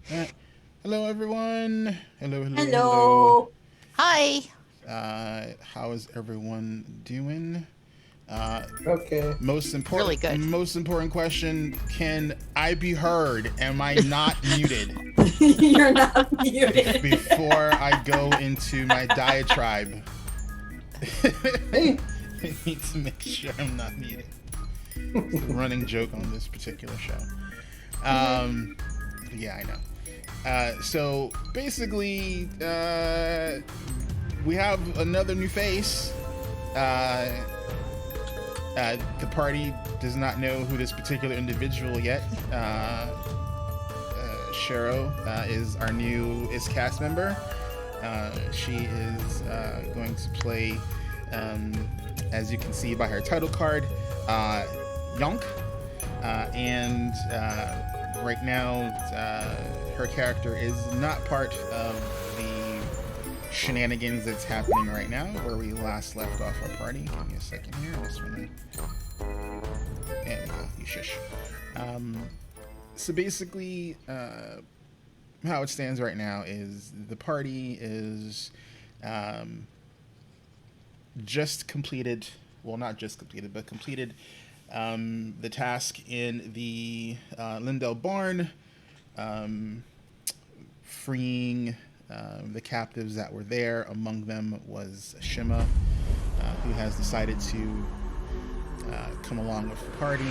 Uh, Hello, everyone. Hello, hello, hello. Hello. Hi. How is everyone doing? Uh, Okay. Really good. most important question: can I be heard? Am I not muted? You're not muted. Before I go into my diatribe, Hey. I need to make sure I'm not muted. It's the running joke on this particular show. Um, yeah, I know. So basically, we have another new face. Uh, the party does not know who this particular individual yet. Shero is our new cast member. She is going to play, um, as you can see by her title card, Yonk. And right now, her character is not part of the shenanigans that's happening right now, where we last left off our party. Give me a second here. I just want to. There we go. You shush. Um, so basically, how it stands right now is the party is um, just completed. Well, not just completed, but completed the task in the Lindell barn, um, freeing the captives that were there. Among them was Shima, who has decided to come along with the party.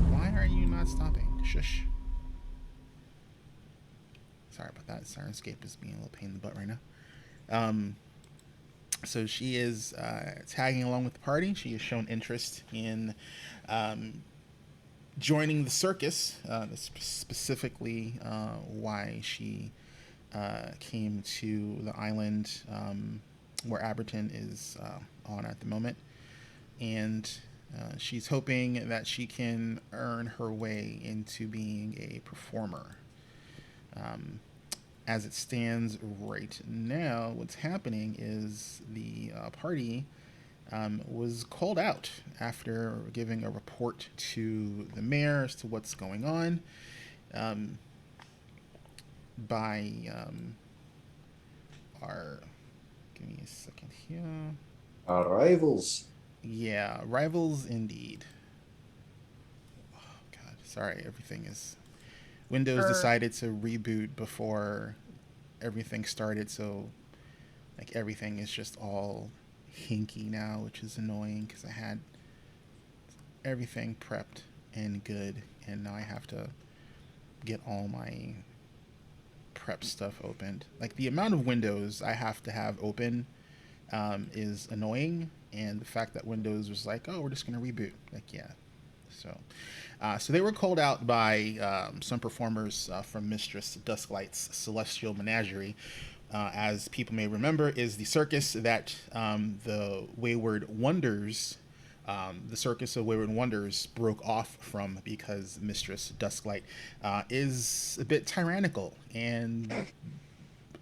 Why are you not stopping? Shush. Sorry about that. Sirenscape is being a little pain in the butt right now. Um, so she is tagging along with the party. She has shown interest in um, joining the circus. That's specifically why she came to the island where Aberton is on at the moment. And she's hoping that she can earn her way into being a performer. Um, as it stands right now, what's happening is the party was called out after giving a report to the mayor as to what's going on um, by our. Give me a second here. Our rivals. Yeah, rivals indeed. Oh, God, sorry, everything is. Windows Er, decided to reboot before everything started, so like everything is just all hinky now, which is annoying because I had everything prepped and good, and now I have to get all my prep stuff opened. Like the amount of windows I have to have open is annoying, and the fact that Windows was like, "Oh, we're just gonna reboot," like, yeah. So they were called out by some performers from Mistress Dusklight's Celestial Menagerie. As people may remember, is the circus that the Wayward Wonders, the Circus of Wayward Wonders, broke off from because Mistress Dusklight is a bit tyrannical and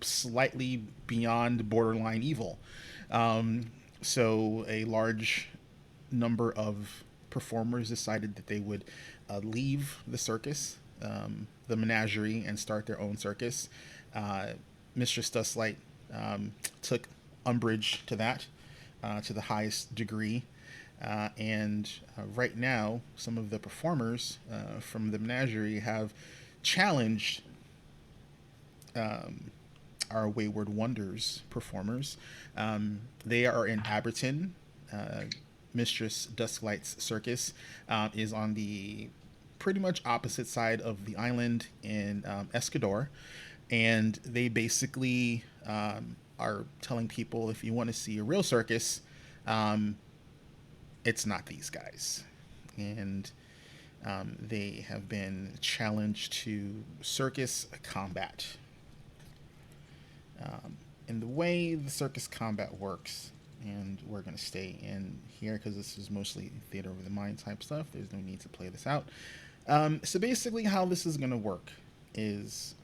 slightly beyond borderline evil. So a large number of performers decided that they would leave the circus, the menagerie, and start their own circus. Uh, Mistress Dustlight took umbrage to that to the highest degree. And right now, some of the performers from the menagerie have challenged um, our Wayward Wonders performers. They are in Aberton. Mistress Dusklight's circus is on the pretty much opposite side of the island in Escador. And they basically are telling people if you want to see a real circus, um, it's not these guys. And they have been challenged to circus combat. Um, and the way the circus combat works, and we're going to stay in here because this is mostly theater of the mind type stuff. There's no need to play this out. So basically, how this is going to work is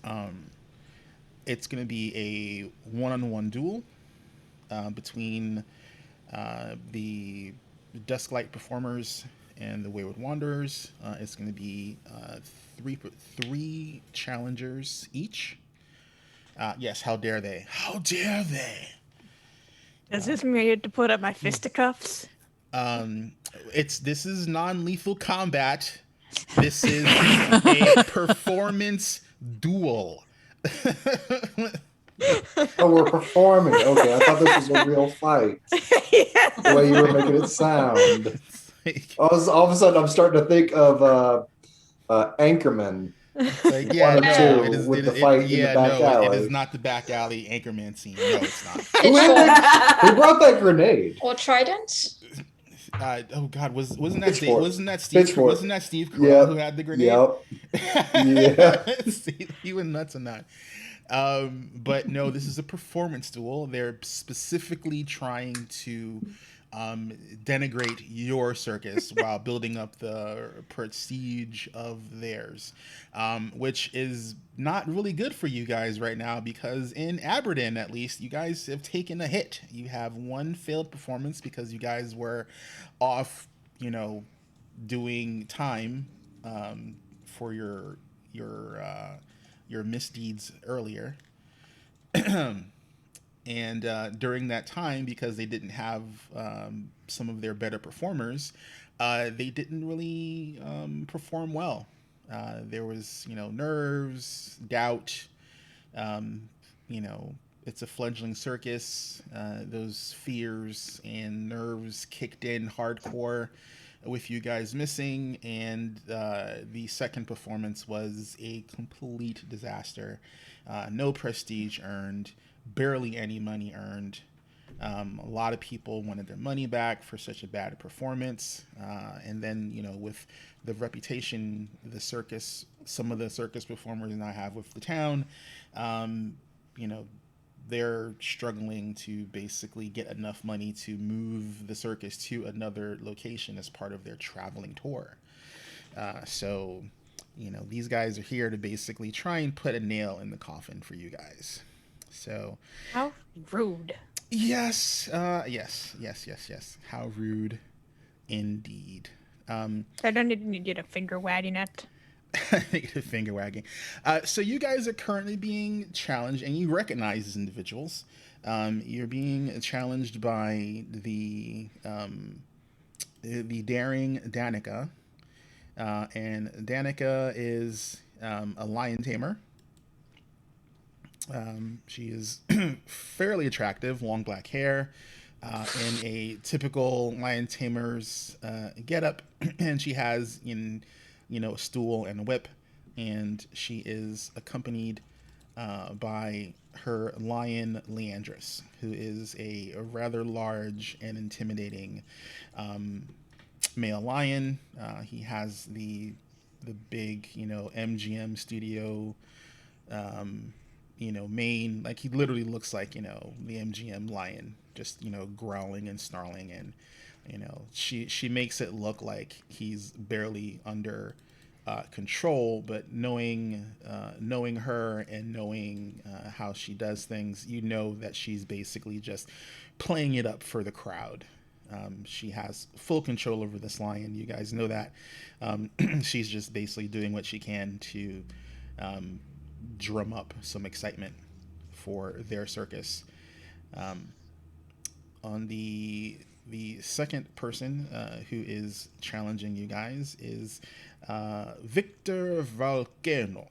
um, it's going to be a one-on-one duel between the Dusklight performers and the Wayward Wanderers. It's going to be three challengers each. Yes, how dare they? How dare they? Does this mean I have to put up my fisticuffs? This is non-lethal combat. This is a performance duel. Oh, we're performing. Okay, I thought this was a real fight. The way you were making it sound. All of a sudden, I'm starting to think of Anchorman. Like, yeah, One or no, two with the fight in the back alley. it is not the back alley Anchorman scene. No, it's not. Who brought that grenade? Or trident? Oh God, wasn't that Steve Carell Yep. who had the grenade? Yep. Yeah. He went nuts on that. But no, this is a performance duel. They're specifically trying to denigrate your circus while building up the prestige of theirs, which is not really good for you guys right now, because in Aberdeen, at least, you guys have taken a hit. You have one failed performance because you guys were off, doing time for your misdeeds earlier. And during that time, because they didn't have some of their better performers, they didn't really perform well. There was, nerves, doubt. It's a fledgling circus. Those fears and nerves kicked in hardcore with you guys missing, and the second performance was a complete disaster. No prestige earned. Barely any money earned. A lot of people wanted their money back for such a bad performance. And then, with the reputation some of the circus performers now have with the town, they're struggling to basically get enough money to move the circus to another location as part of their traveling tour. So, these guys are here to basically try and put a nail in the coffin for you guys. So, how rude. Yes. How rude indeed. I don't need you to finger wagging it. Finger wagging. So you guys are currently being challenged, and you recognize these individuals. You're being challenged by the daring Danica. And Danica is a lion tamer. She is fairly attractive, long black hair, in a typical lion tamer's getup, and she has a stool and a whip, and she is accompanied by her lion Leandris, who is a rather large and intimidating male lion. He has the big MGM studio mane. Like, he literally looks like, the MGM lion, just, growling and snarling. And, she makes it look like he's barely under control, but knowing her and knowing how she does things, that she's basically just playing it up for the crowd. She has full control over this lion. You guys know that. She's just basically doing what she can to drum up some excitement for their circus. On the second person who is challenging you guys is Victor Volcano,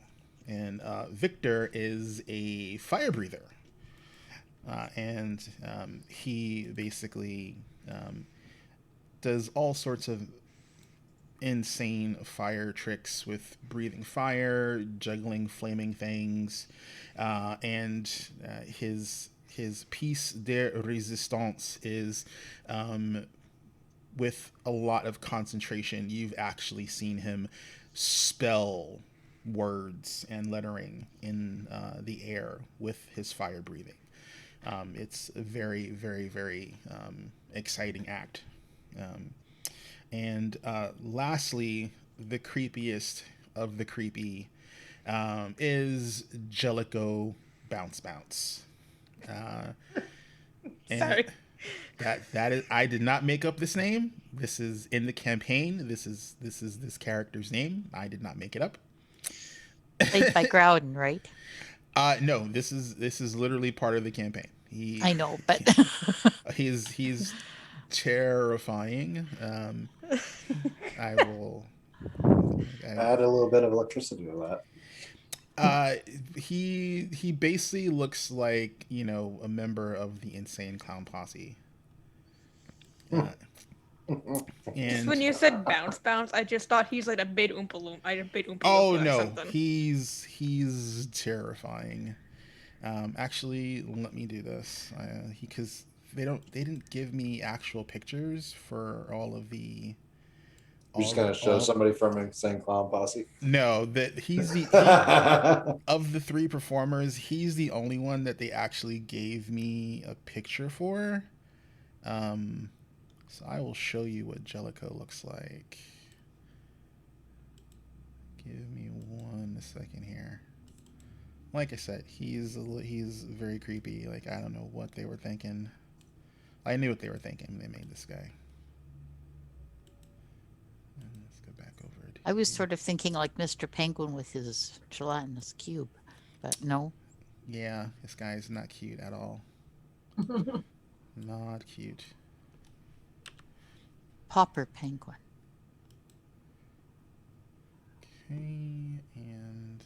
and Victor is a fire breather, and he basically does all sorts of insane fire tricks with breathing fire, juggling flaming things, and his piece de resistance is with a lot of concentration. You've actually seen him spell words and lettering in the air with his fire breathing. It's a very, very, very exciting act. And lastly, the creepiest of the creepy is Jellico Bounce Bounce. Sorry. That is, I did not make up this name. This is in the campaign. This is this character's name. I did not make it up. Played by Groudon, right? No, this is literally part of the campaign. I know, but He's terrifying. I will. Add a little bit of electricity to that. He basically looks like, a member of the Insane Clown Posse. Just when you said bounce, I just thought he's like a big Oompa Loompa. Oh Or no, something. he's terrifying. Actually, let me do this because they didn't give me actual pictures for all of the. You're just gonna show somebody from Insane Clown Posse. No, that of the 3 performers, he's the only one that they actually gave me a picture for. So I will show you what Jellicoe looks like. Give me 1 second here. Like I said, he's very creepy. Like, I don't know what they were thinking. I knew what they were thinking when they made this guy. And let's go back over to I was sort of thinking like Mr. Penguin with his gelatinous cube, but no. Yeah, this guy is not cute at all. Not cute. Popper Penguin. Okay, and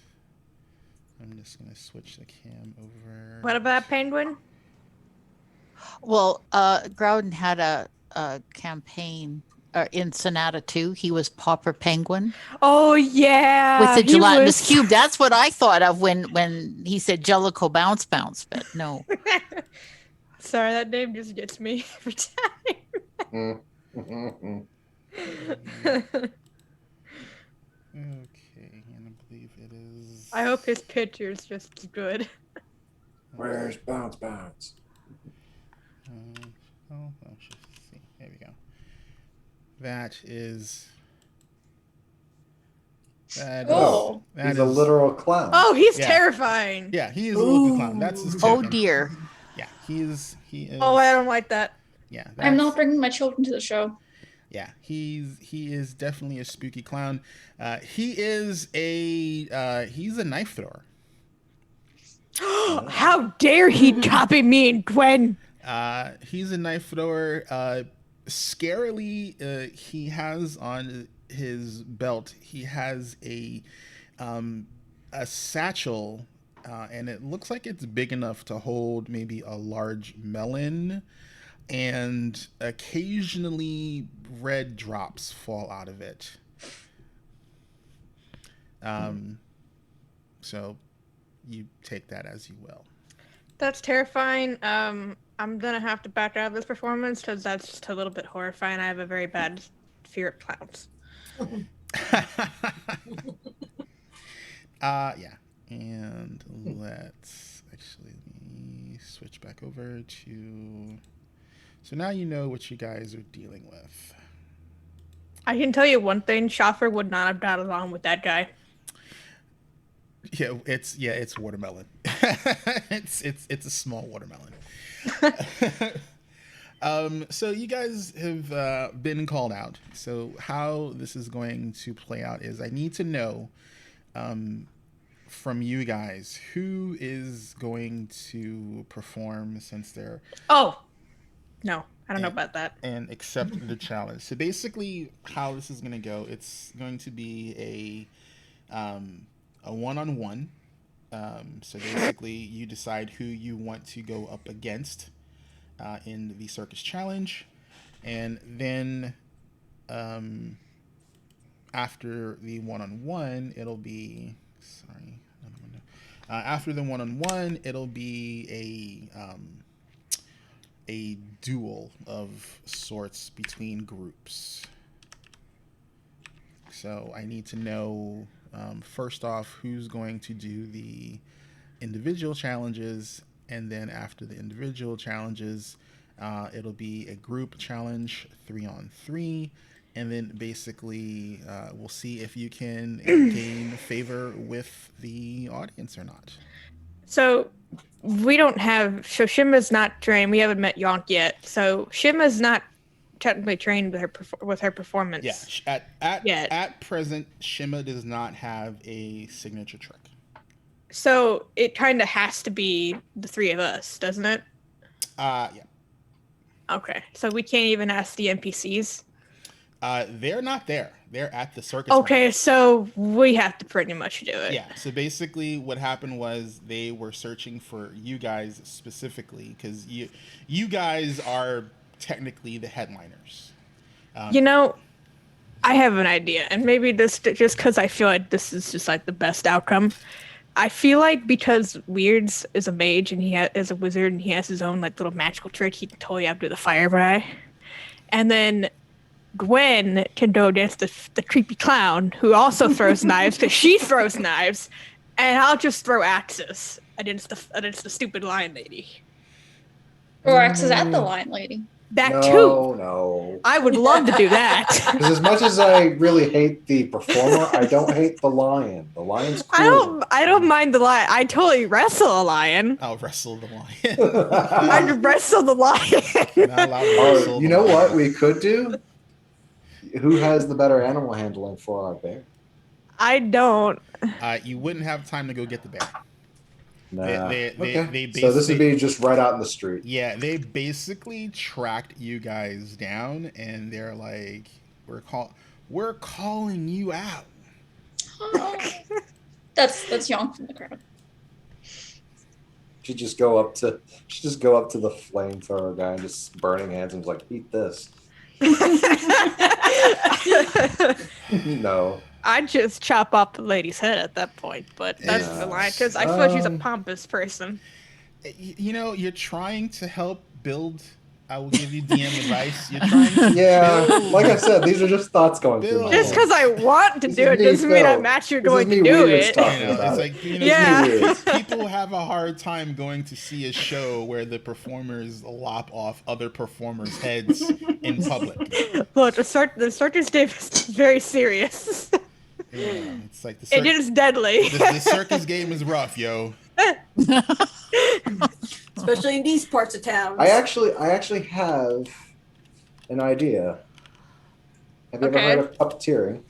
I'm just gonna switch the cam over. What about Penguin? Well, Groudon had a campaign in Sonata 2. He was Popper Penguin Oh yeah, with the he gelatinous was- cube. That's what I thought of when he said Jellicoe bounce, but no. Sorry, that name just gets me every time. Okay, and I believe it is. I hope his picture's just good. Where's Bounce? Let's see. There we go. That is. Oh. He's a literal clown. Oh, he's Yeah. terrifying. Yeah, he is a little clown. That's his Oh token. dear. Yeah, he is. Oh, I don't like that. Yeah, I'm not bringing my children to the show. Yeah, he is definitely a spooky clown. He's a knife thrower. How dare he copy me and Gwen? He's a knife thrower. Scarily, he has on his belt. He has a satchel, and it looks like it's big enough to hold maybe a large melon. And occasionally red drops fall out of it. So you take that as you will. That's terrifying. I'm gonna have to back out of this performance because that's just a little bit horrifying. I have a very bad fear of clowns. Yeah. And let's actually let me switch back over to. So now you know what you guys are dealing with. I can tell you one thing: Schaffer would not have got along with that guy. Yeah, it's watermelon. it's a small watermelon. So you guys have been called out. So how this is going to play out is I need to know from you guys who is going to perform since they're Oh, no, I don't know about that. and accept the challenge. So basically, how this is going to go, it's going to be a one-on-one. So basically, you decide who you want to go up against in the Circus challenge, and then after the one-on-one, it'll be after the one-on-one, it'll be a duel of sorts between groups. So I need to know first off who's going to do the individual challenges, and then after the individual challenges, it'll be a group challenge 3-on-3, and then basically we'll see if you can gain favor with the audience or not. So we don't have. So Shima's not trained. We haven't met Yonk yet. So Shima's not technically trained with her performance. Yeah. Yet. At present, Shima does not have a signature trick. So it kind of has to be the three of us, doesn't it? Yeah. Okay. So we can't even ask the NPCs. They're not there. They're at the circus. Okay, so we have to pretty much do it. Yeah. So basically, what happened was they were searching for you guys specifically because you guys are technically the headliners. I have an idea, and maybe this just because I feel like this is just like the best outcome. I feel like because Weirds is a mage and is a wizard and he has his own like little magical trick, he can totally outdo the fire guy. And then Gwen can go against the creepy clown who also throws knives because she throws knives, and I'll just throw axes against the stupid lion lady. Or axes at the lion lady. That too. No. I would love to do that. Because as much as I really hate the performer, I don't hate the lion. The lion's cool. I don't mind the lion. I totally wrestle a lion. I'll wrestle the lion. I'd wrestle the lion. Not allowed to wrestle You the know lion. what we could do? Who has the better animal handling for our bear? I don't. You wouldn't have time to go get the bear. Nah. They So this would be just right out in the street. Yeah, they basically tracked you guys down, and they're like, "We're calling you out." Oh. That's Yonk from the crowd. She just go up to the flamethrower guy and just burning hands and was like, "Eat this." No. I'd just chop off the lady's head at that point, but that's the line because I feel like she's a pompous person. You're trying to help build. I will give you DM advice. You're trying to build. Like I said, these are just thoughts going through my Just head. because I want to do it doesn't mean I'm actually going to do it. It's like Yeah. people have a hard time going to see a show where the performers lop off other performers' heads in public. Look, the circus game is very serious. Yeah, it's like It is deadly. The circus game is rough, yo. Especially in these parts of town. I actually have an idea. Have you ever heard of puppeteering?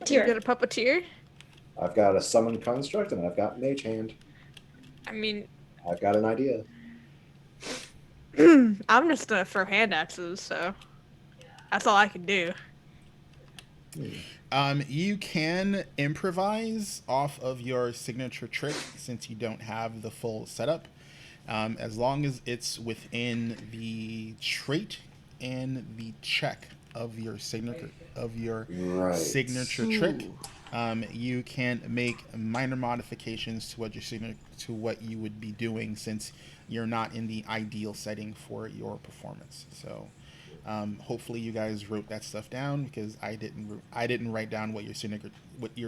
You got a puppeteer? I've got a summon construct and I've got mage hand. I mean, I've got an idea. I'm just gonna throw hand axes, so that's all I can do. You can improvise off of your signature trick since you don't have the full setup, as long as it's within the trait and the check of your signature trick. You can make minor modifications to what you would be doing since you're not in the ideal setting for your performance. So. Hopefully you guys wrote that stuff down because I didn't write down what your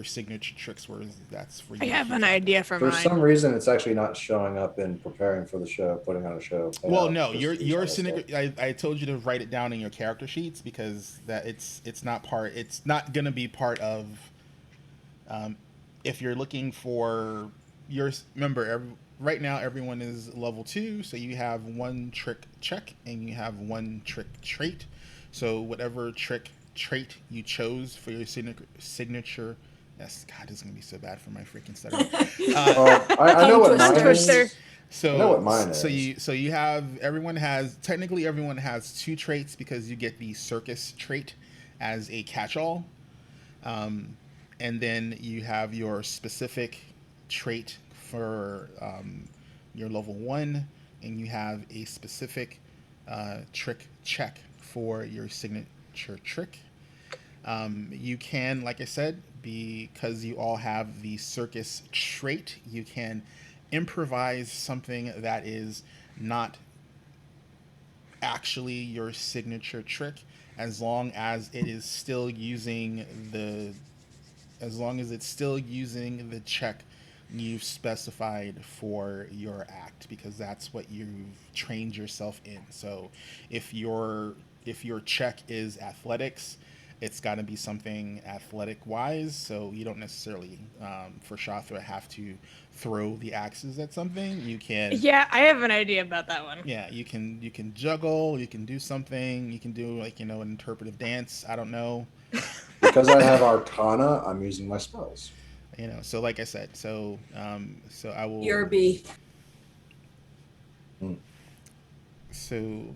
signature tricks were. That's for you. I have an idea for For mine. some reason, it's actually not showing up in preparing for the show, putting on a show. Well, no, your signature. I told you to write it down in your character sheets because that it's not part. It's not gonna be part of. If you're looking for right now everyone is level 2, so you have one trick check and you have one trick trait. So whatever trick trait you chose for your signature. Yes, God, this is gonna be so bad for my freaking stutter. I know what mine is. So I know what mine is. You have everyone has 2 traits because you get the circus trait as a catch-all, and then you have your specific trait for your level 1, and you have a specific trick check for your signature trick. You can, like I said, because you all have the circus trait, you can improvise something that is not actually your signature trick, as long as it's still using the check you've specified for your act, because that's what you've trained yourself in. So if your check is athletics, it's got to be something athletic wise, so you don't necessarily for shot throw have to throw the axes at something. You can Yeah, I have an idea about that one. yeah, you can juggle, you can do something, you can do like an interpretive dance, I don't know. Because I have Arcana, I'm using my spells. So like I said, so I will You're a bee. so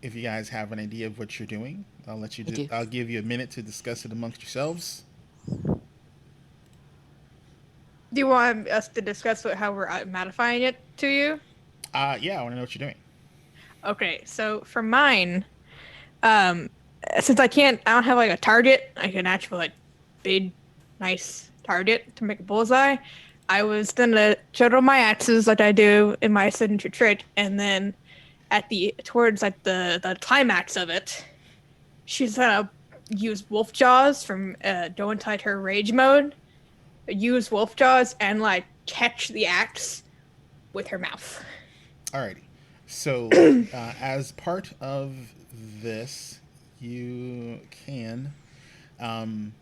if you guys have an idea of what you're doing, I'll let you I do. I'll give you a minute to discuss it amongst yourselves. Do you want us to discuss how we're modifying it to you? Yeah, I want to know what you're doing. Okay, so for mine, since I don't have like a target, like an actual like big, nice target to make a bullseye. I was gonna juggle my axes like I do in my signature trick, and then towards like the climax of it, she's gonna use wolf jaws from go inside her rage mode, use wolf jaws and like catch the axe with her mouth. Alrighty. So, as part of this, you can um,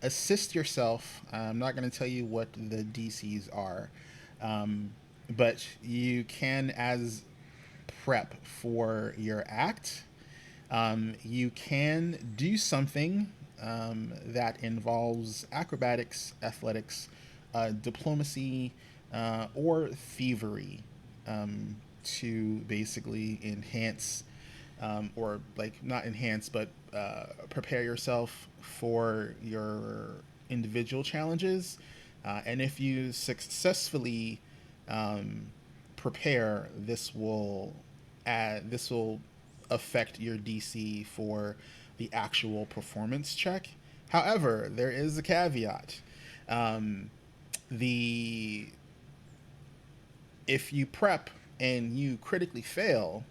assist yourself. I'm not going to tell you what the DCs are, but you can, as prep for your act, you can do something that involves acrobatics, athletics, diplomacy, or thievery to basically enhance, or like not enhance, but prepare yourself for your individual challenges. And if you successfully prepare, this will affect your DC for the actual performance check. However, there is a caveat. The If you prep and you critically fail,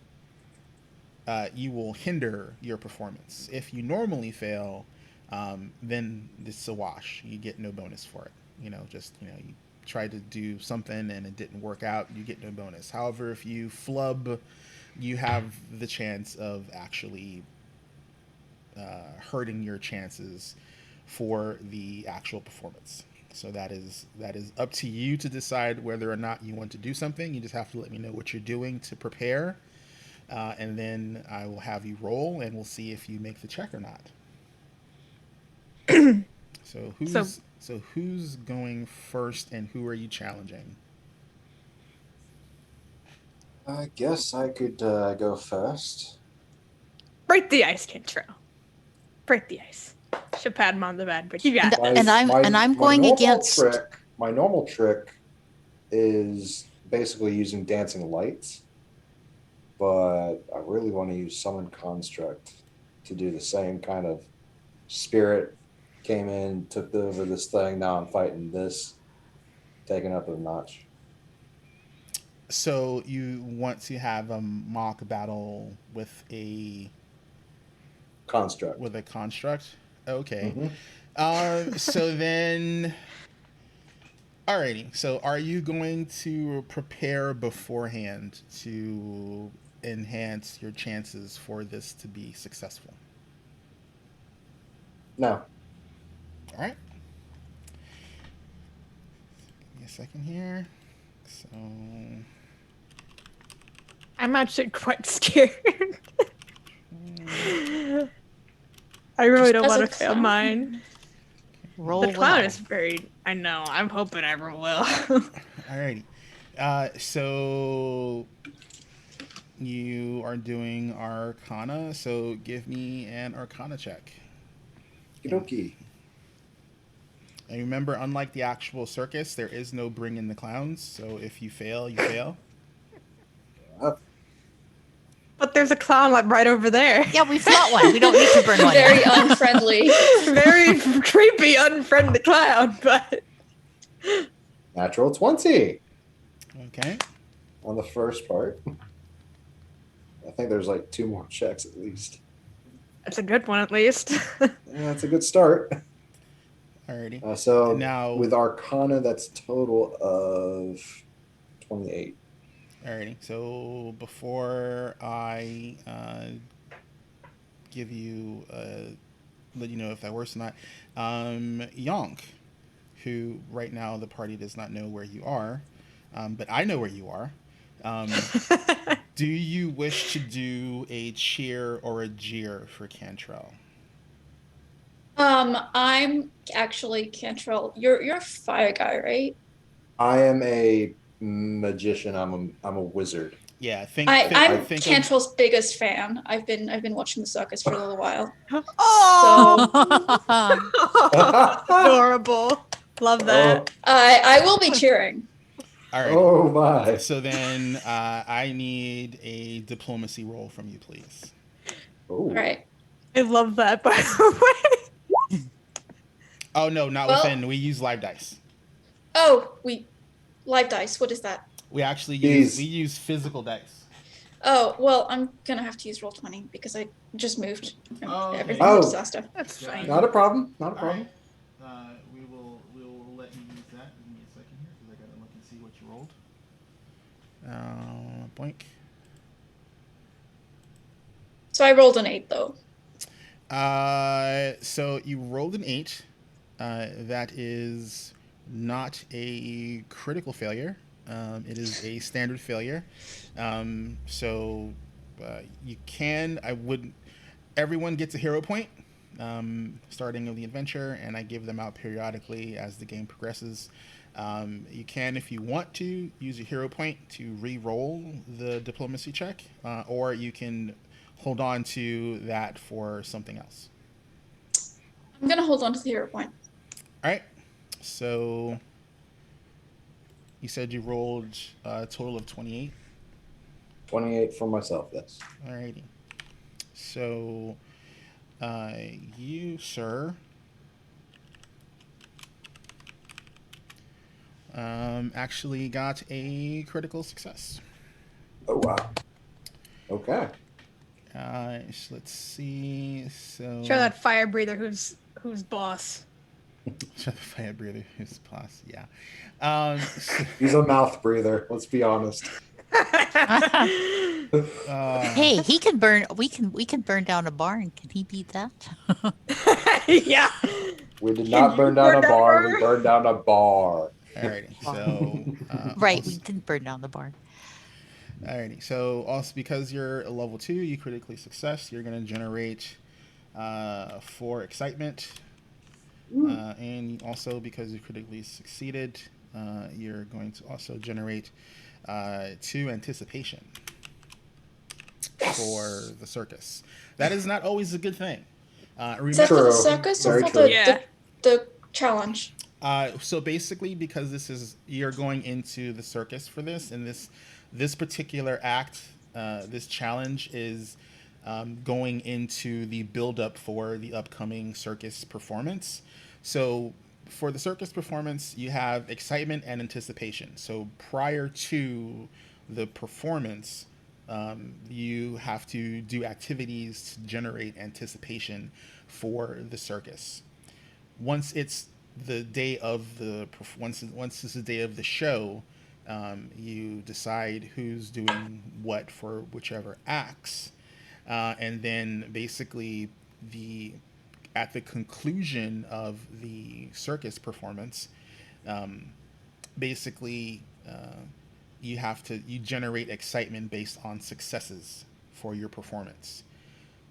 you will hinder your performance. If you normally fail, then it's a wash. You get no bonus for it. You tried to do something and it didn't work out, you get no bonus. However, if you flub, you have the chance of actually hurting your chances for the actual performance. So that is up to you to decide whether or not you want to do something. You just have to let me know what you're doing to prepare, and then I will have you roll, and we'll see if you make the check or not. So who's going first, and who are you challenging? I guess I could go first. Break the ice, Kentrell. Break the ice. Should pat him on the back, but you got it. And I'm going against. My normal trick is basically using dancing lights, but I really want to use summon construct to do the same kind of spirit. Came in, took over this thing. Now I'm fighting this, taking up a notch. So you want to have a mock battle with a construct. Okay. Mm-hmm. So then, alrighty. So are you going to prepare beforehand to enhance your chances for this to be successful? No. All right. Give me a second here. So I'm actually quite scared. I really don't want to fail mine. Roll the clown well. is very. I know. I'm hoping I roll well. Alrighty. So you are doing Arcana. So give me an Arcana check. Okie. And remember, unlike the actual circus, there is no bring in the clowns. So if you fail, you fail. But there's a clown like right over there. Yeah, we've got one. We don't need to bring one. Very unfriendly. Very creepy, unfriendly clown, but Natural 20. Okay. On the first part. I think there's like 2 more checks at least. that's a good one at least. Yeah, that's a good start. Alrighty. So now with Arcana, that's total of 28. Alrighty. So before I give you let you know if that works or not. Yonk, who right now the party does not know where you are, but I know where you are. Um, do you wish to do a cheer or a jeer for Cantrell? I'm actually Cantrell. You're a fire guy, right? I am a magician. I'm a wizard. Yeah, I'm think of Cantrell's biggest fan. I've been watching the circus for a little while. Oh, adorable. Love that. Oh, I will be cheering. all right. oh my. So then I need a diplomacy roll from you, please. Oh. All right. I love that, by the way. Oh no, not Well- within. We use live dice. Oh, live dice. What is that? We actually Jeez. use physical dice. Oh, well, I'm gonna have to use roll 20 because I just moved. And Oh, okay. everything's a Oh. disaster. That's Yeah. fine. Not a problem. Not a All problem. right. We will let you use that. Give me a second here because I gotta look and see what you rolled. Boink. So I rolled an 8 though. So you rolled an 8. That is not a critical failure. It is a standard failure. So you can. I would. Everyone gets a hero point starting of the adventure, and I give them out periodically as the game progresses. You can, if you want to, use a hero point to re-roll the diplomacy check, or you can hold on to that for something else. I'm gonna hold on to the hero point. All right. So you said you rolled a total of 28. 28 for myself. Yes. Alrighty. So you, sir, actually got a critical success. Oh wow. Okay. So let's see. So Show that fire breather who's boss. Show the fire breather who's boss. Yeah. So, He's a mouth breather. Let's be honest. Hey, he can burn. We can burn down a barn. Can he beat that? Yeah. We did Can not you burn down burn a down a barn. barn? We burned down a bar. alrighty. So Right, also- we didn't burn down the barn. Alrighty, so also because you're a level 2, you critically success, you're going to generate 4 excitement. And also because you critically succeeded, you're going to also generate 2 anticipation for the circus. That is not always a good thing. Is that for the True. circus or Very for true. the, Yeah. the challenge? So basically, because you're going into the circus for this, and this particular act, this challenge is going into the build-up for the upcoming circus performance. So for the circus performance, you have excitement and anticipation. So prior to the performance, you have to do activities to generate anticipation for the circus. Once it's the day of the once it's the day of the show, you decide who's doing what for whichever acts, and then basically at the conclusion of the circus performance, basically you generate excitement based on successes for your performance.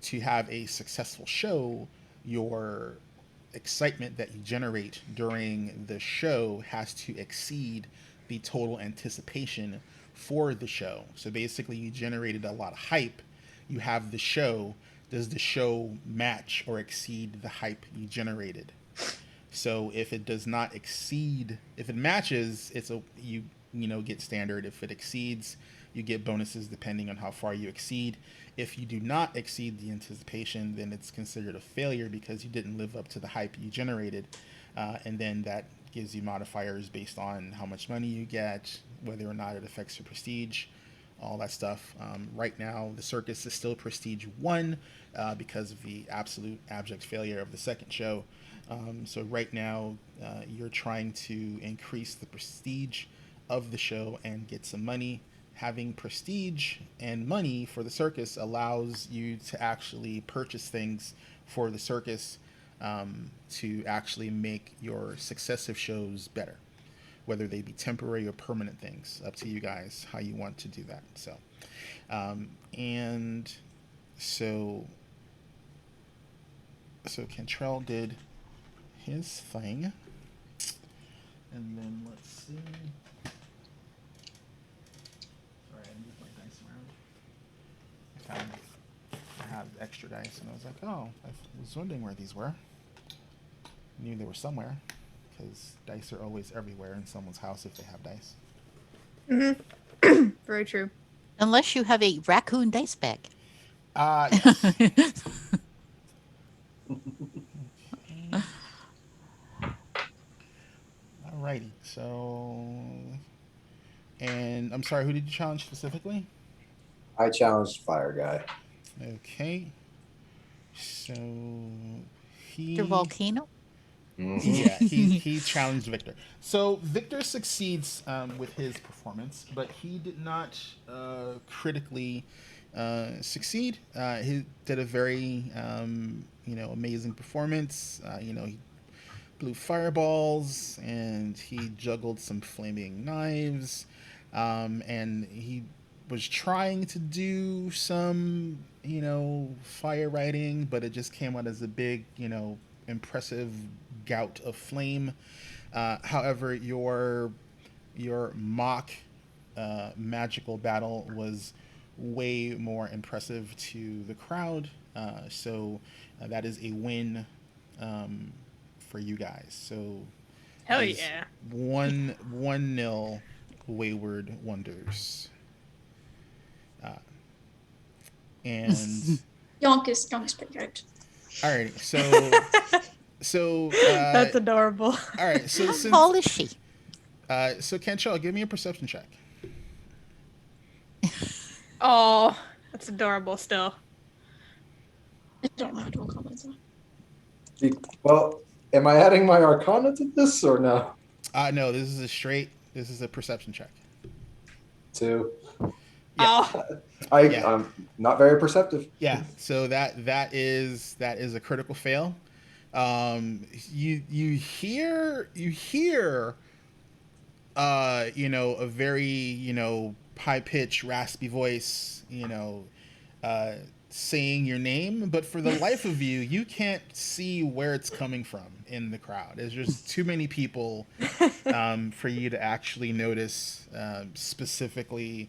To have a successful show, your excitement that you generate during the show has to exceed the total anticipation for the show. So basically, you generated a lot of hype. You have the show. Does the show match or exceed the hype you generated? So if it does not exceed, if it matches, you get standard. If it exceeds, you get bonuses depending on how far you exceed. If you do not exceed the anticipation, then it's considered a failure because you didn't live up to the hype you generated. And then that gives you modifiers based on how much money you get, whether or not it affects your prestige, all that stuff. Right now, the circus is still prestige 1 because of the absolute abject failure of the second show. So right now, you're trying to increase the prestige of the show and get some money having prestige and money for the circus allows you to actually purchase things for the circus, to actually make your successive shows better, whether they be temporary or permanent things. Up to you guys how you want to do that. So, and so Cantrell did his thing, and then let's see. Sorry, I moved my dice around. I have extra dice, and I was like, oh, I was wondering where these were. I knew they were somewhere, because dice are always everywhere in someone's house if they have dice. Mm-hmm. Very true. Unless you have a raccoon dice bag. Yes. Okay. Alrighty, so, and I'm sorry, who did you challenge specifically? I challenged Fire Guy. Okay, so he. The volcano? Yeah, he challenged Victor. So Victor succeeds with his performance, but he did not critically succeed. He did a very amazing performance. He blew fireballs and he juggled some flaming knives, and he was trying to do some fire writing, but it just came out as a big impressive gout of flame. However, your mock magical battle was way more impressive to the crowd. So that is a win for you guys. So Hell it is yeah. 1-0 Wayward Wonders. And Yonkers picked out. all right, so That's adorable. all right, so How since tall is she? so Cantrell, give me a perception check. Oh, that's adorable still. I don't know how to call myself. Well, am I adding my Arcana to this or no? No, this is a perception check. 2. Yeah. Oh, I'm not very perceptive. Yeah, so that is a critical fail. You hear a very high pitched raspy voice saying your name, but for the life of you, you can't see where it's coming from in the crowd. There's just too many people for you to actually notice specifically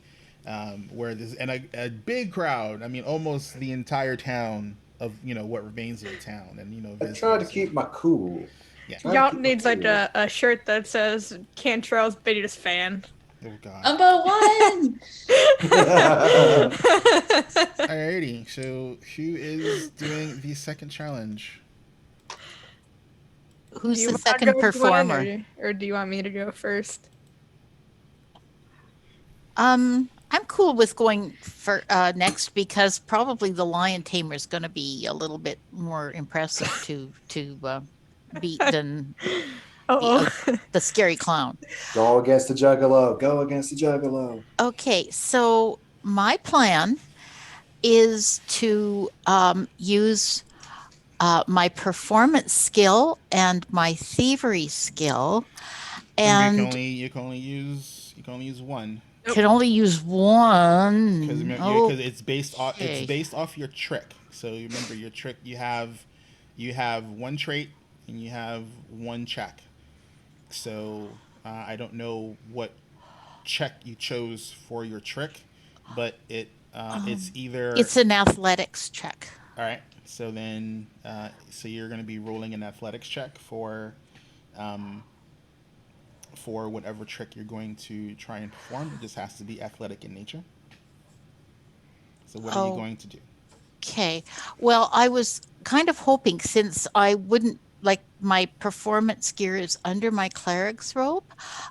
where this, and a big crowd. I mean, almost the entire town of what remains of the town, and I try to keep my cool. Yeah. Try to Yalt keep my needs like cool. a shirt that says Cantrell's biggest fan. Oh God. Number one. Alrighty, so who is doing the second challenge? Who's Do you the wanna second go, Gwen, performer? or do you want me to go first? I'm cool with going for next because probably the lion tamer is going to be a little bit more impressive to beat than Oh, the scary clown. Go against the Juggalo. Go against the Juggalo. Okay, so my plan is to use my performance skill and my thievery skill, and you can only use one can only use one. because it's based Okay. off your trick. So you remember your trick. You have one trait and you have one check. So I don't know what check you chose for your trick, but it's either It's an athletics check. all right. So then so you're going to be rolling an athletics check for whatever trick you're going to try and perform. It just has to be athletic in nature. So what are you going to do? Okay. Well, I was kind of hoping, since I wouldn't like my performance gear is under my cleric's robe,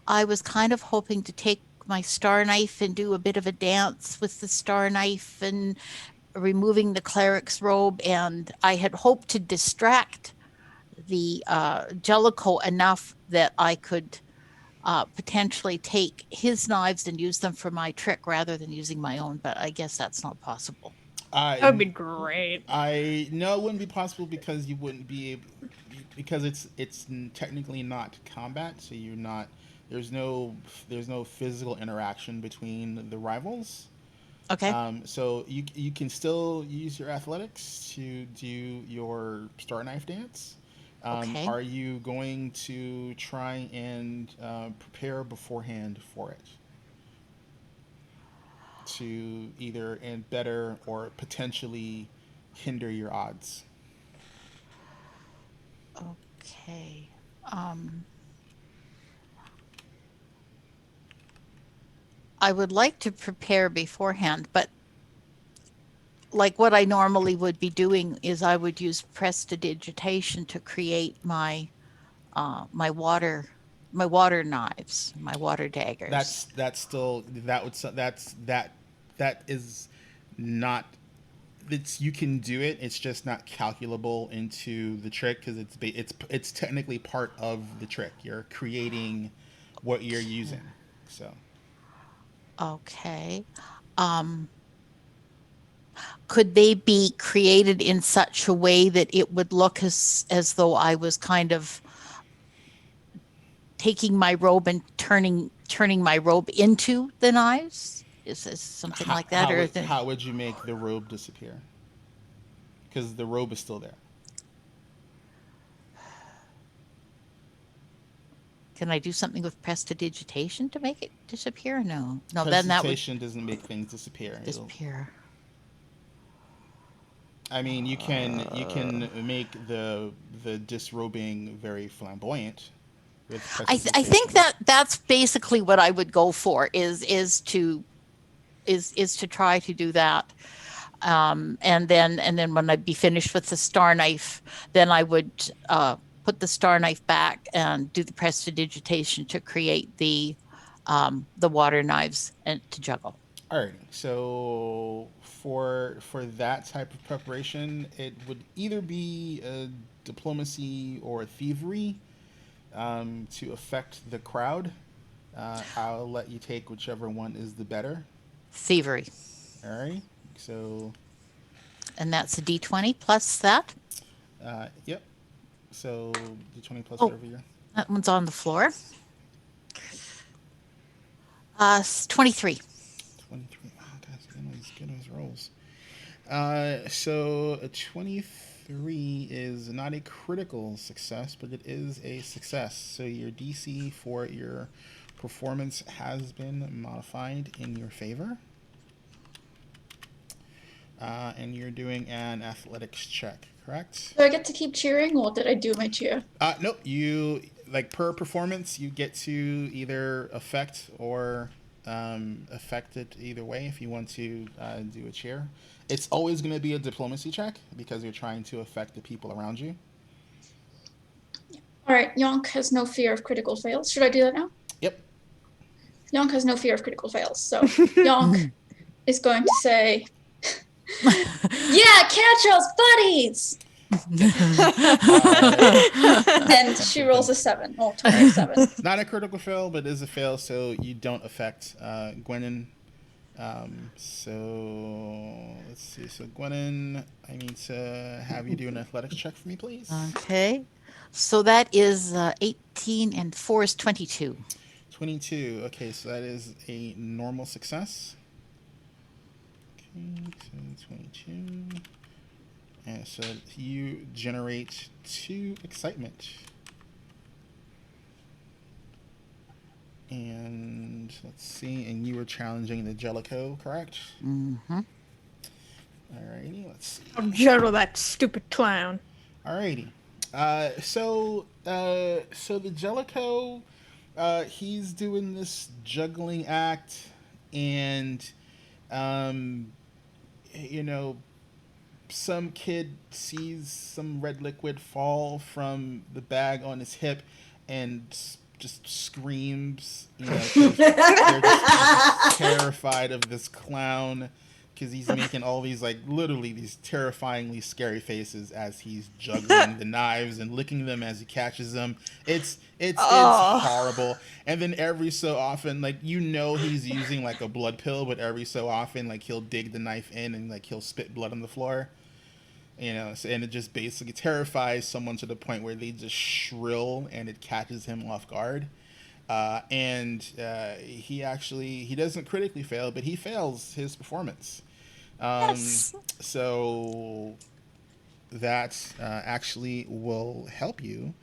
I was kind of hoping to take my star knife and do a bit of a dance with the star knife and removing the cleric's robe. And I had hoped to distract the Jellicoe enough that I could potentially take his knives and use them for my trick rather than using my own, but I guess that's not possible. That would be great. I no, it wouldn't be possible because you wouldn't be able, because it's technically not combat, so you're not. There's no physical interaction between the rivals. Okay. So you can still use your athletics to do your star knife dance. Okay. Are you going to try and prepare beforehand for it to either and better or potentially hinder your odds? Okay. I would like to prepare beforehand, but like what I normally would be doing is I would use prestidigitation to create my my water knives, my water daggers. That's still that would that is not. It's you can do it. It's just not calculable into the trick because it's technically part of the trick. You're creating what you're using. So Okay. Could they be created in such a way that it would look as though I was kind of taking my robe and turning my robe into the knives? Is this something like that, how would you make the robe disappear? Because the robe is still there. Can I do something with prestidigitation to make it disappear? No, then that would Prestidigitation doesn't make things disappear. disappear. I mean, you can make the disrobing very flamboyant. With I think that's basically what I would go for is to try to do that, and then when I'd be finished with the star knife, then I would put the star knife back and do the prestidigitation to create the water knives and to juggle. Alrighty, so for that type of preparation, it would either be a diplomacy or thievery to affect the crowd. I'll let you take whichever one is the better. Thievery. All right, so. And that's a D20 plus that. Yep. So D20 plus Oh. whatever you're. That one's on the floor. 23. 23. Wow, guys, get those rolls. So a 23 is not a critical success, but it is a success. So your DC for your performance has been modified in your favor. And you're doing an athletics check, correct? Do I get to keep cheering, or did I do my cheer? Nope. You per performance, you get to either affect or affect it either way if you want to do a cheer. It's always going to be a diplomacy check because you're trying to affect the people around you. All right, Yonk has no fear of critical fails. Should I do that now? Yep. Yonk has no fear of critical fails, so Yonk is going to say, "Yeah, catch us, buddies!" And she rolls a 7. Oh, 27. Not a critical fail, but is a fail, so you don't affect Gwenin. So let's see. So Gwenin, I need to have you do an athletics check for me, please. Okay. So that is 18 and 4 is 22. 22. Okay, so that is a normal success. Okay, so 22. And so you generate 2 excitement. And let's see, and you were challenging the Jellicoe, correct? Mm-hmm. Alrighty, let's see. I'll juggle that stupid clown. Alrighty. So the Jellicoe, he's doing this juggling act, and some kid sees some red liquid fall from the bag on his hip, and just screams. 'Cause they're just terrified of this clown because he's making all these like literally these terrifyingly scary faces as he's juggling the knives and licking them as he catches them. It's horrible. And then every so often, like he's using like a blood pill, but every so often like he'll dig the knife in and like he'll spit blood on the floor. And it just basically terrifies someone to the point where they just shrill and it catches him off guard. He doesn't critically fail, but he fails his performance. Yes. So that actually will help you.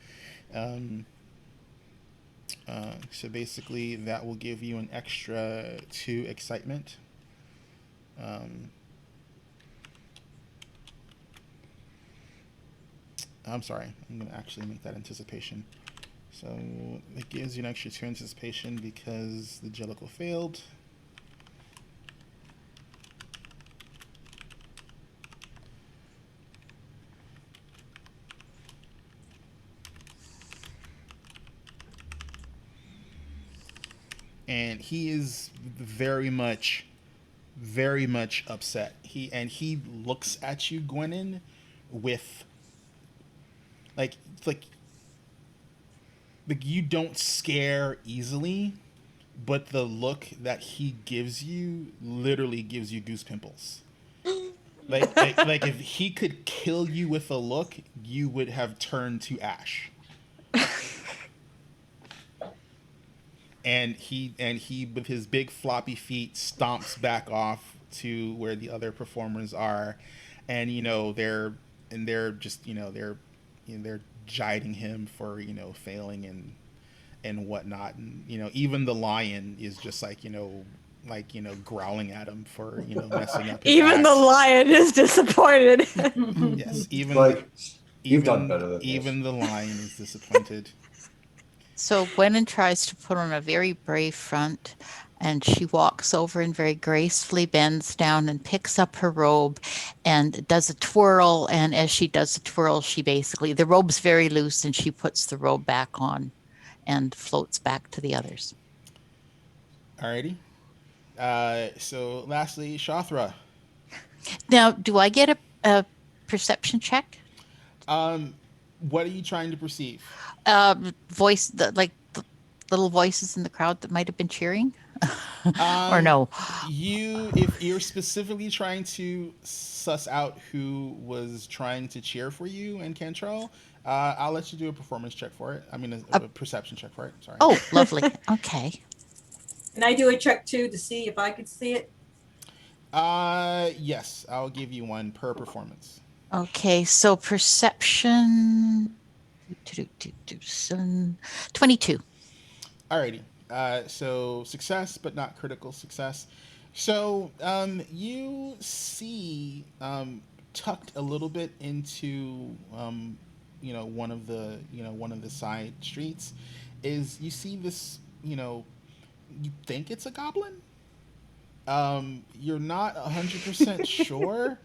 So basically that will give you an extra 2 excitement. I'm sorry, I'm going to actually make that anticipation. So it gives you an extra 2 anticipation because the Jellicle failed. And he is very much upset. He looks at you, Gwennon, with like you don't scare easily, but the look that he gives you literally gives you goose pimples. like if he could kill you with a look, you would have turned to ash. And he with his big floppy feet stomps back off to where the other performers are, and they're chiding him for failing and whatnot, and even the lion is just like growling at him for messing up his Even act. the lion is disappointed. Yes, You've done better than even the lion is disappointed. So Gwennon tries to put on a very brave front, and she walks over and very gracefully bends down and picks up her robe and does a twirl. And as she does the twirl, the robe's very loose, and she puts the robe back on and floats back to the others. Alrighty. So lastly, Shathra. Now, do I get a perception check? What are you trying to perceive? The little voices in the crowd that might have been cheering, or no? If you're specifically trying to suss out who was trying to cheer for you and Cantrell, I'll let you do a performance check for it. I mean, a perception check for it. Sorry. Oh, lovely. Okay. Can I do a check too to see if I could see it? Yes, I'll give you 1 per performance. Okay, so perception 22. Alrighty. So success, but not critical success. So you see tucked a little bit into one of the side streets is you see this, you think it's a goblin. You're not 100% sure.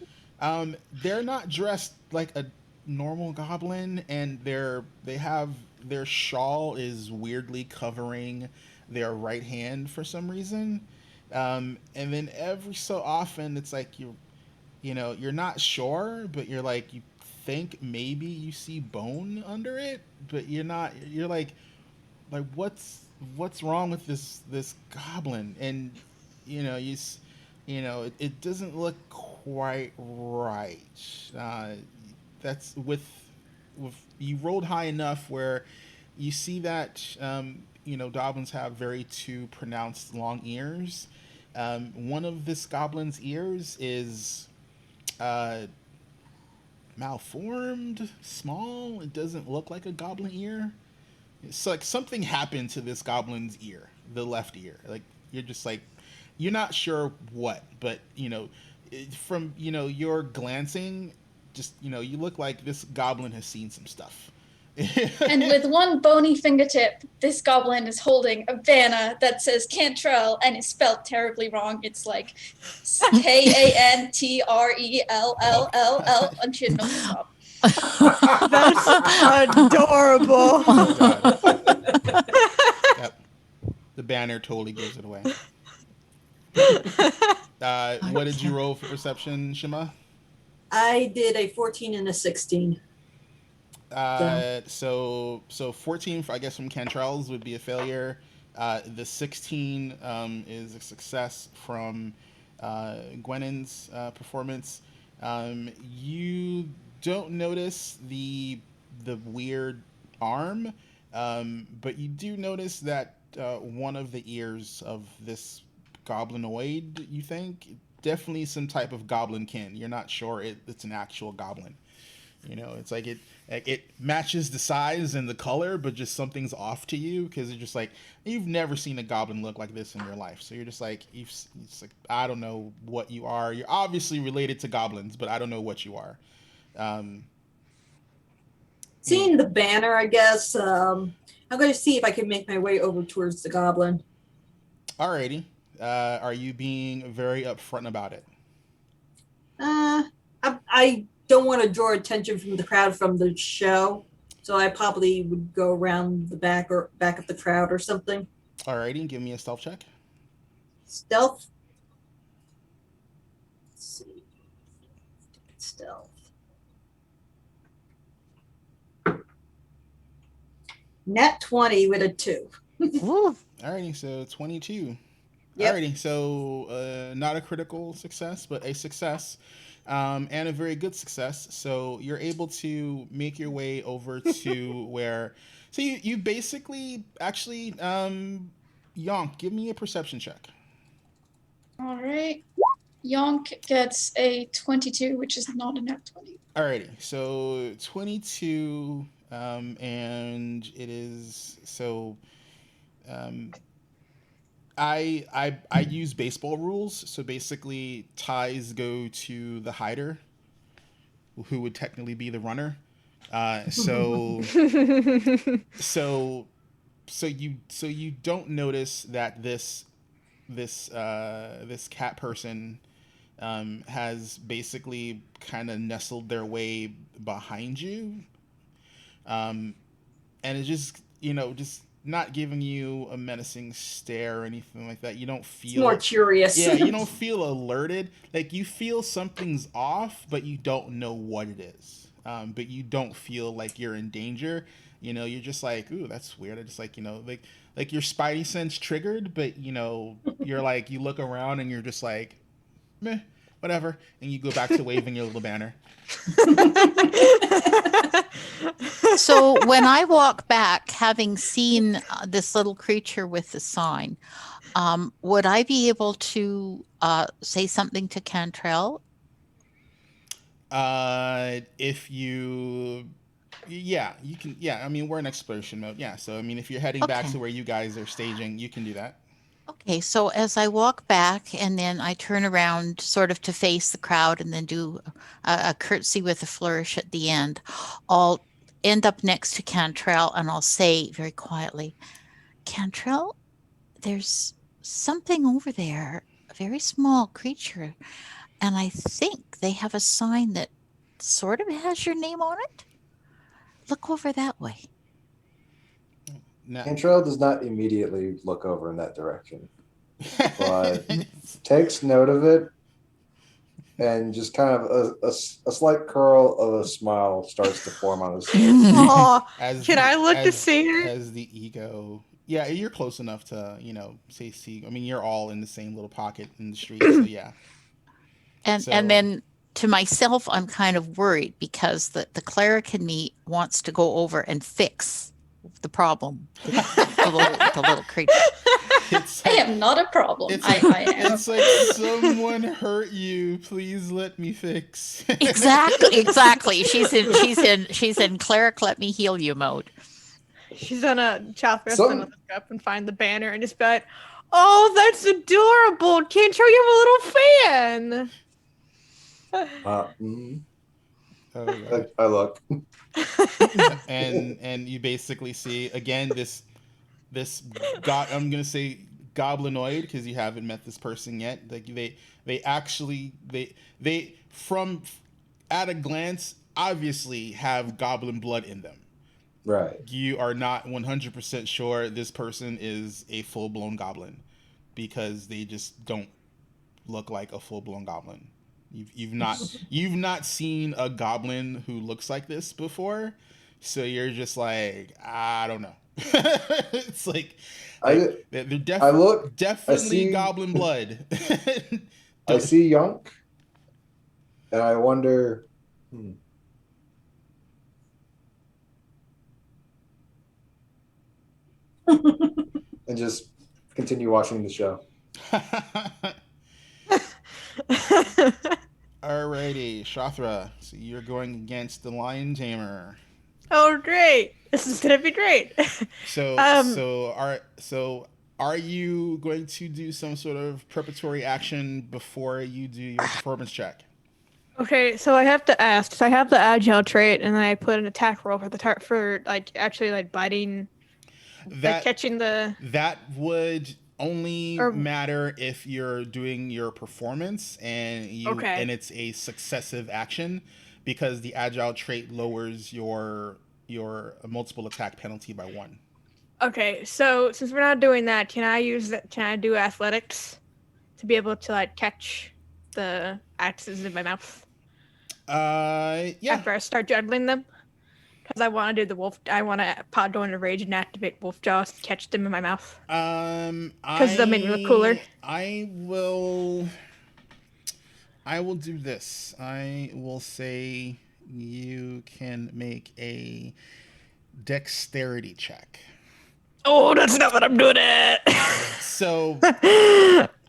They're not dressed like a normal goblin, and their shawl is weirdly covering their right hand for some reason. And then every so often it's like you're not sure, but you're like, you think maybe you see bone under it, but you're not. You're like what's wrong with this goblin? And it doesn't look quite right. That's with you rolled high enough where you see that goblins have very 2 pronounced long ears. One of this goblin's ears is malformed, small. It doesn't look like a goblin ear. It's like something happened to this goblin's ear, the left ear. Like you're just like, you're not sure what, but from your glancing, just you look like this goblin has seen some stuff. And with 1 bony fingertip, this goblin is holding a banner that says Cantrell and is spelled terribly wrong. It's like Kantrell, and she had no stop. That's adorable. Oh, God. Yep. The banner totally gives it away. What did you roll for perception, Shima? I did a 14 and a 16. So 14, I guess, from Cantrell's would be a failure. The 16 is a success from Gwennon's performance. You don't notice the weird arm, but you do notice that one of the ears of this goblinoid, you think, definitely some type of goblinkin. You're not sure it's an actual goblin. It's like it matches the size and the color, but just something's off to you because it's just like you've never seen a goblin look like this in your life. So you're just like, it's like, I don't know what you are. You're obviously related to goblins, but I don't know what you are. Seeing the banner, I guess, I'm going to see if I can make my way over towards the goblin. Alrighty. Are you being very upfront about it? I don't want to draw attention from the crowd from the show, so I probably would go around the back of the crowd or something. Alrighty, give me a stealth check. Stealth. Let's see. Stealth. Nat 20 with a 2. Ooh. Alrighty, so 22. Yep. Alrighty, so not a critical success, but a success. And a very good success. So you're able to make your way over to where. So you basically actually, Yonk, give me a perception check. All right. Yonk gets a 22, which is not a nat 20. Alrighty, so 22, and it is so. I use baseball rules, so basically ties go to the hider, who would technically be the runner. So you don't notice that this cat person has basically kind of nestled their way behind you, and it's just not giving you a menacing stare or anything like that. You don't feel It's more curious. Yeah, you don't feel alerted. Like you feel something's off, but you don't know what it is. But you don't feel like you're in danger. You're just like, ooh, that's weird. I just like your spidey sense triggered, but you're like, you look around and you're just like, meh, whatever, and you go back to waving your little banner. So when I walk back, having seen this little creature with the sign, would I be able to say something to Cantrell? If you, yeah, you can. Yeah, I mean, we're in exploration mode. Yeah, so I mean, if you're heading back Okay. to where you guys are staging, you can do that. Okay, so as I walk back and then I turn around sort of to face the crowd and then do a curtsy with a flourish at the end, I'll end up next to Cantrell and I'll say very quietly, Cantrell, there's something over there, a very small creature, and I think they have a sign that sort of has your name on it. Look over that way. Now, Cantrell does not immediately look over in that direction, but takes note of it and just kind of a slight curl of a smile starts to form on his face. Oh, as can the- I look to as- see her? As the ego, yeah, you're close enough to say see. I mean, you're all in the same little pocket in the street, so yeah. And So- then to myself, I'm kind of worried because the cleric in me wants to go over and fix the problem, the little creature. It's I like, am not a problem. it's, I am. it's like someone hurt you. Please let me fix. Exactly. She's in cleric let me heal you mode. She's gonna chop her Some- son with a cup and find the banner and just be like, "Oh, that's adorable! Can't you have a little fan?" Oh, God. I look. and you basically see again this I'm gonna say goblinoid because you haven't met this person yet. Like they actually from at a glance obviously have goblin blood in them. Right. You are not 100% sure this person is a full-blown goblin because they just don't look like a full blown goblin. You've not seen a goblin who looks like this before, so you're just like, I don't know. It's like they're definitely see, goblin blood. I see Yonk, and I wonder. And just continue watching the show. Alrighty, Shathra. So you're going against the Lion Tamer. Oh, great! This is gonna be great. So are you going to do some sort of preparatory action before you do your performance check? Okay, so I have to ask. So I have the agile trait, and then I put an attack roll for the for like actually like biting, like catching the. That would only matter if you're doing your performance and and it's a successive action, because the agile trait lowers your multiple attack penalty by 1. Okay, so since we're not doing that, can I use that? Can I do athletics to be able to like catch the axes in my mouth? Yeah. After I start juggling them, because I want to do the wolf. I want to go into rage and activate wolf jaws to catch them in my mouth. Because they'll make me look cooler. I will do this. I will say you can make a dexterity check. Oh, that's not what I'm doing at. So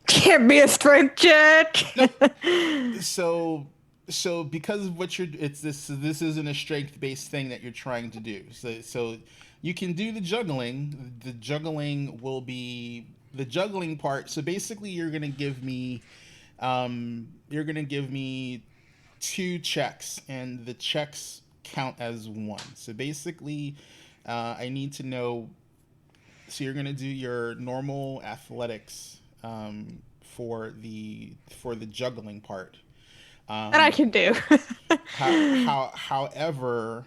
can't be a strength check. No. So because of what this isn't a strength based thing that you're trying to do. So you can do the juggling. The juggling will be the juggling part. So basically you're gonna give me 2 checks, and the checks count as 1. So basically I need to know. So you're gonna do your normal athletics for the juggling part. That I can do. However,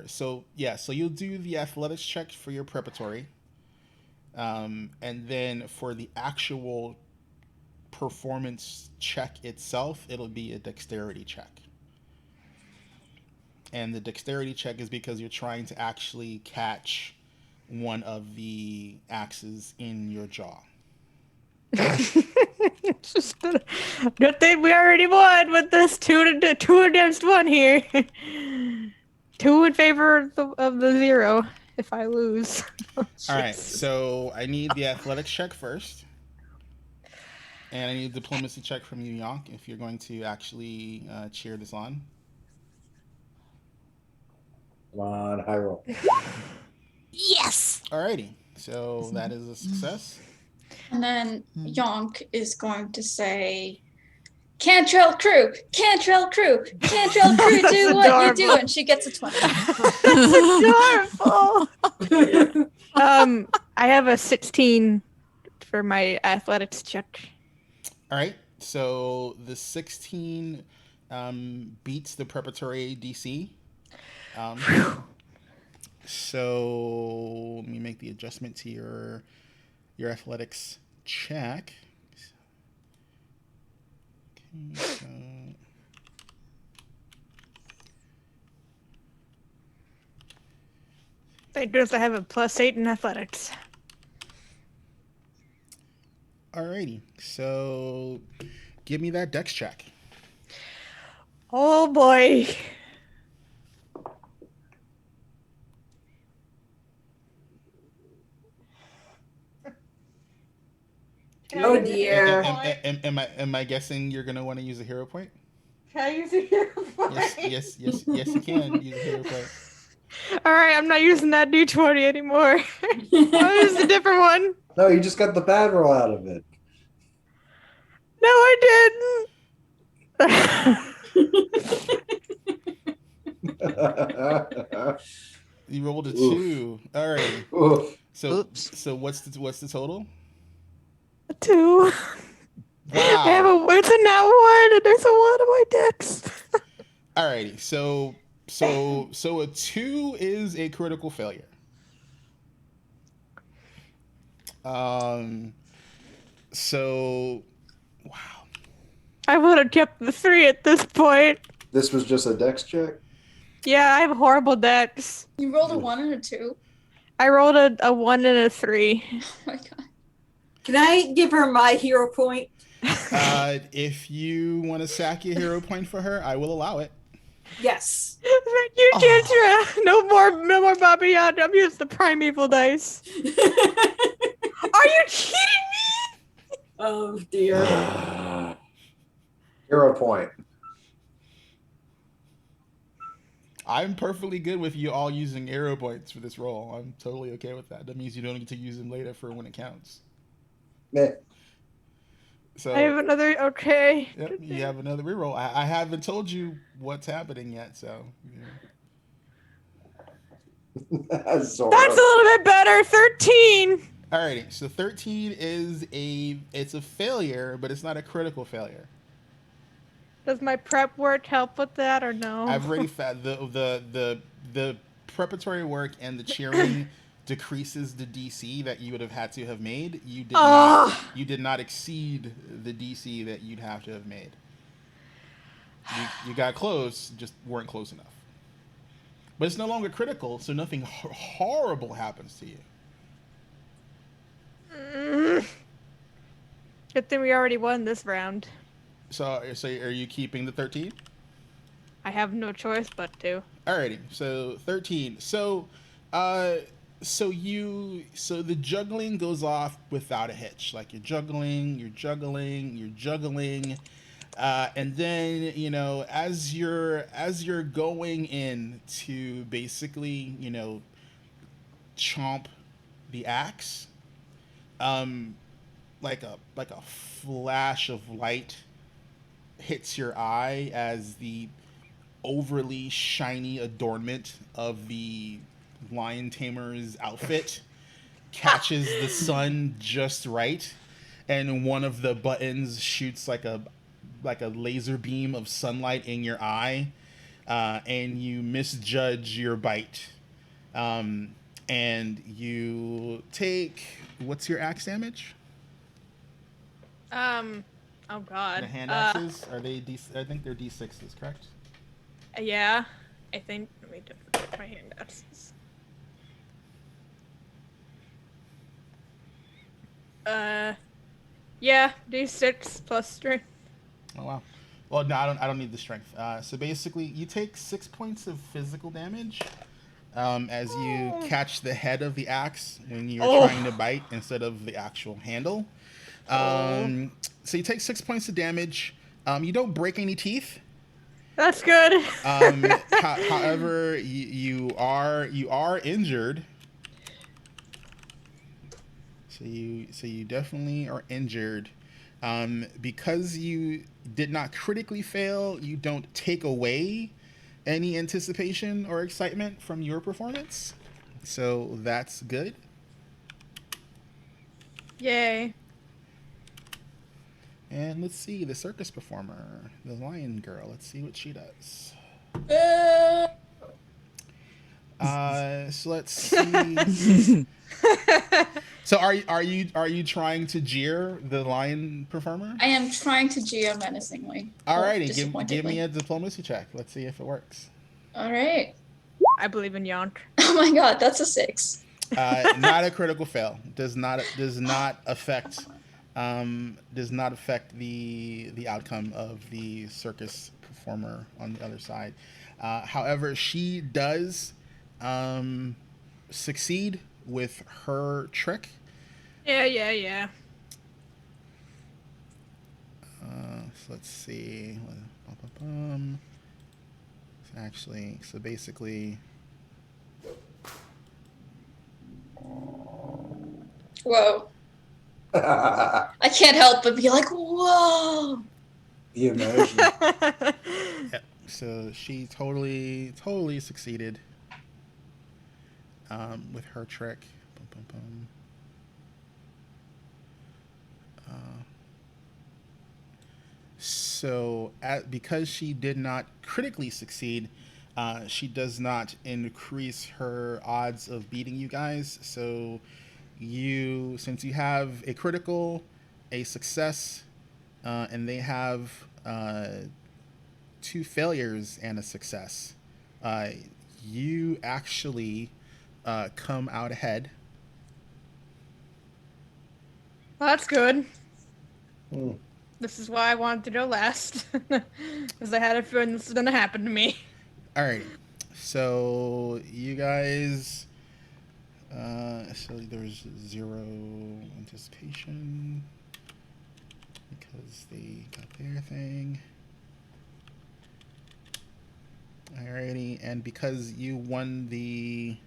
so you'll do the athletics check for your preparatory, and then for the actual performance check itself, it'll be a dexterity check. And the dexterity check is because you're trying to actually catch one of the axes in your jaw. It's just good thing we already won with this 2 against 1 here. 2 in favor of the 0 if I lose. All right, so I need the athletics check first. And I need a diplomacy check from you, Yonk, if you're going to actually cheer this on. Come on, high roll. Yes. Alrighty, so that is a success. And then Yonk is going to say, Cantrell crew, Cantrell crew, Cantrell crew, do what you do. And she gets a 20. That's adorable. I have a 16 for my athletics check. All right, so the 16 beats the preparatory DC. So let me make the adjustment to your athletics check. Okay, so Thank goodness I have a +8 in athletics. alrighty, so give me that dex check. Oh boy. Oh dear. Am I guessing you're gonna want to use a hero point? Can I use a hero point? Yes, you can use a hero point. Alright, I'm not using that D20 anymore. I'll use a different one. No, you just got the bad roll out of it. No, I didn't. You rolled a 2. All right. Oof. So what's the total? 2. Wow. It's a nat 1 and there's a 1 on my dex. Alrighty. So a 2 is a critical failure. So, wow. I would have kept the 3 at this point. This was just a dex check. Yeah, I have horrible decks. You rolled a 1 and a 2. I rolled a 1 and a 3. Oh my god. Can I give her my hero point? If you want to sack your hero point for her, I will allow it. Yes. Thank you, Tantra. No more Bobby Yard. I'm using the primeval dice. Are you cheating me? Oh dear. Hero point. I'm perfectly good with you all using arrow points for this roll. I'm totally okay with that. That means you don't get to use them later for when it counts. Meh. So I have another. Okay. yep, you have another reroll. I haven't told you what's happening yet, so. Yeah. That's so That's a little bit better. 13. Alrighty, so 13 is it's a failure, but it's not a critical failure. Does my prep work help with that or no? I've already found the preparatory work and the cheering decreases the DC that you would have had to have made. You did not exceed the DC that you'd have to have made. You got close, just weren't close enough. But it's no longer critical, so nothing horrible happens to you. Good thing we already won this round. So are you keeping the 13? I have no choice but to. Alrighty, so 13. So the juggling goes off without a hitch. Like you're juggling, and then as you're going in to basically chomp the axe, like a flash of light hits your eye as the overly shiny adornment of the lion tamer's outfit catches the sun just right, and one of the buttons shoots like a laser beam of sunlight in your eye, and you misjudge your bite, and you take, what's your axe damage? Oh god. The hand axes, are they I think they're D6s, correct? Yeah. I think, let me put my hand axes. Yeah, D6 plus strength. Oh wow. Well, no, I don't need the strength. So basically, you take 6 points of physical damage as you catch the head of the axe when you're trying to bite instead of the actual handle. So you take 6 points of damage. You don't break any teeth. That's good. However, you are injured. So you definitely are injured. Because you did not critically fail, you don't take away any anticipation or excitement from your performance. So that's good. Yay. And let's see, the circus performer, the lion girl. Let's see what she does. So let's see. So are you trying to jeer the lion performer? I am trying to geo menacingly. Alrighty, give me a diplomacy check. Let's see if it works. All right. I believe in Yonk. Oh my god, that's a 6. Not a critical fail. Does not affect the outcome of the circus performer on the other side. However, she does succeed with her trick. Yeah. So let's see. So basically, Whoa. I can't help but be like, whoa. The emotion. yeah. So she totally succeeded with her trick. So because she did not critically succeed, she does not increase her odds of beating you guys. So since you have a critical, a success, and they have 2 failures and a success. Uh, you actually come out ahead. Well, that's good. Hmm. This is why I wanted to go last. Because I had a feeling this was going to happen to me. Alrighty. So you guys. So there's 0 anticipation because they got their thing. Alrighty, and because you won the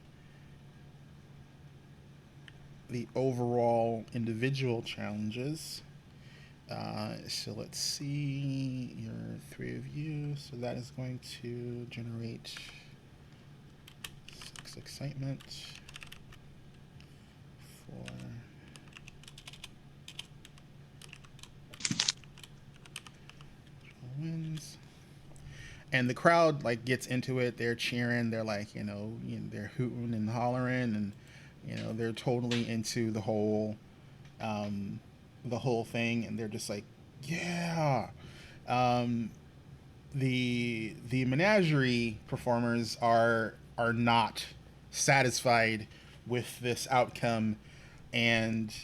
overall individual challenges. So let's see your 3 of you. So that is going to generate 6 excitement. 4 wins. And the crowd like gets into it. They're cheering. They're like, they're hooting and hollering, and they're totally into the whole thing, and they're just like, yeah. The menagerie performers are not satisfied with this outcome, and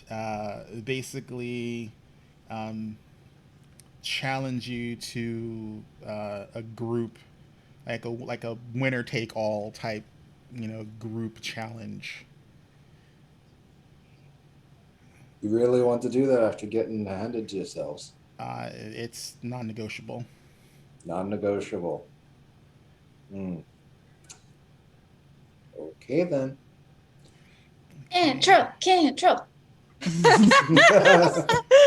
basically challenge you to a group, like a winner take all type, group challenge. You really want to do that after getting handed to yourselves? It's non-negotiable. Non-negotiable. Okay then. Control. All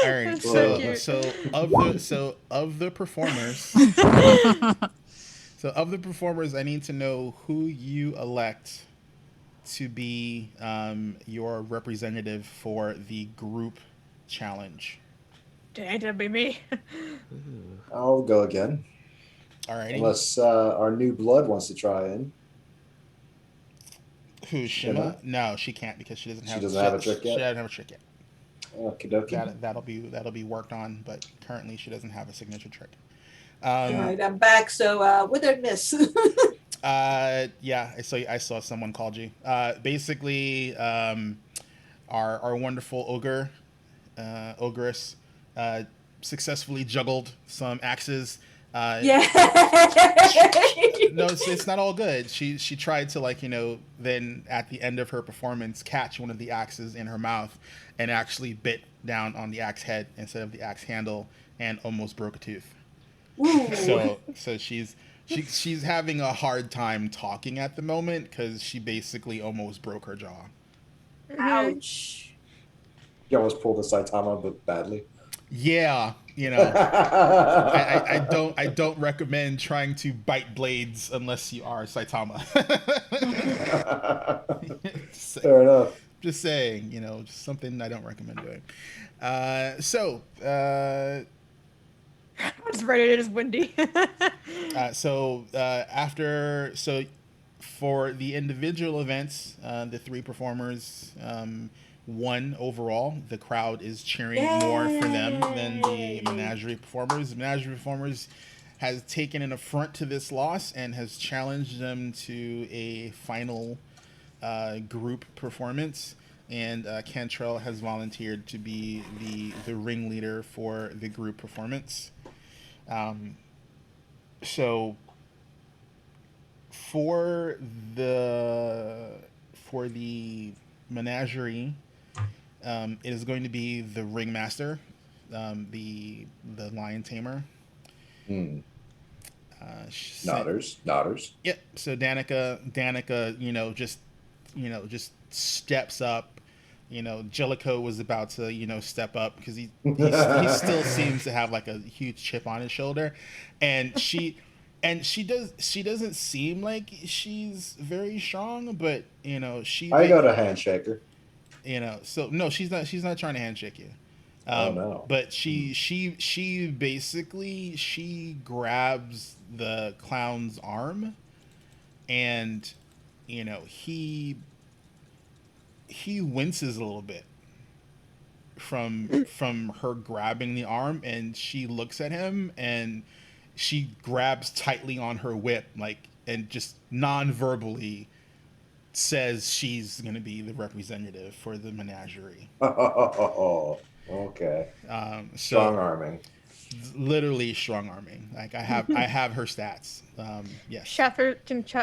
right. That's so cute. So of the performers, I need to know who you elect to be your representative for the group challenge. Dang, that'd be me. I'll go again. All right. Unless our new blood wants to try in. Who's Shima? No, she can't because she doesn't have a trick yet. She doesn't have a trick yet. Okie dokie. That'll be worked on, but currently she doesn't have a signature trick. All right, I'm back. So what did I miss? Yeah, I saw someone called you. Basically, our wonderful ogress, successfully juggled some axes. Yeah. No, it's not all good. She tried to then at the end of her performance catch one of the axes in her mouth and actually bit down on the axe head instead of the axe handle and almost broke a tooth. Ooh. So she's having a hard time talking at the moment because she basically almost broke her jaw. Ouch. You almost pulled the Saitama, but badly. Yeah, I don't recommend trying to bite blades unless you are Saitama. Fair enough. Just saying, just something I don't recommend doing. So It's right, it is windy. For the individual events, the 3 performers won overall. The crowd is cheering more for them than the menagerie performers. The menagerie performers has taken an affront to this loss and has challenged them to a final group performance. And Cantrell has volunteered to be the ringleader for the group performance. So for the menagerie, it is going to be the ringmaster, the lion tamer. Nodders. Yep. So Danica, just steps up. Jellicoe was about to, step up because he still seems to have like a huge chip on his shoulder, and she doesn't seem like she's very strong, but I got a handshaker. So no, she's not trying to handshake you. Oh no. But she basically grabs the clown's arm, and he winces a little bit, from her grabbing the arm, and she looks at him and she grabs tightly on her whip, like, and just non-verbally says she's going to be the representative for the menagerie. Oh, okay. Strong So arming. literally strong arming. Like I have her stats. Yes. Shather,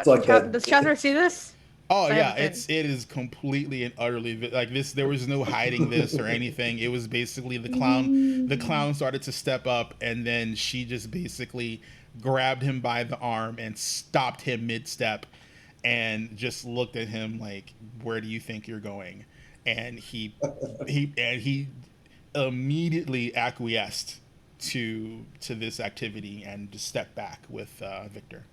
like a- does Shather see this? Oh I yeah, haven't it is completely and utterly like this. There was no hiding this or anything. It was basically the clown. The clown started to step up, and then she just basically grabbed him by the arm and stopped him mid-step, and just looked at him like, "Where do you think you're going?" And he immediately acquiesced to this activity and just stepped back with Victor.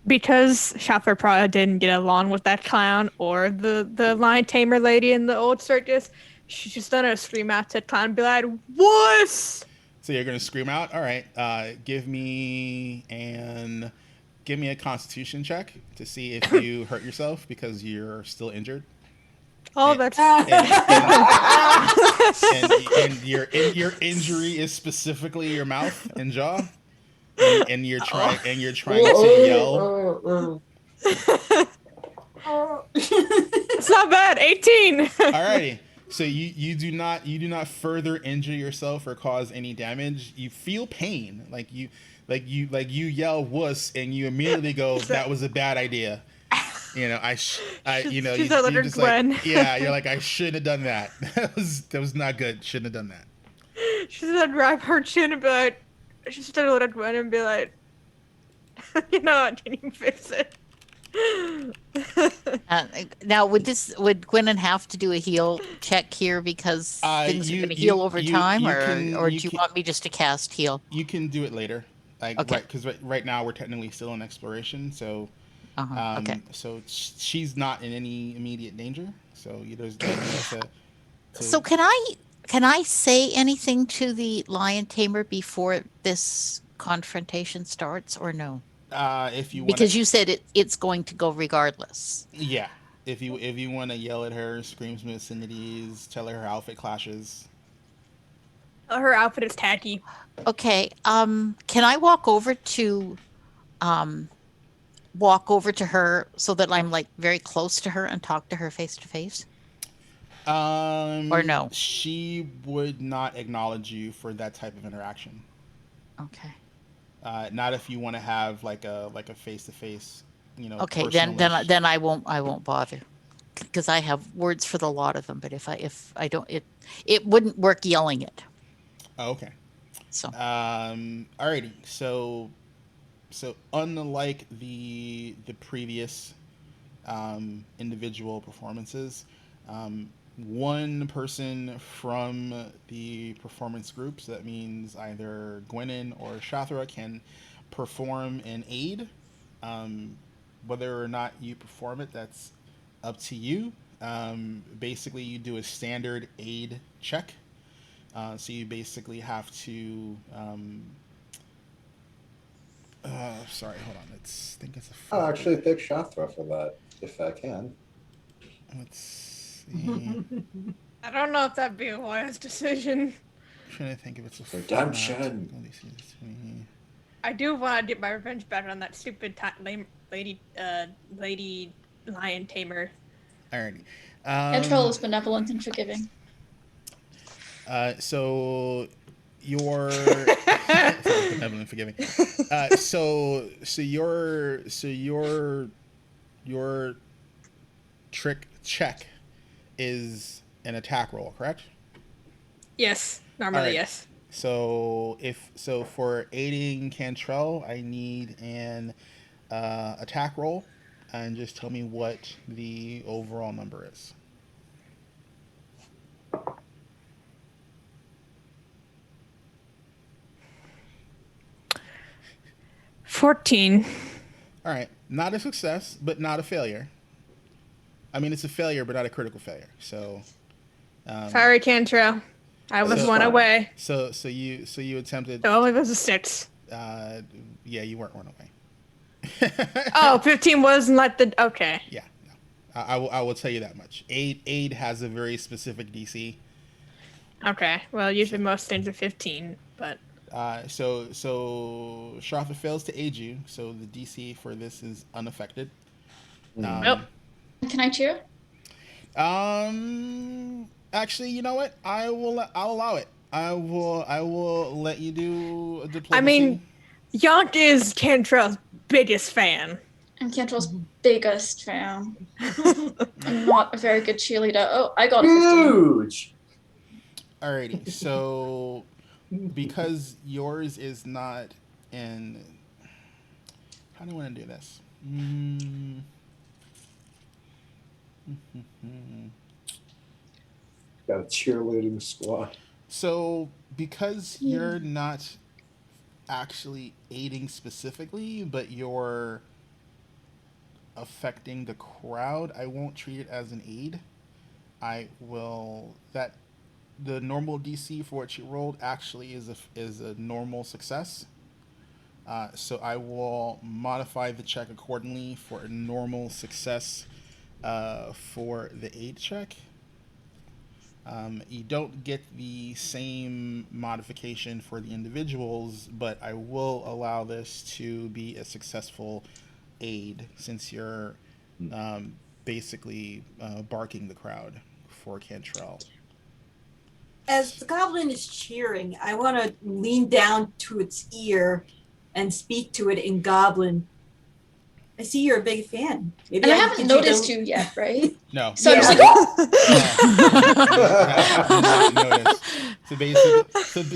Because Shather probably didn't get along with that clown or the lion tamer lady in the old circus. She's just gonna scream out to the clown and be like, "Wuss!" So you're gonna scream out. All right. Give me a Constitution check to see if you hurt yourself because you're still injured. Oh, that's And your injury is specifically your mouth and jaw, and you're trying to yell. it's not bad. 18. Alrighty. So you do not further injure yourself or cause any damage. You feel pain, like you yell "wuss" and you immediately go, "That was a bad idea." You know, She's you a just Gwen. like, yeah, you're like, I shouldn't have done that. That was not good. Shouldn't have done that. She's gonna grab her chin and be like, she's gonna look at Gwen and be like, "You know what? Can you fix it?" Now, would Gwennon have to do a heal check here because things are going to heal over time, or do you want me just to cast heal? You can do it later, like Okay. because right now we're technically still in exploration, so Okay. so she's not in any immediate danger. So there's no need to. So can I say anything to the lion tamer before this confrontation starts, or no? If you want, Because you said it's going to go regardless. yeah, if you want to yell at her, scream some obscenities, tell her outfit clashes. Her outfit is tacky. Okay. Can I walk over to her so that I'm like very close to her and talk to her face to face? Or no? She would not acknowledge you for that type of interaction. Okay. Not if you want to have like a face to face, Okay, personal-ish. then I won't bother, because I have words for the lot of them. But if I don't, it wouldn't work yelling it. Oh, okay. So Alrighty. So unlike the previous individual performances, one person from the performance group, so that means either Gwennon or Shathra, can perform an aid. Whether or not you perform it, that's up to you. Basically, you do a standard aid check. So you basically have to. Sorry, hold on. I think it's a. I'll actually pick Shathra for that if I can. Let's see. I don't know if that'd be a wise decision. I'm trying to think if it's a Redemption. format. I do want to get my revenge back on that stupid lady lion tamer. Alrighty. Control is benevolent and forgiving. So your benevolent forgiving. So your trick check is an attack roll, correct? Yes, normally Alright. yes. So for aiding Cantrell, I need an attack roll, and just tell me what the overall number is. $14. All right, not a success, but not a failure. I mean, it's a failure, but not a critical failure. So, Sorry, Cantrell. I was That's one fine. away. so you attempted. It only was a 6. Yeah, you weren't one away. Oh, 15 wasn't like the... Okay. Yeah, no. I will tell you that much. Aid has a very specific DC. Okay. Well, usually most things are 15, but So Shrafa fails to aid you, so the DC for this is unaffected. well, Can I cheer? Actually, you know what? I'll allow it. I will let you do a diplomacy. I mean, Yonk is Cantrell's biggest fan. I'm Cantrell's biggest fan. I'm not a very good cheerleader. Oh, I got a 15. Huge. Alrighty, so because yours is not in. How do I want to do this? Got a cheerleading squad. So because you're not actually aiding specifically, but you're affecting the crowd, I won't treat it as an aid. I will that the normal DC for what you rolled actually is a normal success. So I will modify the check accordingly for a normal success for the aid check. You don't get the same modification for the individuals, but I will allow this to be a successful aid since you're basically barking the crowd for Cantrell. As the goblin is cheering, I want to lean down to its ear and speak to it in goblin. I see you're a big fan. Maybe And I can haven't get noticed to you yet, right? No. So Yeah. I'm just like, No, notice.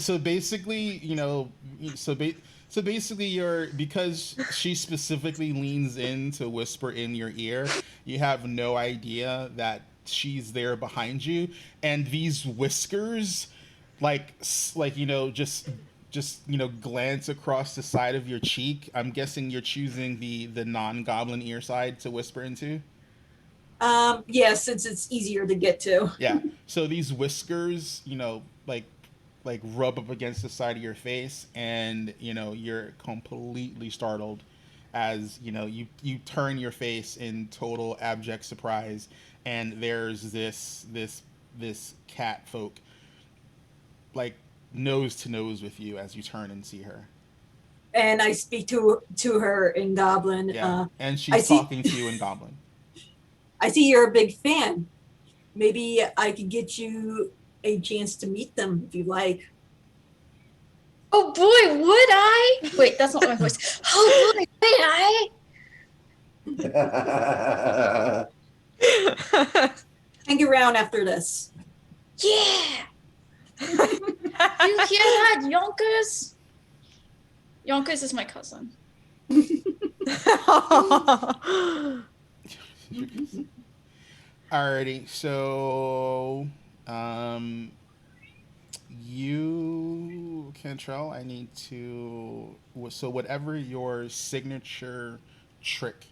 So basically, you know, so basically, because she specifically leans in to whisper in your ear, you have no idea that she's there behind you, and these whiskers, like you know, just you know, glance across the side of your cheek. I'm guessing you're choosing the non-goblin ear side to whisper into. Yeah, since it's easier to get to. Yeah. So these whiskers, you know, like rub up against the side of your face, and you know you're completely startled as you know you turn your face in total abject surprise, and there's this cat folk like nose to nose with you as you turn and see her. And I speak to her in goblin. Yeah. And I she's see- talking to you in goblin. I see you're a big fan. Maybe I could get you a chance to meet them if you like. oh boy, would I? Wait, that's not my voice. Oh boy, would I? Hang around after this. Yeah. You hear that, Yonkers? Yonkers is my cousin. Alrighty, so you, Cantrell, I need to. So whatever your signature trick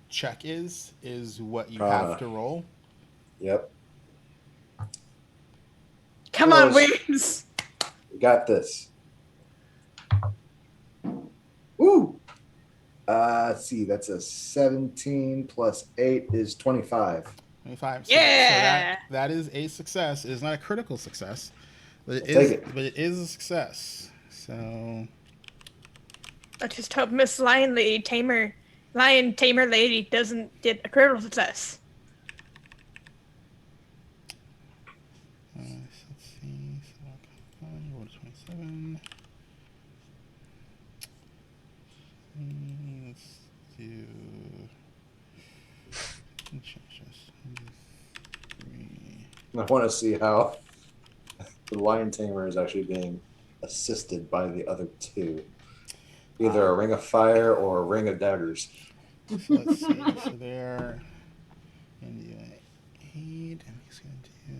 check is what you have to roll. Yep. Come on, Close. Weeds. We got this. Woo! Let's see, that's a 17 plus 8 is 25. 25. Yeah! So that is a success. It is not a critical success, but I'll take it. But it is a success. So I just hope Miss Lion Tamer Lady doesn't get a critical success. let's see. So roll 27. Let's do. I want to see how the lion tamer is actually being assisted by the other two. Either a ring of fire or a ring of daggers. So let's see. So they're going to do an 8. I'm just going to do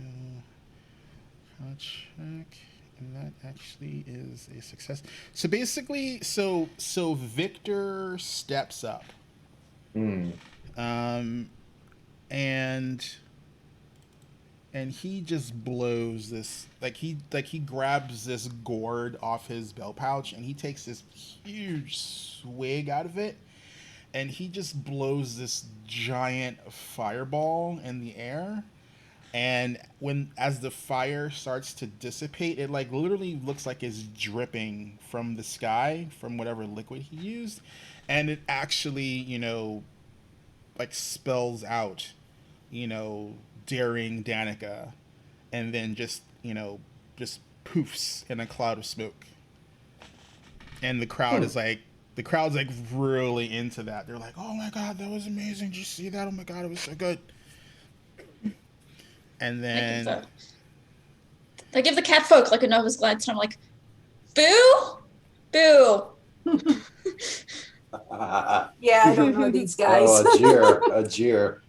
a check. And that actually is a success. So basically, so Victor steps up. And he just blows this he grabs this gourd off his belt pouch, and he takes this huge swig out of it, and he just blows this giant fireball in the air. And as the fire starts to dissipate, it like literally looks like it's dripping from the sky from whatever liquid he used, and it actually, like spells out, daring Danica, and then just poofs in a cloud of smoke. And the crowd's like really into that. They're like, "Oh my god, that was amazing! Did you see that? Oh my god, it was so good." And then I give the cat folk like a Nova's glance, and I'm like, boo, boo. Yeah, I don't know these guys. Oh, a jeer.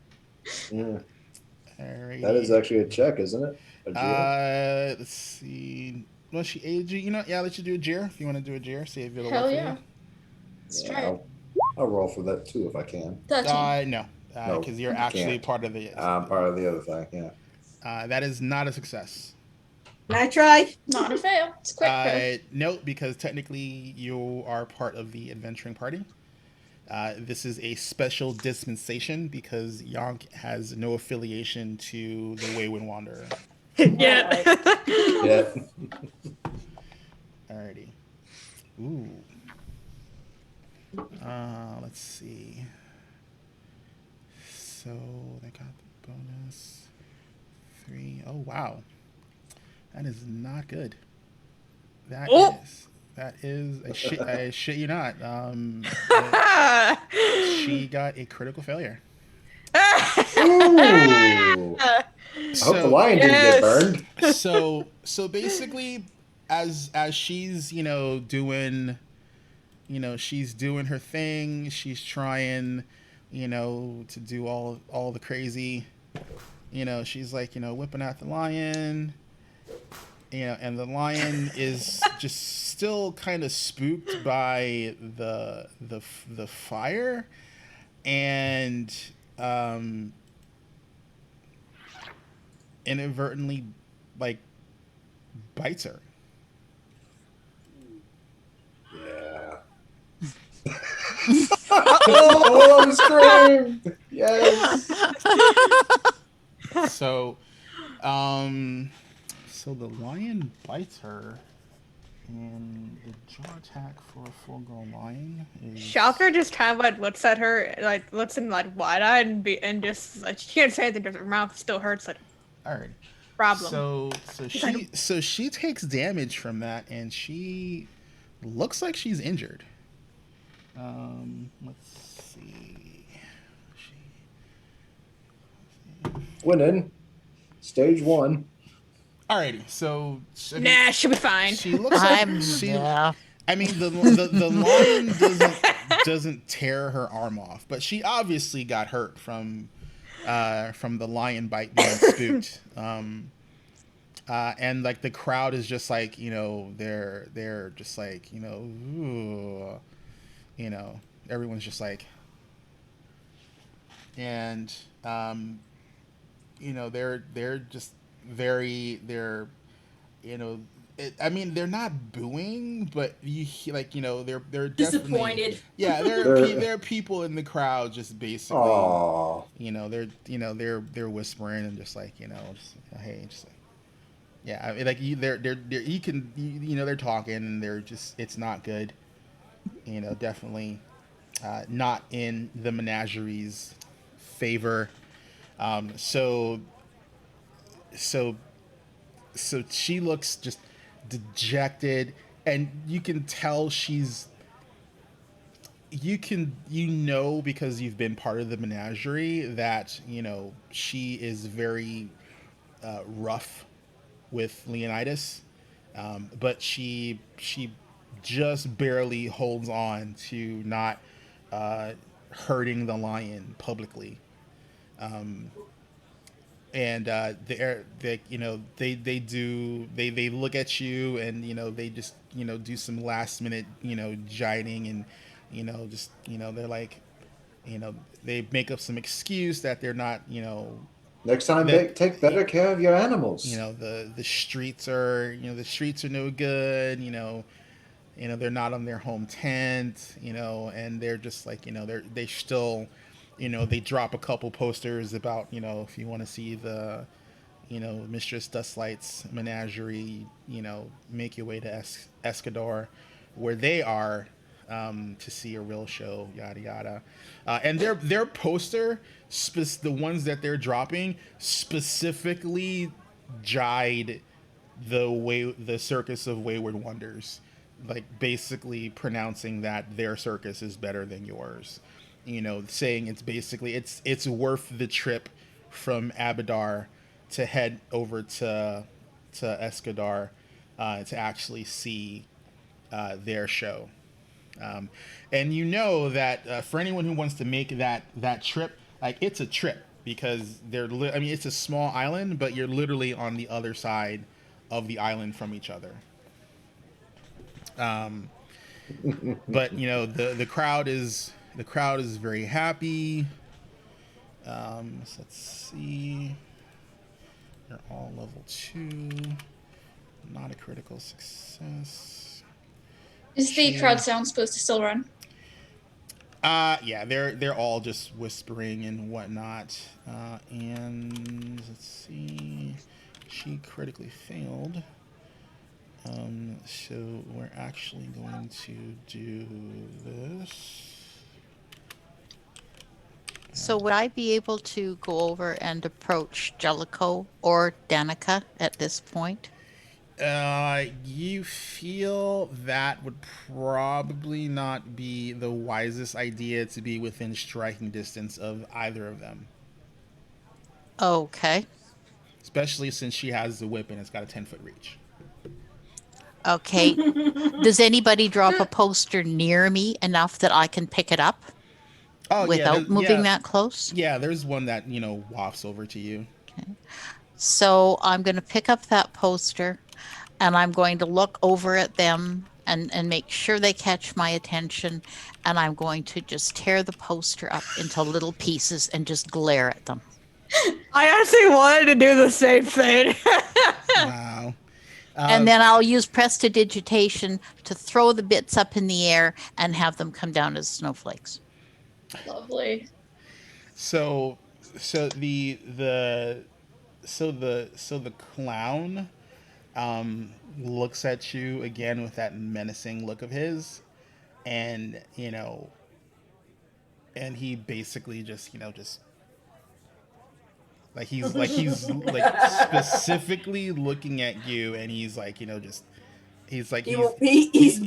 Yeah. alrighty. That is actually a check, isn't it? A jeer. Let's see. Well, she aided you. Yeah, let you do a jeer if you want to do a jeer. See if it'll Hell work for yeah. you. Let's try it. I'll roll for that too if I can. 13. No, No, because you're you actually can't. part of the. I'm part of the other thing. Yeah. That is not a success. Can I try? Not a fail. It's quick. No, because technically you are part of the adventuring party. This is a special dispensation because Yonk has no affiliation to the Wayward Wanderer. Yeah. Yeah. Alrighty. Ooh. Let's see. So they got the bonus 3. Oh wow, that is not good. That is I shit you not. She got a critical failure. Ooh. I hope the lion didn't get burned. So basically, as she's doing, she's doing her thing. She's trying, to do all the crazy. She's like whipping out the lion. And the lion is just still kind of spooked by the fire, and inadvertently like bites her. Yeah. Oh, I'm screaming! Yes. So the lion bites her, and the jaw attack for a full-grown lion is. Shocker just kind of like looks at her, like looks in like wide-eyed and just like she can't say anything because her mouth still hurts. Like, All right. problem. So she takes damage from that, and she looks like she's injured. Let's see. Winning. Stage 1. Alrighty, so Nah, she'll be fine. she looks like I mean, the lion doesn't tear her arm off, but she obviously got hurt from the lion bite being spooked. And like the crowd is just like they're just like ooh, everyone's just like, and they're just they're I mean, they're not booing, but they're Disappointed. Yeah, there are people in the crowd just basically, Aww. they're whispering and just like hey, just like, yeah, I mean, like they're talking and they're just, it's not good, definitely not in the menagerie's favor. So she looks just dejected, and you can tell because you've been part of the menagerie that she is very rough with Leonidas, but she just barely holds on to not hurting the lion publicly. And they look at you, and they just do some last minute jiting, and they're like, they make up some excuse that they're not Next time, take better care of your animals. The streets are no good. They're not on their home tent. And they're just like they still. They drop a couple posters about, if you want to see the Mistress Dustlight's menagerie, make your way to Escador, where they are, to see a real show, yada yada. And their poster, the ones that they're dropping, specifically jide the Circus of Wayward Wonders, like basically pronouncing that their circus is better than yours. Saying it's worth the trip from Abadar to head over to Escadar, to actually see their show. And that for anyone who wants to make that trip, like, it's a trip, because it's a small island, but you're literally on the other side of the island from each other. But the crowd is very happy. So let's see. They're all level 2. Not a critical success. Is the crowd sound supposed to still run? Yeah, they're all just whispering and whatnot. And let's see. She critically failed. So we're actually going to do this. So would I be able to go over and approach Jellicoe or Danica at this point? You feel that would probably not be the wisest idea, to be within striking distance of either of them. Okay. Especially since she has the whip and it's got a 10-foot reach. Okay. Does anybody drop a poster near me enough that I can pick it up without moving that close? Yeah, there's one that, wafts over to you. Okay. So I'm going to pick up that poster, and I'm going to look over at them and make sure they catch my attention, and I'm going to just tear the poster up into little pieces and just glare at them. I actually wanted to do the same thing. Wow. And then I'll use prestidigitation to throw the bits up in the air and have them come down as snowflakes. Lovely. So the clown looks at you again with that menacing look of his, and and he basically just he's specifically looking at you, and he's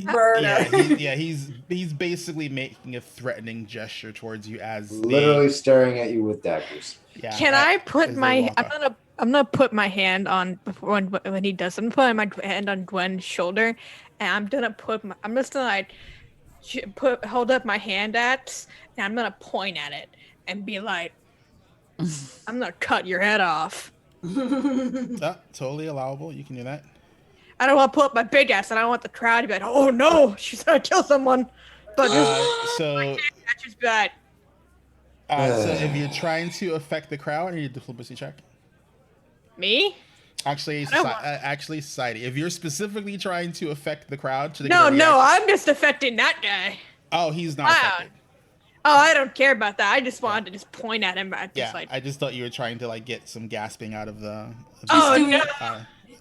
murder. He's basically making a threatening gesture towards you, as literally staring at you with daggers. Yeah. Can I put my? I'm gonna put my hand on when he does. I'm putting my hand on Gwen's shoulder, and I'm just gonna hold up my hand and I'm gonna point at it and be like, I'm gonna cut your head off. Totally allowable. You can do that. I don't want to pull up my big ass, and I don't want the crowd to be like, "Oh no, she's gonna kill someone." But so that. So if you're trying to affect the crowd, you need to diplomacy check. Me? Actually, society. If you're specifically trying to affect the crowd, no, I'm just affecting that guy. Oh, he's not affected. Oh, I don't care about that. I just wanted to just point at him. I just thought you were trying to get some gasping out of the.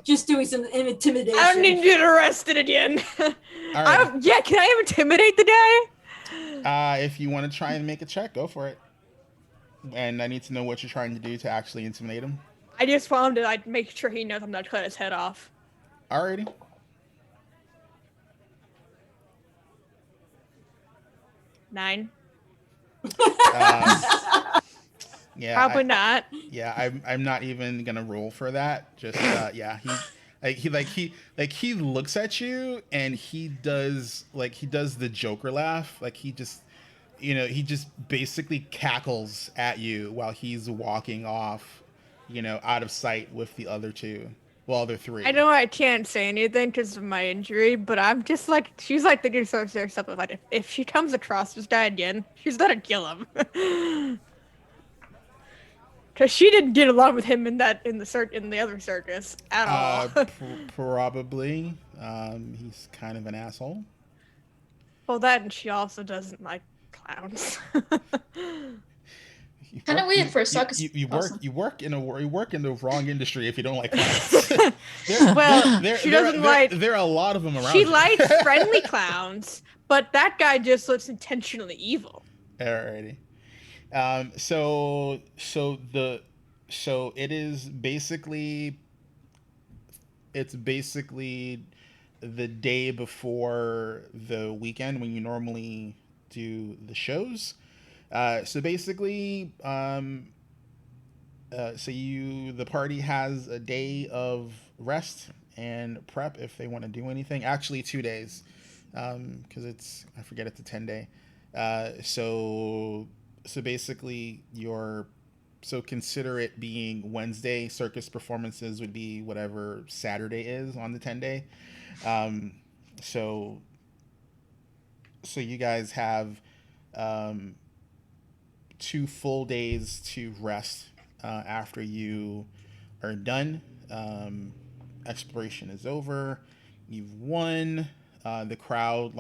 Just doing some intimidation. I don't need to get arrested again. Right. Can I intimidate the guy? If you want to try and make a check, go for it. And I need to know what you're trying to do to actually intimidate him. I just want him to make sure he knows I'm not cutting his head off. Alrighty. Nine. Yeah. Probably not. Yeah, I'm not even gonna roll for that. Just he looks at you and he does the Joker laugh. He just basically cackles at you while he's walking off, out of sight with the other two. Well, other three. I know I can't say anything because of my injury, but I'm just she's thinking to herself, if she comes across this guy again, she's gonna kill him. Because she didn't get along with him in the other circus at all. Probably. He's kind of an asshole. Well, that, and she also doesn't like clowns. Kind of weird for a You, circus you person. work in the wrong industry if you don't like clowns. Well, she doesn't like. There are a lot of them around. She you. likes friendly clowns, but that guy just looks intentionally evil. Alrighty. So it is basically the day before the weekend when you normally do the shows. So basically, the party has a day of rest and prep if they want to do anything. Actually, 2 days, because I forget it's a 10-day. So basically, so consider it being Wednesday. Circus performances would be whatever Saturday is on the 10-day. So you guys have 2 full days to rest after you are done. Exploration is over. You've won. The crowd,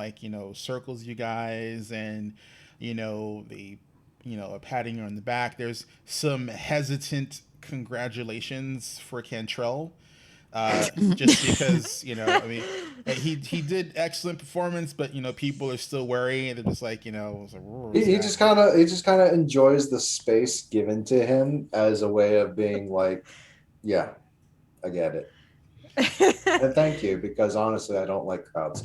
circles you guys, and they are patting you on the back. There's some hesitant congratulations for Cantrell. Just because he did excellent performance, but people are still wary, and they're just like he just kind of enjoys the space given to him as a way of being like, yeah, I get it, and thank you, because honestly I don't like crowds.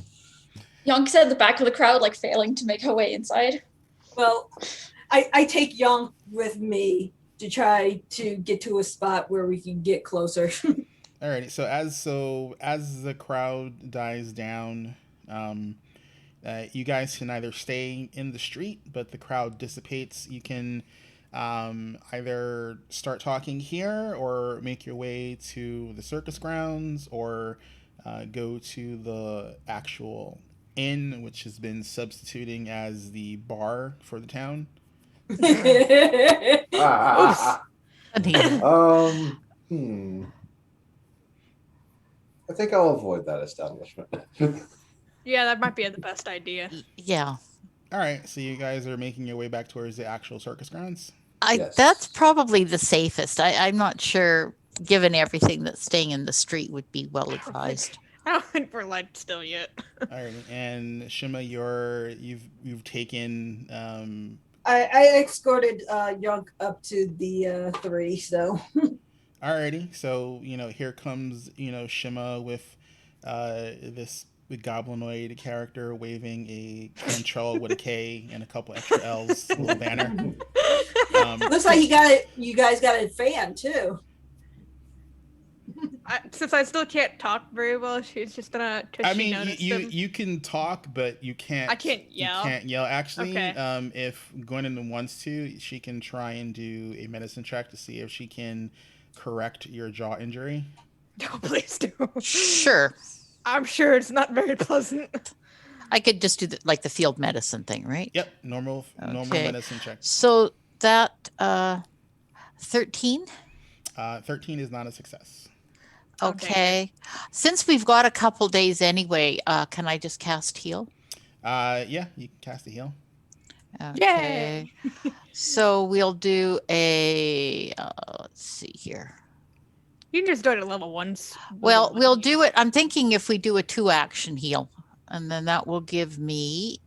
Yonk's at the back of the crowd, like failing to make her way inside. Well, I take Young with me to try to get to a spot where we can get closer. Alrighty, so as the crowd dies down, you guys can either stay in the street, but the crowd dissipates. You can either start talking here, or make your way to the circus grounds, or go to the actual inn, which has been substituting as the bar for the town. I think I'll avoid that establishment. Yeah, that might be the best idea. Yeah. All right, so you guys are making your way back towards the actual circus grounds? Yes. That's probably the safest. I'm not sure, given everything, that staying in the street would be well advised. I don't think we're light still yet. All right, and Shima, you've taken. I escorted Young up to the 3, so. Alrighty, so here comes Shima with this goblinoid character waving a Cantrell with a K and a couple extra L's little banner. Looks like you guys got a fan too. Since I still can't talk very well, she's just gonna. I mean, you can talk, but you can't. I can't yell. You can't yell. Actually, okay. If Gwendolen wants to, she can try and do a medicine check to see if she can correct your jaw injury. No, please do. Sure. I'm sure it's not very pleasant. I could just do the field medicine thing, right? Yep, normal medicine check. So that 13? 13 is not a success. Okay. Since we've got a couple days anyway, can I just cast heal? Yeah, you can cast a heal. Okay. So we'll do a let's see here. You can just do it at level 1. Well, we'll do it. I'm thinking if we do a 2-action heal, and then that will give me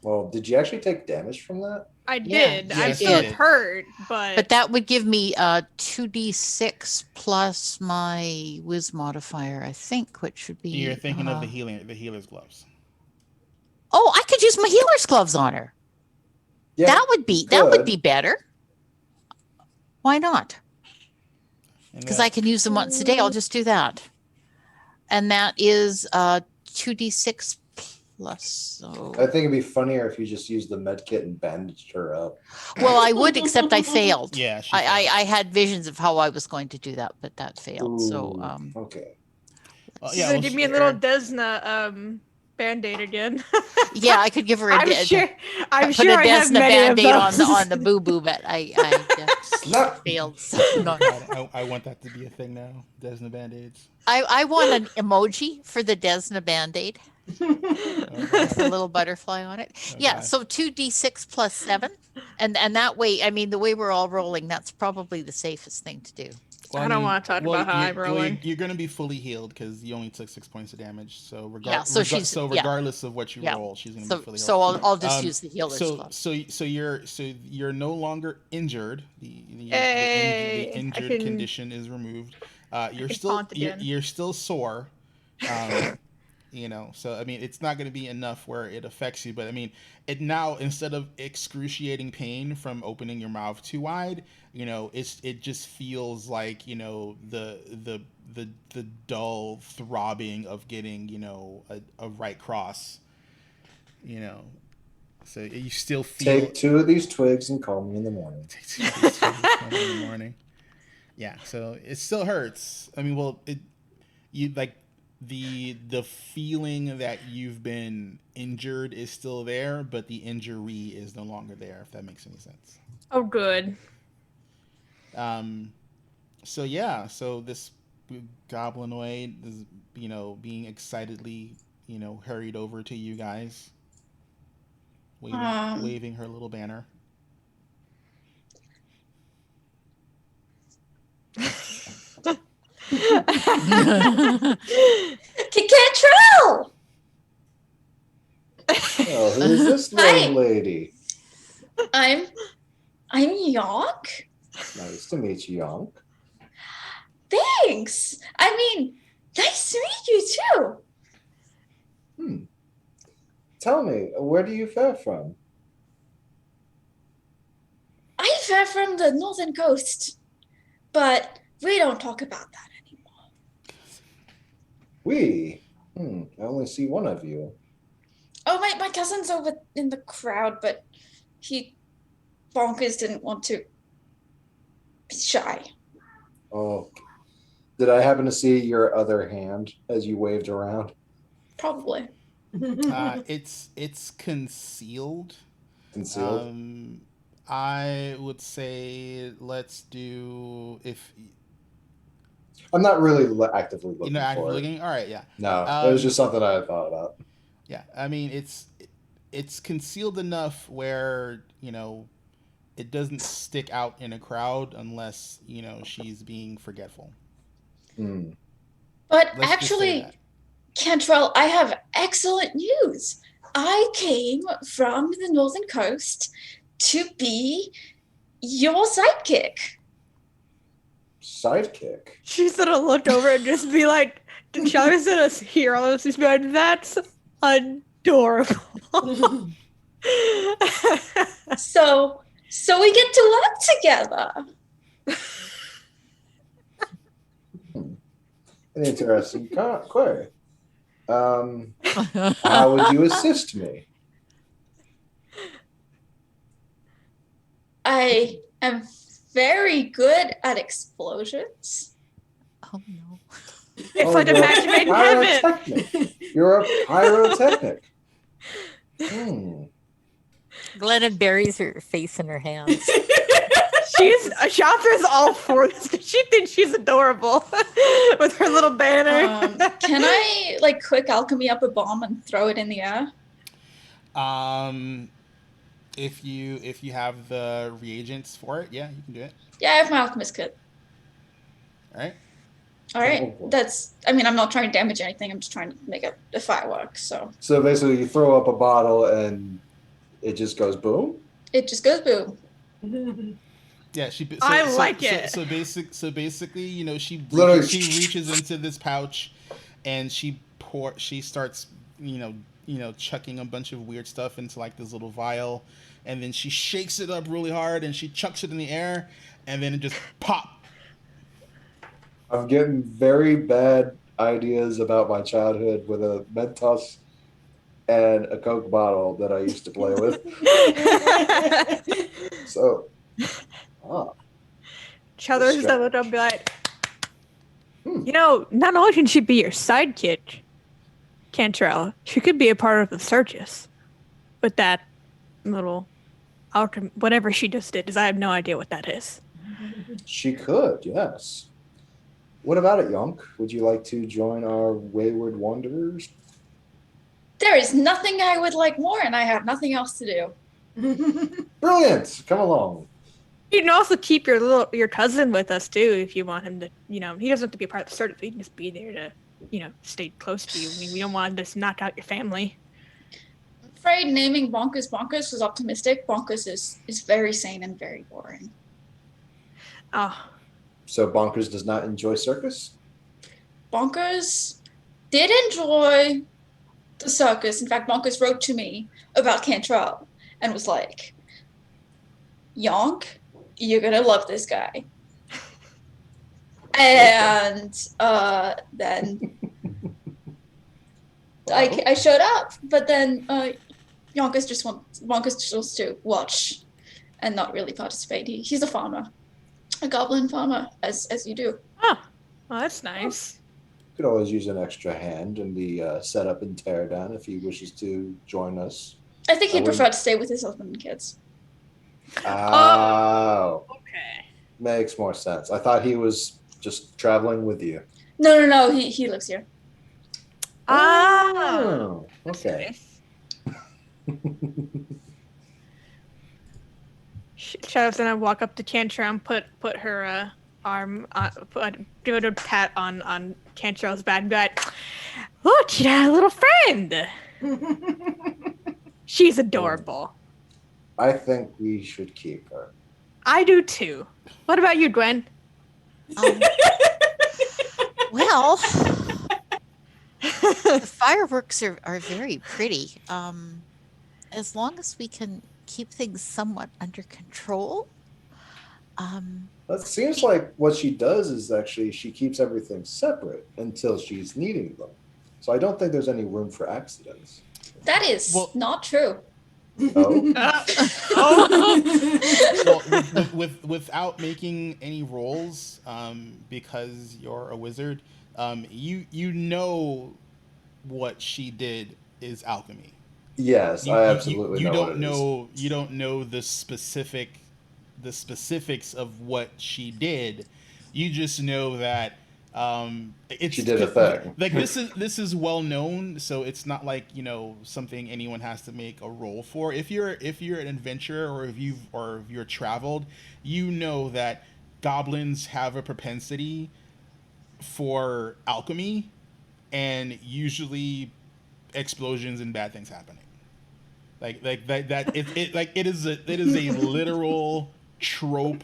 Well, did you actually take damage from that? I did. Yeah, I'm still hurt, but that would give me 2d6 plus my whiz modifier, I think, which should be. You're thinking of the healer's gloves. Oh, I could use my healer's gloves on her. Yeah, that would be better. Why not? Because I can use them once a day. I'll just do that. And that is 2d6 plus. So. I think it'd be funnier if you just used the med kit and bandaged her up. Well, I would, except I failed. Yeah, I had visions of how I was going to do that, but that failed. Ooh, so okay. So give me a little Desna Band-Aid again. Yeah, I could give her a I'm sure I have Desna many Band-Aid of those. on the boo-boo, but I just failed. So I want that to be a thing now. Desna Band-Aids. I want an emoji for the Desna Band-Aid. With a little butterfly on it. Yeah, Okay. so 2d6 plus 7. And that way, I mean, the way we're all rolling, that's probably the safest thing to do. I don't wanna talk about how I'm rolling. You're going to be fully healed because you only took 6 points of damage. So Yeah, so she's- yeah. regardless of what you Yeah. roll, she's going to be So fully healed. so I'll just use the healer slot. So you're no longer injured. The Hey, I injured can- condition is removed. You're can still taunt again. you're still sore. So I mean, it's not going to be enough where it affects you, but I mean, it now, instead of excruciating pain from opening your mouth too wide, it just feels like the dull throbbing of getting a right cross. So you still feel. Take 2 of these twigs and call me in the morning. Take 2 of these twigs and call me in the morning. Yeah, so it still hurts. I mean, well, you like. The feeling that you've been injured is still there, but the injury is no longer there, if that makes any sense. Oh, good. So this goblinoid is, being excitedly, hurried over to you guys, waving her little banner. Cantrell! Oh, who's this little lady? I'm Yonk. Nice to meet you, Young. Thanks. I mean, nice to meet you too. Tell me, where do you fare from? I fare from the northern coast, but we don't talk about that anymore. We? I only see one of you. Oh, my cousin's over in the crowd, but Bonkers didn't want to be shy. Oh, did I happen to see your other hand as you waved around? Probably. It's concealed. Concealed? I would say let's do if I'm not really actively looking actively for it. looking. All right, yeah. No, it was just something I had thought about. Yeah, I mean it's concealed enough where it doesn't stick out in a crowd unless she's being forgetful. But Let's actually, just say Cantrell, I have excellent news. I came from the northern coast to be your sidekick. Sidekick? She's gonna look over and just be like, T'Challa's gonna hear all this. She's be like, that's adorable. So we get to work together. An interesting query. How would you assist me? I am very good at explosions. Oh no. It's like a match made in heaven. Pyrotechnic. You're a pyrotechnic. Glennon buries her face in her hands. Shapra's all for this because she thinks she's adorable with her little banner. Can I quick alchemy up a bomb and throw it in the air? If you have the reagents for it, yeah, you can do it. Yeah, I have my alchemist kit. All right. All right. I'm not trying to damage anything. I'm just trying to make a firework. So basically, you throw up a bottle and it just goes boom. it just goes boom. Yeah, like it. So basically, she Literally. reaches into this pouch, and she starts, chucking a bunch of weird stuff into this little vial, and then she shakes it up really hard, and she chucks it in the air, and then it just pop. I'm getting very bad ideas about my childhood with a Mentos and a Coke bottle that I used to play with. So. Shapra's just gonna look up and be like, not only can she be your sidekick, Cantrell, she could be a part of the Circus with that little alchemy, whatever she just did, because I have no idea what that is. She could, yes. What about it, Yonk? Would you like to join our Wayward Wanderers? There is nothing I would like more, and I have nothing else to do. Brilliant. Come along. You can also keep your cousin with us too if you want him to. He doesn't have to be a part of the circus. He can just be there to, stay close to you. I mean, we don't want to just knock out your family. I'm afraid naming Bonkers was optimistic. Bonkers is very sane and very boring. Oh, So Bonkers does not enjoy Circus? Bonkers did enjoy the circus. In fact, Bonkers wrote to me about Cantrell and was like, Yonk, you're gonna love this guy. And then I showed up, but then Bonkers just wants to watch and not really participate. He's a farmer, a goblin farmer, as you do. oh, well, that's nice. Could always use an extra hand in the setup and teardown if he wishes to join us. I think he'd I prefer to stay with his husband and kids. Oh, Okay. makes more sense. I thought he was just traveling with you. No. He lives here. Oh, That's okay. nice. Shadow's gonna walk up to Cantrell, put her arm, give it a pat on Cantrell's back, and be like, "Look, she had a little friend. She's adorable. I think we should keep her. I do too. What about you, Gwen?" Well, the fireworks are very pretty. As long as we can keep things somewhat under control. That seems like what she does is actually she keeps everything separate until she's needing them. So I don't think there's any room for accidents. That is not true. Oh, Well, without making any rolls, because you're a wizard, you know what she did is alchemy. yes, I absolutely know what it is. You don't know the specifics of what she did. You just know that She did a thing. Like this is well known, so it's not like something anyone has to make a roll for. If you're an adventurer or if you're traveled, you know that goblins have a propensity for alchemy, and usually explosions and bad things happening. Like that it is a literal trope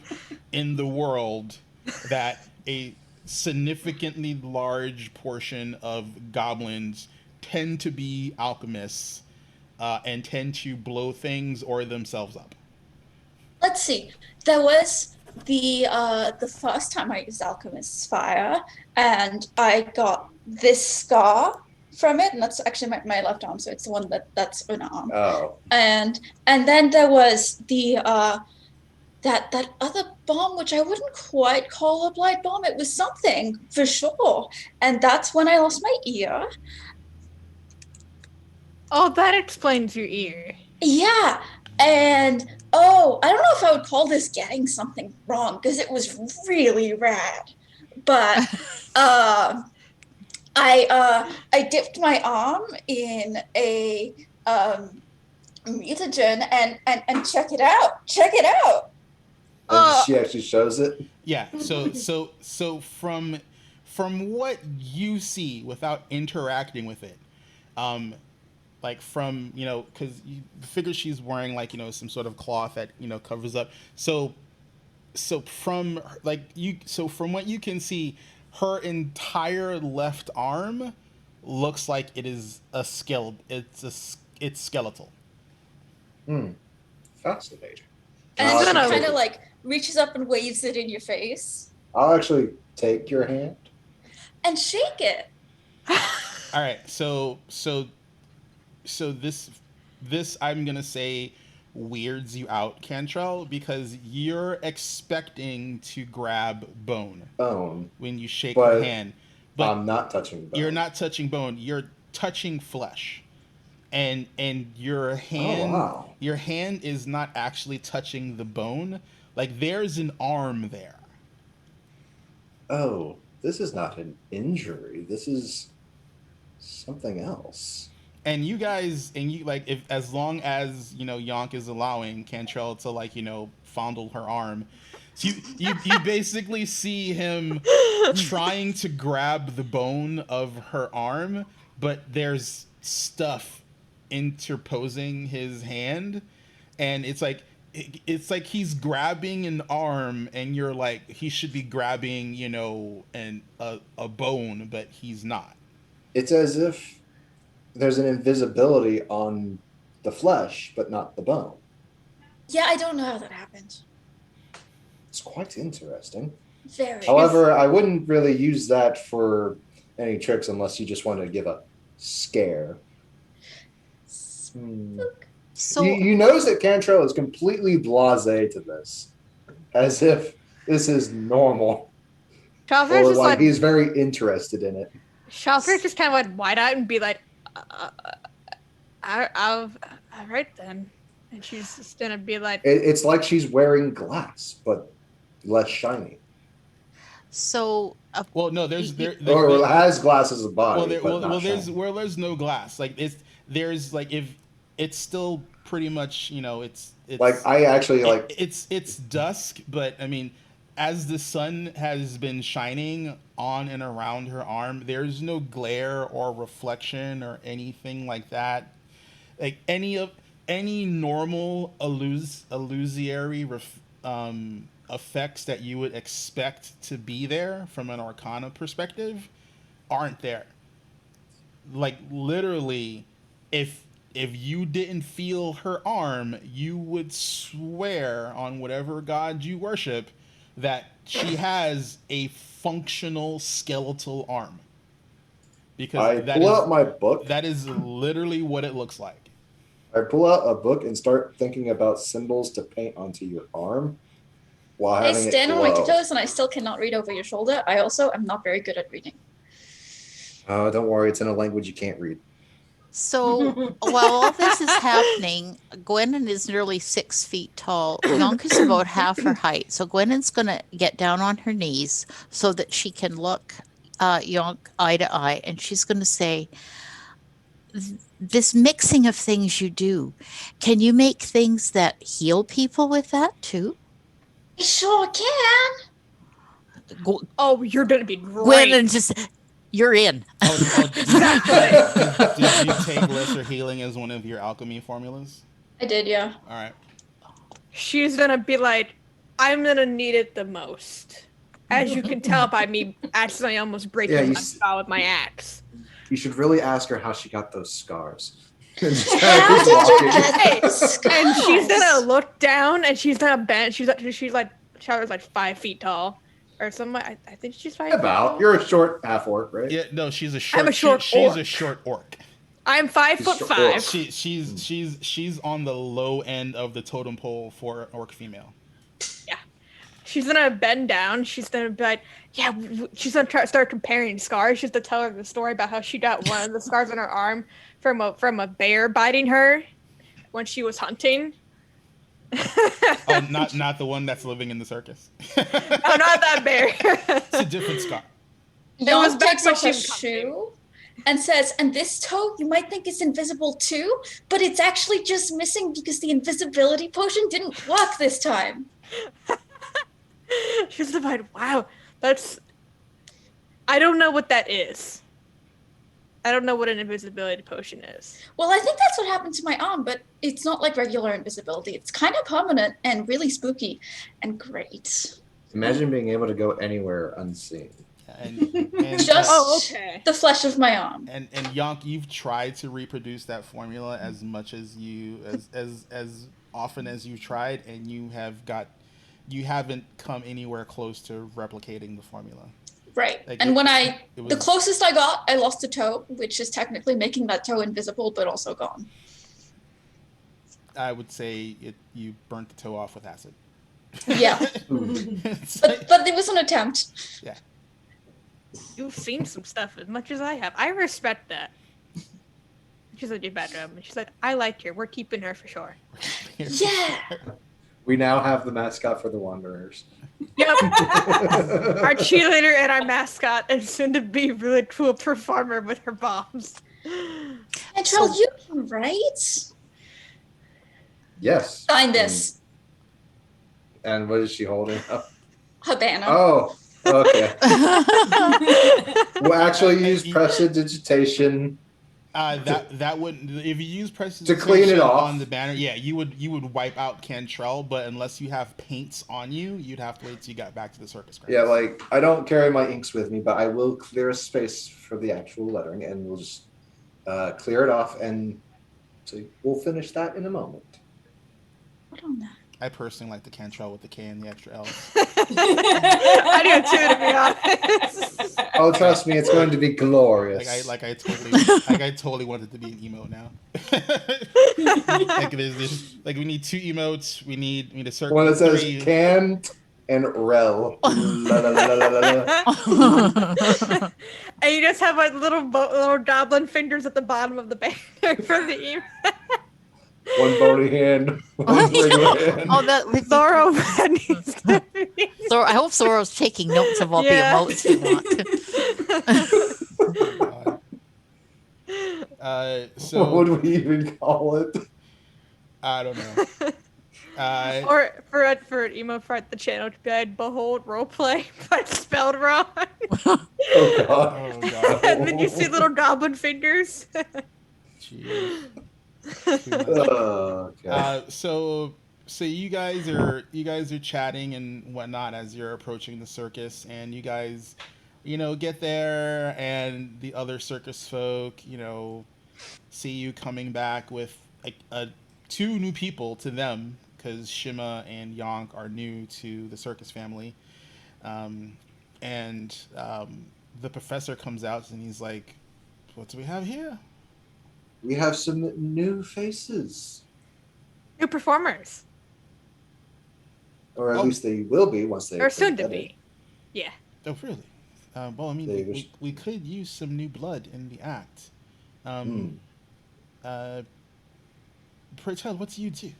in the world that a significantly large portion of goblins tend to be alchemists and tend to blow things or themselves up. Let's see. There was the first time I used Alchemist's Fire, and I got this scar from it, and that's actually my left arm, so it's the one that's an arm. Oh. And then there was the that other bomb, which I wouldn't quite call a blight bomb. It was something for sure, and that's when I lost my ear. Oh, that explains your ear. Yeah, and I don't know if I would call this getting something wrong because it was really rad, but I dipped my arm in a mutagen and check it out. And she actually shows it. Yeah. So from what you see without interacting with it, like from because you figure she's wearing like some sort of cloth that covers up. So from what you can see, her entire left arm looks like it is it's skeletal. Fascinating. And I'll then she actually kind take of it. like reaches up and waves it in your face I'll actually take your hand. and shake it. All right. So this I'm gonna say weirds you out, Cantrell, because you're expecting to grab bone when you shake her hand, but I'm not touching bone. you're not touching bone. You're touching flesh, and your hand your hand is not actually touching the bone. Like there's an arm there. Oh, this is not an injury. This is something else. And you guys, and you like, if as long as Yonk is allowing Cantrell to fondle her arm, so you basically see him trying to grab the bone of her arm, but there's stuff interposing his hand, and it's like he's grabbing an arm, and you're like, he should be grabbing a bone, but he's not. It's as if there's an invisibility on the flesh, but not the bone. Yeah, I don't know how that happened. It's quite interesting. Very. However, I wouldn't really use that for any tricks unless you just wanted to give a scare. So You notice that Cantrell is completely blasé to this, as if this is normal. Chaucer's Or just like like he's very interested in it. Chaucer's just kind of like wide-eyed and be like, all right then. And she's just gonna be like, It's like she's wearing glass, but less shiny. so Well, no, there's Or has glass as a body, but not shiny. there's no glass. Like there's like, if it's still pretty much it's Like I actually like it's dusk, but I mean, as the sun has been shining on and around her arm, there's no glare or reflection or anything like that. Like any normal illusory effects that you would expect to be there from an Arcana perspective aren't there. Like literally, if you didn't feel her arm, you would swear on whatever god you worship that she has a functional skeletal arm. Because I pull out my book. that is literally what it looks like. I pull out a book and start thinking about symbols to paint onto your arm while I having stand it on my glow. tiptoes and I still cannot read over your shoulder. I also am not very good at reading. Don't worry, it's in a language you can't read. So while all this is happening, Gwennon is nearly 6 feet tall. Yonk is about half her height. So Gwennon's going to get down on her knees so that she can look Yonk eye to eye. And she's going to say, this mixing of things you do, can you make things that heal people with that too? I sure can. oh, you're gonna be great. Gwennon just, you're in. Did you take lesser healing as one of your alchemy formulas? I did, yeah. All right. She's gonna be like, I'm gonna need it the most. As you can tell by me accidentally almost breaking my jaw with my axe. You should really ask her how she got those scars. How did you get those scars? And she's gonna look down and she's gonna bend. She's like Showers like 5 feet tall or something. I think she's 5 feet tall. You're a short half orc, right? Yeah, no, she's a short. I'm a short she's orc. a short orc. I'm 5'5". She's on the low end of the totem pole for orc female. Yeah. She's gonna bend down. She's gonna be like, yeah. She's gonna start comparing scars. She's to tell her the story about how she got one of the scars on her arm from a bear biting her when she was hunting. Oh, not the one that's living in the circus. No, not that bear. It's a different scar. Yon back takes when off she a was shoe and says, and this toe, you might think it's invisible too, but it's actually just missing because the invisibility potion didn't work this time. She's like, wow, that's. I don't know what that is. I don't know what an invisibility potion is. Well, I think that's what happened to my arm, but it's not like regular invisibility. It's kind of permanent and really spooky and great. Imagine being able to go anywhere unseen. And Just okay. the flesh of my arm. And Yonk, you've tried to reproduce that formula as much as as often as you've tried, and you haven't come anywhere close to replicating the formula. Right. Like And when the closest I got, I lost a toe, which is technically making that toe invisible, but also gone. I would say you burnt the toe off with acid. Yeah. It's like- But it was an attempt. yeah. You've seen some stuff as much as I have. I respect that. She's like, your bedroom. And she's like, I like her. We're keeping her for sure. Yeah. We now have the mascot for the Wanderers. Yep. Our cheerleader and our mascot, and soon to be really cool performer with her bombs. And Charles, you can write? Yes. Sign this. And what is she holding up? Her banner. Oh, okay. We'll actually use prestidigitation. That would, if you use To clean it off on the banner, yeah, you would wipe out Cantrell, but unless you have paints on you, you'd have to wait till you got back to the circus grounds. Yeah, like I don't carry my inks with me, but I will clear a space for the actual lettering, and we'll just clear it off, and so we'll finish that in a moment. What on that? I personally like the Cantrell with the K and the extra L's. I do too, to be honest. Oh, trust me, it's going to be glorious. I totally want it to be an emote now. there's we need 2 emotes. We need a circle. One that says 3. canned and rel. La, la, la, la, la, la. And you just have like little goblin fingers at the bottom of the banner for the email. One bony hand, one regular hand. Oh, that would be Zorro needs to be. So I hope Zoro's taking notes of all Yeah. the emotes you want. So What would we even call it? I don't know. Or for an emo for the channel to guide behold roleplay but spelled wrong. Oh god. Oh god. And then you see little goblin fingers. Jeez. Okay. So you guys are chatting and whatnot as you're approaching the circus, and you guys, get there, and the other circus folk, see you coming back with like 2 new people to them, because Shima and Yonk are new to the circus family, and the professor comes out and he's like, "What do we have here?" We have some new faces. New performers. Or at Oh. least they will be once they Or soon to get be. it. Yeah. Oh, really? Well, I mean, They we could use some new blood in the act. Pray tell, what do you do?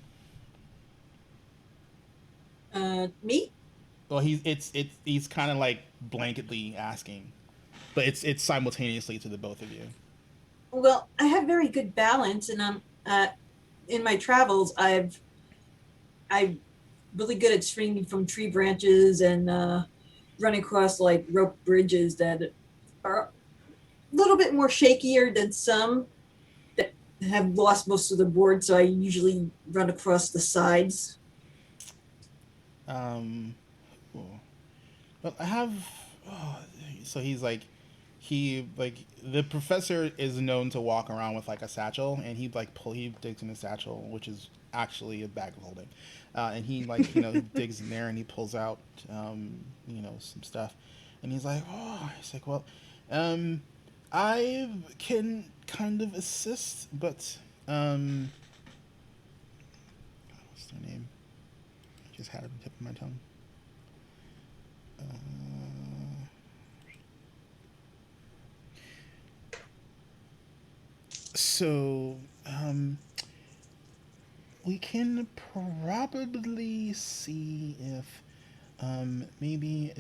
Me? Well, he's kind of like blanketly asking, but it's simultaneously to the both of you. Well, I have very good balance, and in my travels, I'm really good at swinging from tree branches and running across like rope bridges that are a little bit more shakier than some that have lost most of the board. So I usually run across the sides. Cool. Well, I have. Oh, so he's like, the professor is known to walk around with like a satchel, and he digs in his satchel, which is actually a bag of holding, and he he digs in there and he pulls out some stuff, and he's like, well, I can kind of assist, but what's their name? I just had it on the tip of my tongue. So, we can probably see if, maybe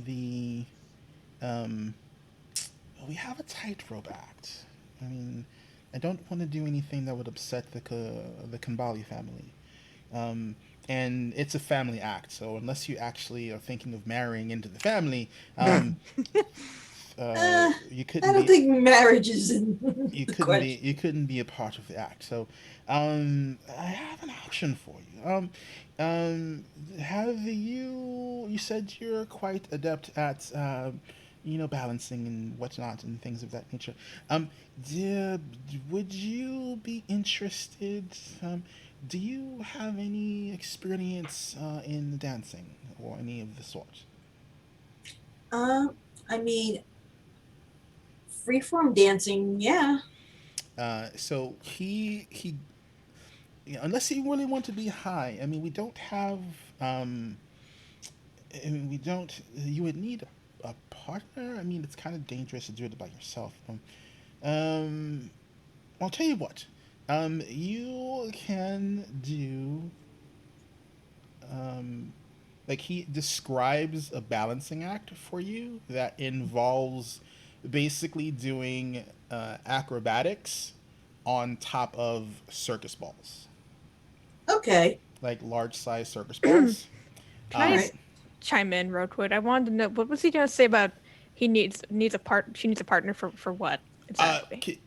we have a tightrope act. I mean, I don't want to do anything that would upset the Kambali family. And it's a family act, so unless you actually are thinking of marrying into the family, you couldn't. I don't think marriage is in You the couldn't question. be. You couldn't be a part of the act. So, I have an option for you. Have you? You said you're quite adept at, balancing and whatnot and things of that nature. Would you be interested? Do you have any experience in dancing or any of the sort? I mean, freeform dancing, yeah. So he unless you really want to be high, I mean, we don't have. We don't. You would need a partner. I mean, it's kind of dangerous to do it by yourself. I'll tell you what. You can do. He describes a balancing act for you that involves basically doing acrobatics on top of circus balls, Okay. like large size circus balls. Can I All Um, just right. chime in real quick? I wanted to know what was he gonna say about he needs a part. She needs a partner for what exactly? ki-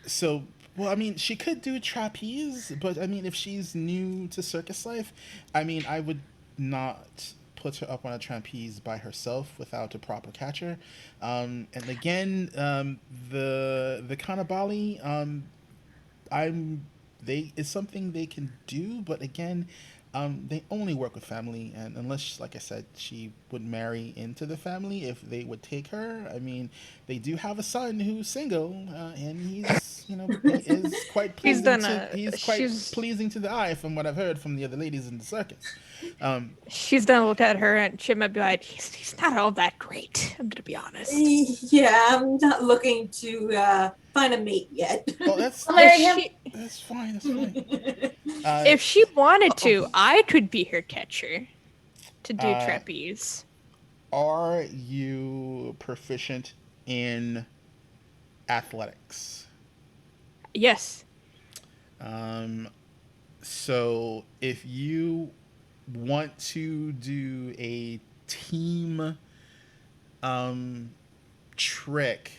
so, well, I mean, she could do trapeze, but I mean, if she's new to circus life, I mean, I would not put her up on a trapeze by herself without a proper catcher. And again, the kanabali, I'm they is something they can do, but again, they only work with family, and unless, like I said, she would marry into the family if they would take her. I mean, they do have a son who's single, and he is quite She's pleasing done to a he's quite pleasing to the eye from what I've heard from the other ladies in the circus. Um, she's done look at her and she might be like, he's not all that great. I'm gonna be honest. Yeah, I'm not looking to find a mate yet. oh, that's I'll marry If him. she that's fine. That's fine. Uh, if she wanted to, I could be her catcher to do Uh, trapeze. are you proficient in athletics? Yes. So if you want to do a team trick,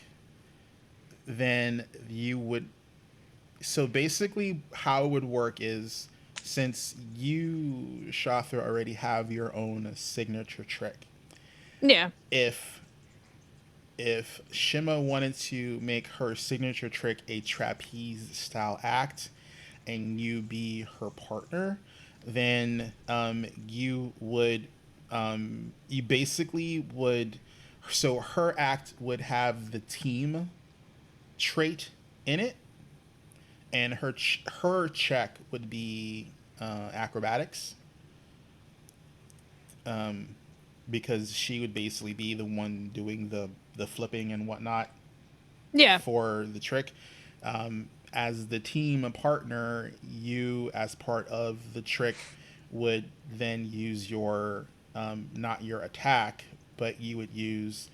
then you would. So basically, how it would work is, since you, Shother, already have your own signature trick, Yeah. if Shima wanted to make her signature trick a trapeze style act and you be her partner, then you basically would, so her act would have the team trait in it, and her check would be acrobatics, because she would basically be the one doing the flipping and whatnot Yeah. for the trick. As the team partner, you, as part of the trick, would then use your not your attack, but you would use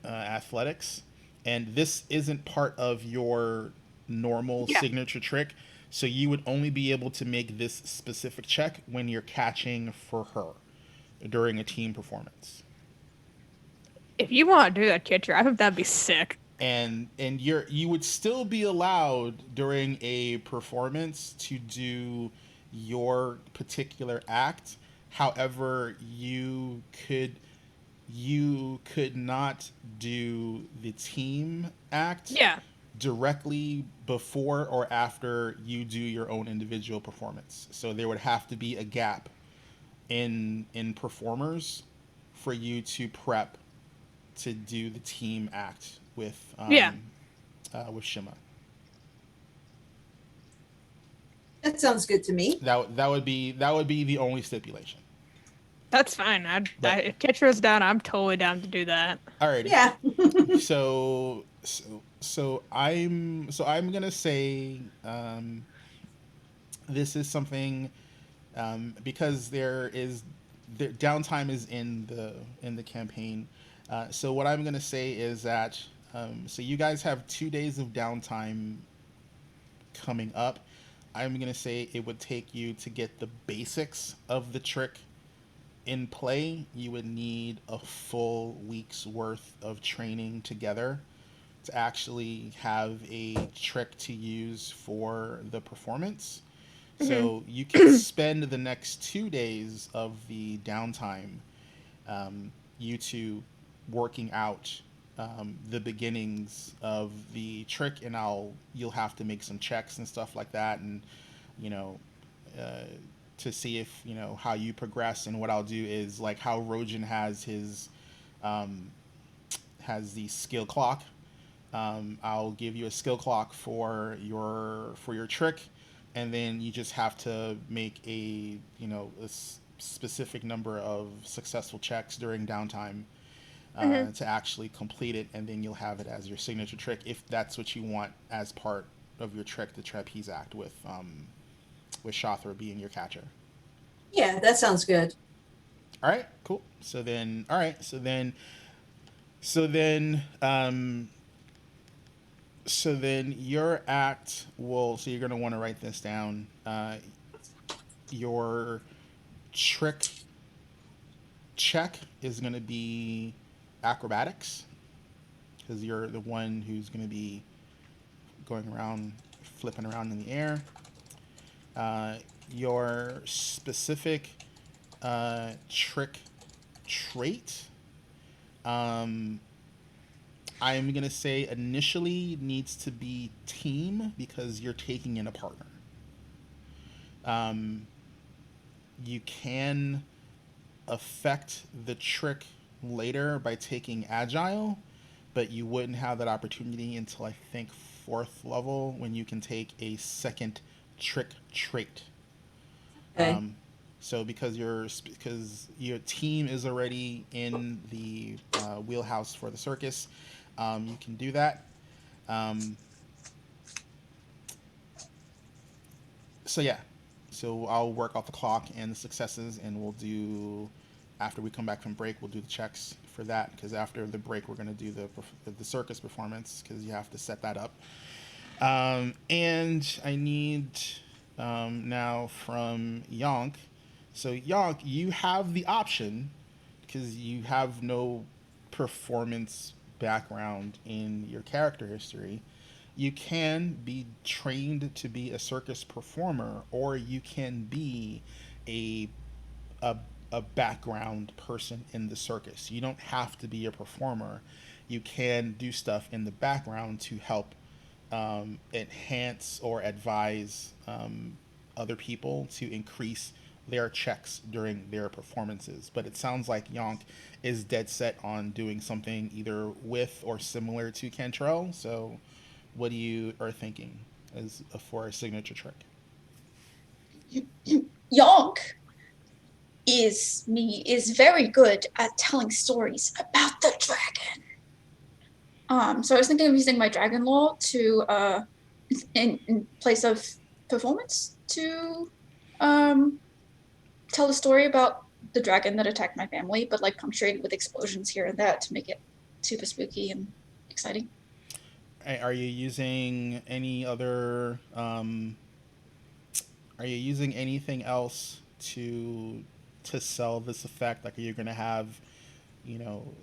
athletics, and this isn't part of your normal Yeah. signature trick. So you would only be able to make this specific check when you're catching for her during a team performance. If you want to do that, catcher, I think that'd be sick. And you would still be allowed during a performance to do your particular act. However, you could not do the team act Yeah. directly before or after you do your own individual performance. So there would have to be a gap in performers for you to prep to do the team act with Shima. That sounds good to me. That would be the only stipulation. That's fine. If catcher is down, I'm totally down to do that. Alrighty. Yeah. So I'm gonna say this is something, because the downtime is in the campaign. So what I'm gonna say is that so you guys have 2 days of downtime coming up. I'm gonna say it would take you to get the basics of the trick in play. You would need a full week's worth of training together to actually have a trick to use for the performance. So you can spend the next 2 days of the downtime, you two working out the beginnings of the trick, and you'll have to make some checks and stuff like that, and you know, to see if how you progress. And what I'll do is, like how Rojan has his has the skill clock. I'll give you a skill clock for your trick, and then you just have to make a specific number of successful checks during downtime to actually complete it, and then you'll have it as your signature trick if that's what you want as part of your trick, the trapeze act, with Shother being your catcher. Yeah, that sounds good. All right, cool. So then So then your act will. So you're going to want to write this down. Your trick check is going to be acrobatics because you're the one who's going to be going around, flipping around in the air. Your specific trick trait, um, I'm going to say initially needs to be team because you're taking in a partner. Um, you can affect the trick later by taking agile, but you wouldn't have that opportunity until I think fourth level when you can take a second trick trait. Okay. So because your team is already in the wheelhouse for the circus, you can do that. Um, so yeah, so I'll work off the clock and the successes, and we'll do after we come back from break. We'll do the checks for that because after the break, we're gonna do the circus performance because you have to set that up. And I need now from Yonk. So Yonk, you have the option because you have no performance background in your character history. You can be trained to be a circus performer, or you can be a a, a background person in the circus. You don't have to be a performer. You can do stuff in the background to help enhance or advise other people to increase their checks during their performances. But it sounds like Yonk is dead set on doing something either with or similar to Cantrell. So, what do you are thinking as for a signature trick? Yonk is very good at telling stories about the dragon. So I was thinking of using my dragon lore to in place of performance to tell a story about the dragon that attacked my family, but like punctuated with explosions here and there to make it super spooky and exciting. Are you using any other? Are you using anything else to sell this effect? Like, are you gonna have, you know,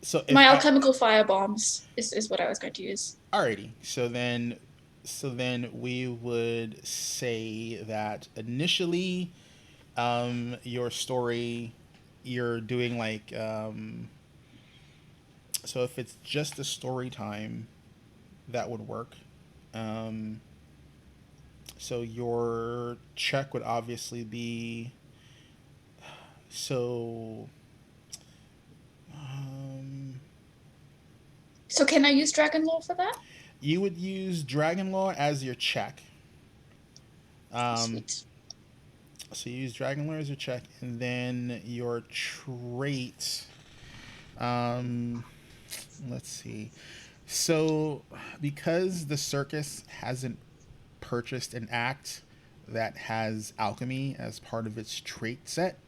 so if My I alchemical fire bombs is what I was going to use. alrighty, so then we would say that initially, your story, you're doing like so if it's just a story time, that would work. Um, so your check would obviously be so. Um, So can I use dragon lore for that? you would use Dragon Law as your check. Um, Sweet. so you use Dragon Law as your check, and then your trait. Um, let's see. So, because the circus hasn't purchased an act that has alchemy as part of its trait set,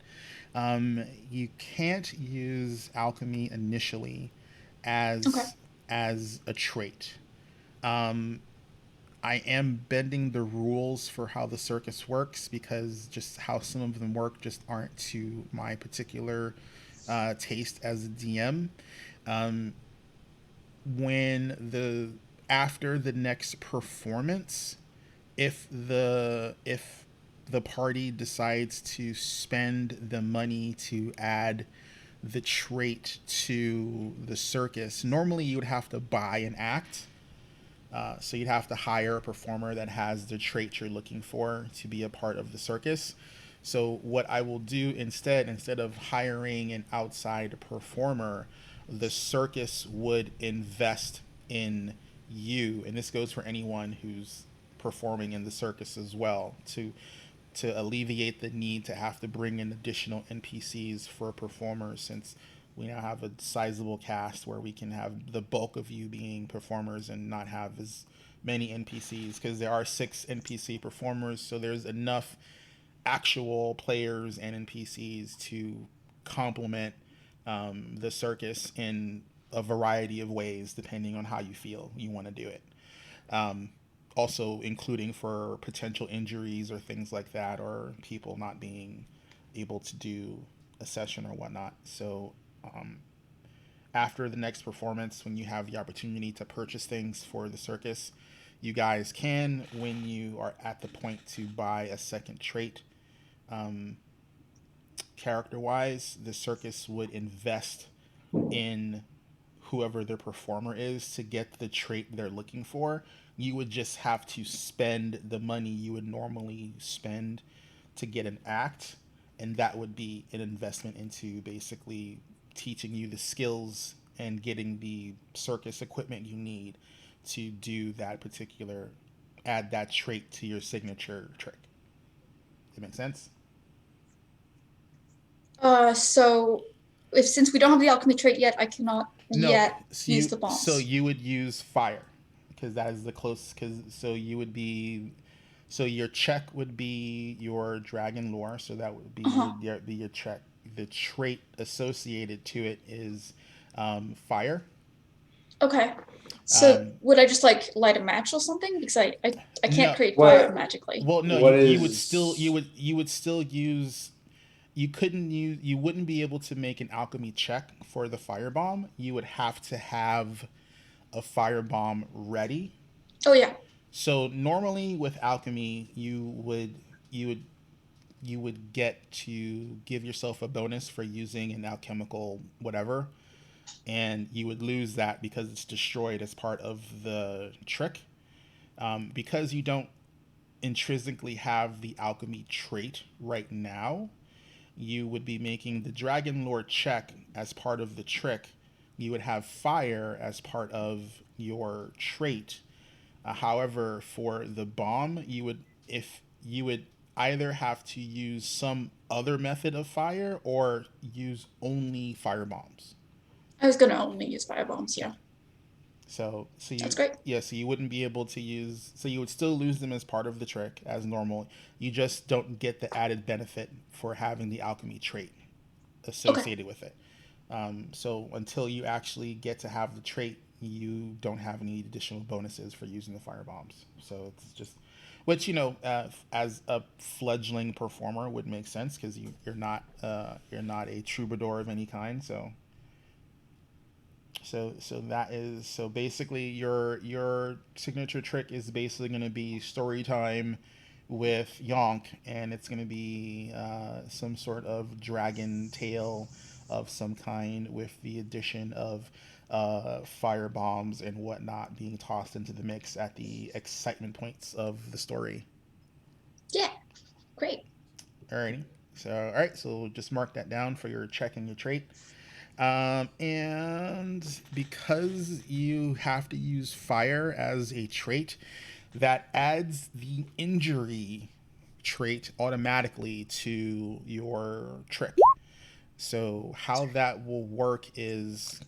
you can't use alchemy initially Okay. as a trait. Um, I am bending the rules for how the circus works because just how some of them work just aren't to my particular taste as a DM. Um, when the after the next performance, if the party decides to spend the money to add the trait to the circus, normally you would have to buy an act. So you'd have to hire a performer that has the trait you're looking for to be a part of the circus. So what I will do instead of hiring an outside performer, the circus would invest in you, and this goes for anyone who's performing in the circus as well, to alleviate the need to have to bring in additional NPCs for performers, since we now have a sizable cast where we can have the bulk of you being performers and not have as many NPCs, because there are 6 NPC performers, so there's enough actual players and NPCs to complement the circus in a variety of ways depending on how you feel you want to do it. Um, Also, including for potential injuries or things like that, or people not being able to do a session or whatnot. So, um, after the next performance, when you have the opportunity to purchase things for the circus, you guys can, when you are at the point to buy a second trait, um, character wise, the circus would invest in whoever their performer is to get the trait they're looking for. You would just have to spend the money you would normally spend to get an act, and that would be an investment into basically teaching you the skills and getting the circus equipment you need to do that particular, add that trait to your signature trick. Does that make sense? So if since we don't have the alchemy trait yet, I cannot No, yet use the so bombs. you would use fire because that is the closest. Because so you would be, so your check would be your dragon lore. So that would be Uh-huh. your check. The trait associated to it is fire. Okay. So Um, would I just like light a match or something? Because I can't no, create What- fire magically. well, no, What you would is- still you would still use. You couldn't use. You wouldn't be able to make an alchemy check for the firebomb. You would have to have a firebomb ready. Oh yeah. So normally with alchemy, you would you would get to give yourself a bonus for using an alchemical whatever, and you would lose that because it's destroyed as part of the trick. Because you don't intrinsically have the alchemy trait right now, you would be making the dragon lore check as part of the trick. You would have fire as part of your trait. However, for the bomb, you would either have to use some other method of fire or use only fire bombs. I was gonna only use fire bombs. Yeah. So That's great. yeah, so you wouldn't be able to use, so you would still lose them as part of the trick as normal. You just don't get the added benefit for having the alchemy trait associated with it. So until you actually get to have the trait, you don't have any additional bonuses for using the fire bombs. So it's just, which as a fledgling performer would make sense because you're not a troubadour of any kind. So that is, so basically your signature trick is basically going to be story time with Yonk, and it's going to be some sort of dragon tale of some kind with the addition of fire bombs and whatnot being tossed into the mix at the excitement points of the story. Yeah. Great. Alrighty. So all right, so just mark that down for your check and your trait. And because you have to use fire as a trait, that adds the injury trait automatically to your trick. So how that will work is,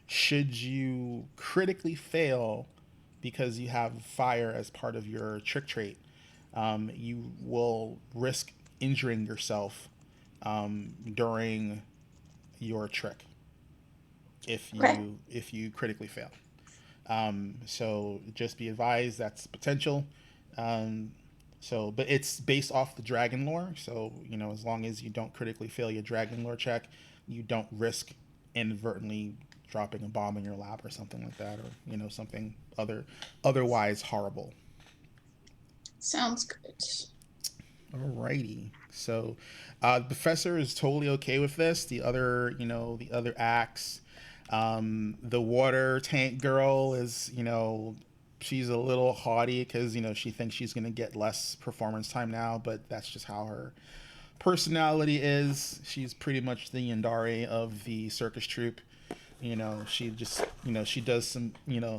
should you critically fail because you have fire as part of your trick trait, you will risk injuring yourself during your trick Okay. if you critically fail. So just be advised that's potential. But it's based off the dragon lore. So as long as you don't critically fail your dragon lore check, you don't risk inadvertently dropping a bomb in your lap or something like that, or something otherwise horrible. Sounds good. Alrighty. So, the professor is totally okay with this. The other acts, the water tank girl is, she's a little haughty because she thinks she's gonna get less performance time now, but that's just how her personality is. She's pretty much the Yandere of the circus troupe. She just, she does some,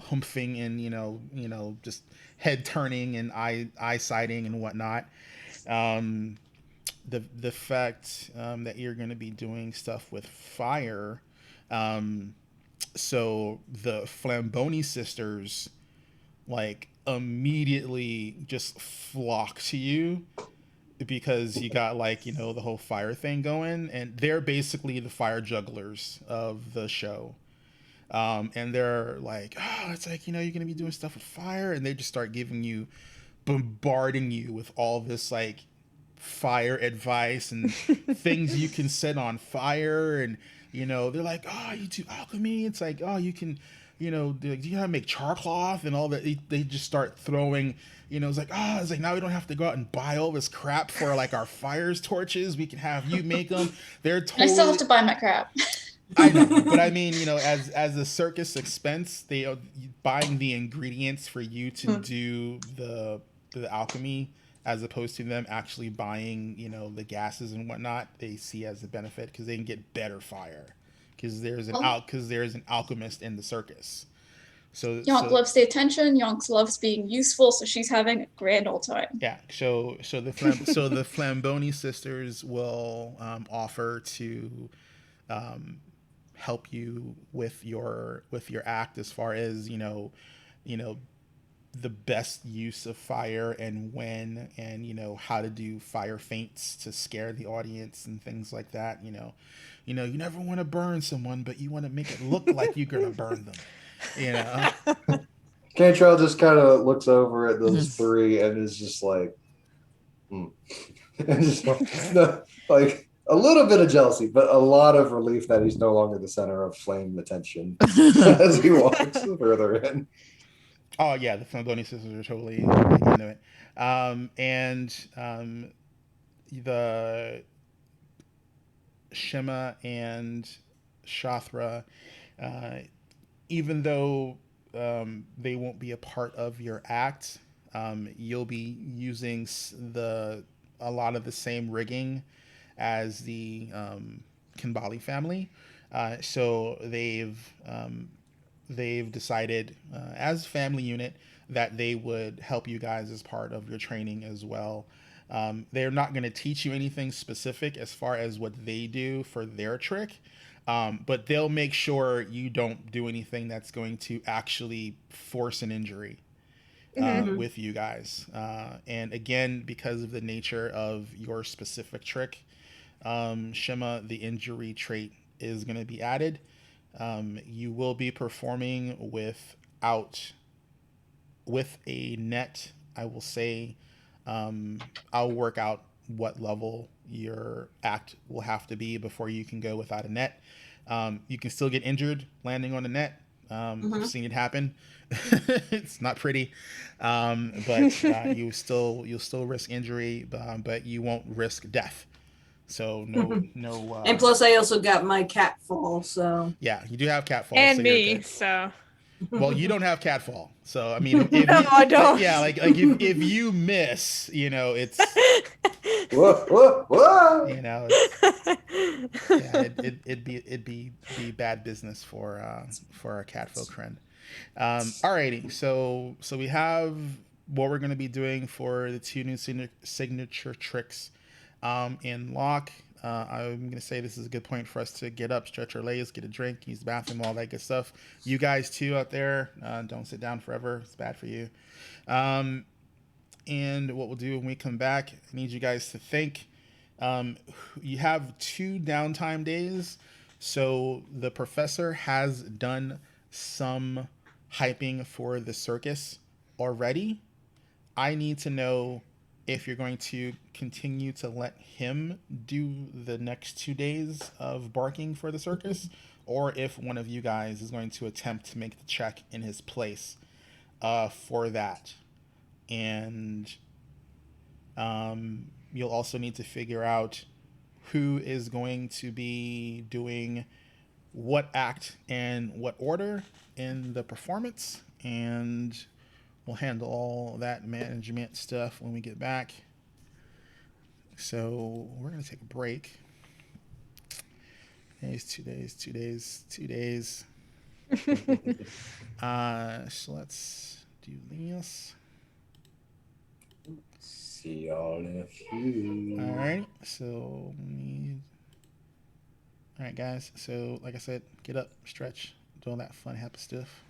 humping and, just head turning and eye sighting and whatnot. The fact that you're going to be doing stuff with fire, so the Flamboni sisters like immediately just flock to you because you got the whole fire thing going, and they're basically the fire jugglers of the show. And they're like, oh, it's like, you're gonna be doing stuff with fire, and they just start bombarding you with all this like fire advice and things you can set on fire. And they're like, oh, you do alchemy, it's like, oh, you can, do you know how to make char cloth and all that. They just start throwing, it's like now we don't have to go out and buy all this crap for like our fires torches, we can have you make them. They're I still have totally, to buy my crap. I know, but I mean, as a circus expense, they are buying the ingredients for you to do the alchemy, as opposed to them actually buying, the gases and whatnot. They see as a benefit because they can get better fire, because there's an alchemist in the circus. Yonk loves the attention. Yonk loves being useful, so she's having a grand old time. Yeah. So the Flamboni sisters will offer to help you with your act, as far as the best use of fire and when, and how to do fire feints to scare the audience and things like that. You never want to burn someone, but you want to make it look like you're gonna burn them. Cantrell just kind of looks over at those three and is just like, and just like a little bit of jealousy, but a lot of relief that he's no longer the center of flame attention as he walks further in. Oh yeah, the Flamboni sisters are totally into it. The Shima and Shathra, even though they won't be a part of your act, you'll be using a lot of the same rigging as the Kinbali family. So they've decided, as a family unit, that they would help you guys as part of your training as well. They're not going to teach you anything specific as far as what they do for their trick, but they'll make sure you don't do anything that's going to actually force an injury with you guys. And again, because of the nature of your specific trick, Shima, the injury trait is going to be added. You will be performing with a net. I will say, I'll work out what level your act will have to be before you can go without a net. You can still get injured landing on a net. I've seen it happen. It's not pretty, but you'll still risk injury, but you won't risk death. So no. And plus, I also got my cat fall. So Yeah, you do have catfall, And so you're me, good. so. Well, you don't have catfall, so I mean, if No, you, I don't. yeah, like if you miss, it's Whoa. it'd be bad business for our catfolk friend. Alrighty, so we have what we're going to be doing for the two new signature tricks in lock. I'm going to say this is a good point for us to get up, stretch our legs, get a drink, use the bathroom, all that good stuff. You guys too out there, don't sit down forever. It's bad for you. And what we'll do when we come back, I need you guys to think. You have 2 downtime days. So the professor has done some hyping for the circus already. I need to know if you're going to continue to let him do the next 2 days of barking for the circus, or if one of you guys is going to attempt to make the check in his place for that. And you'll also need to figure out who is going to be doing what act and what order in the performance, and we'll handle all that management stuff when we get back. So we're going to take a break. 2 days. So let's do this. See y'all in a few. All right. So all right, guys. So like I said, get up, stretch, do all that fun, happy stuff.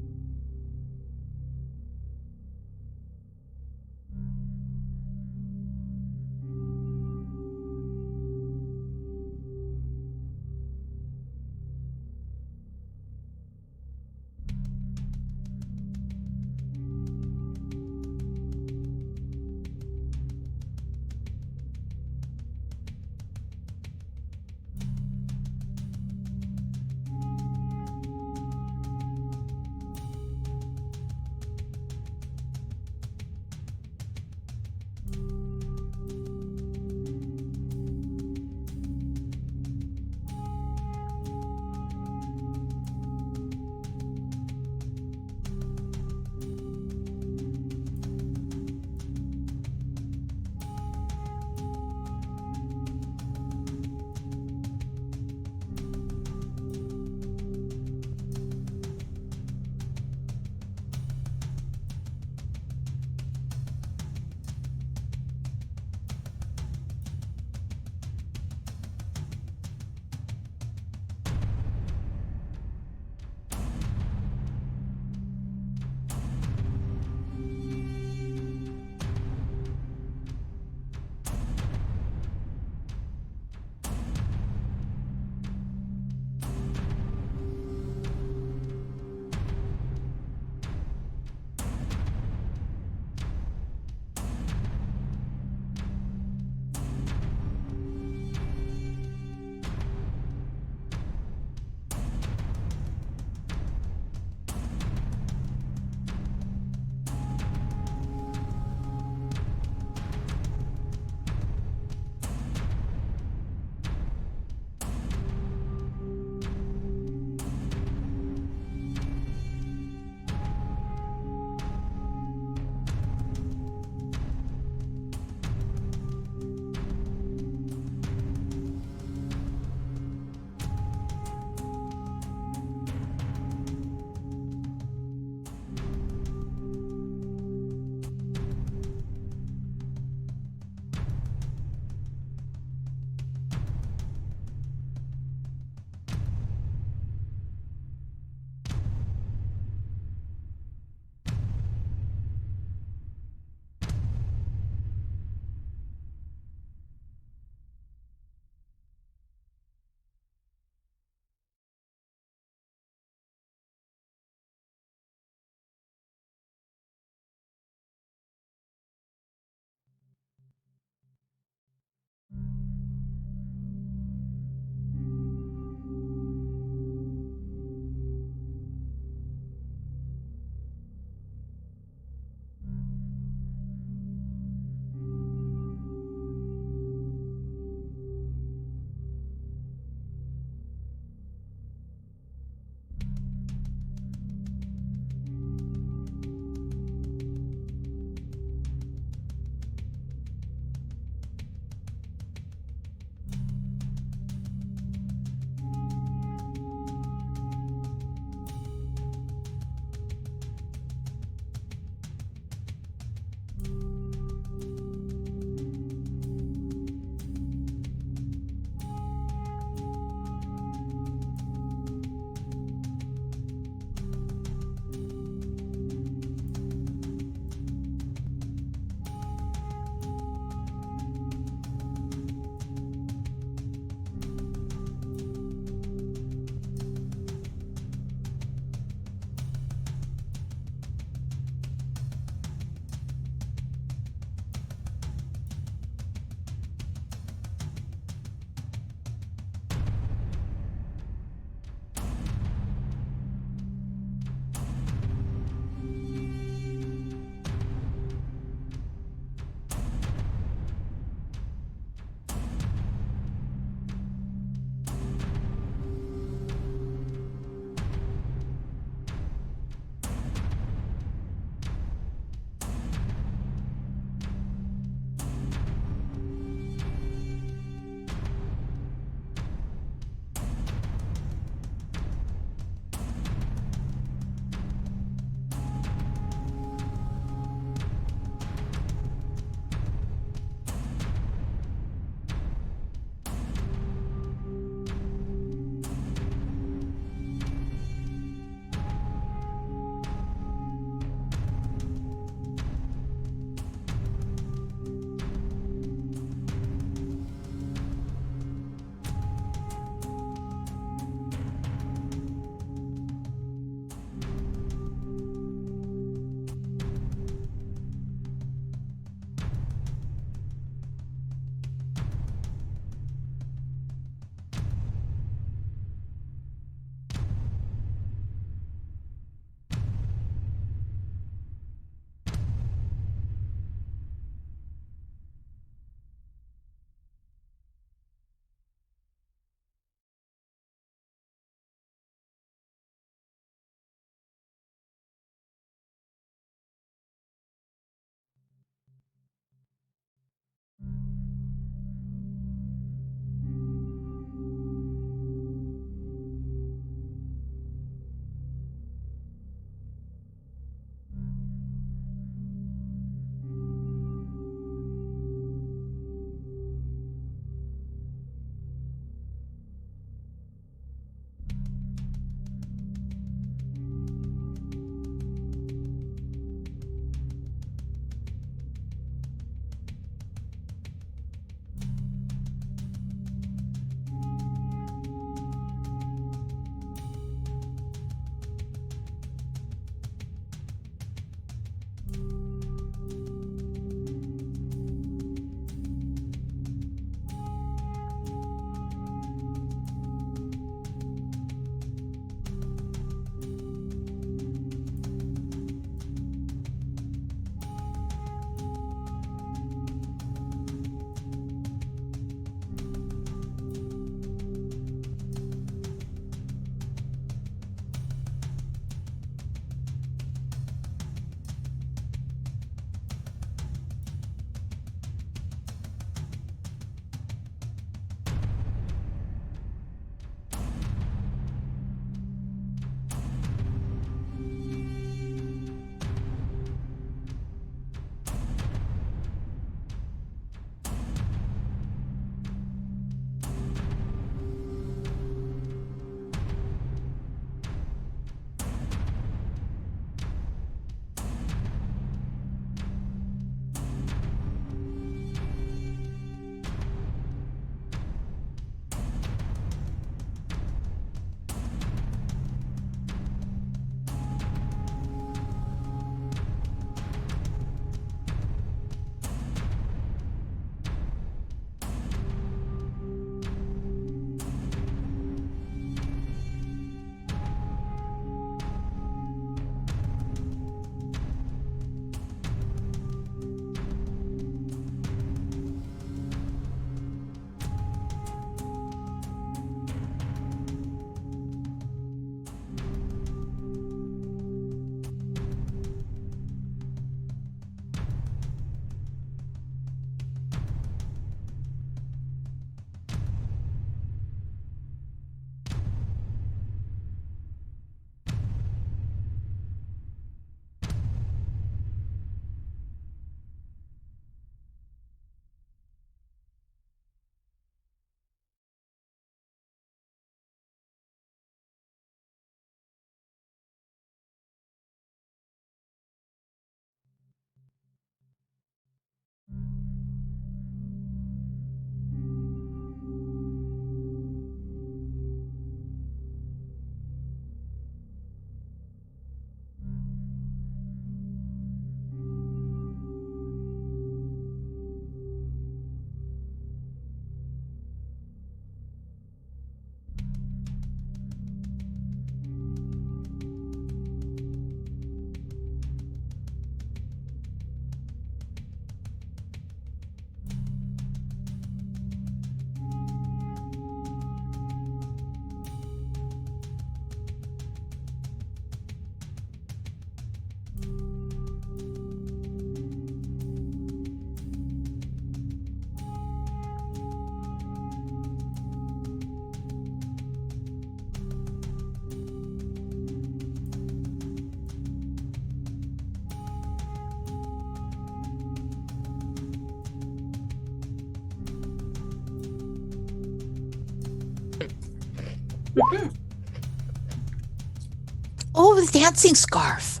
Oh, the dancing scarf.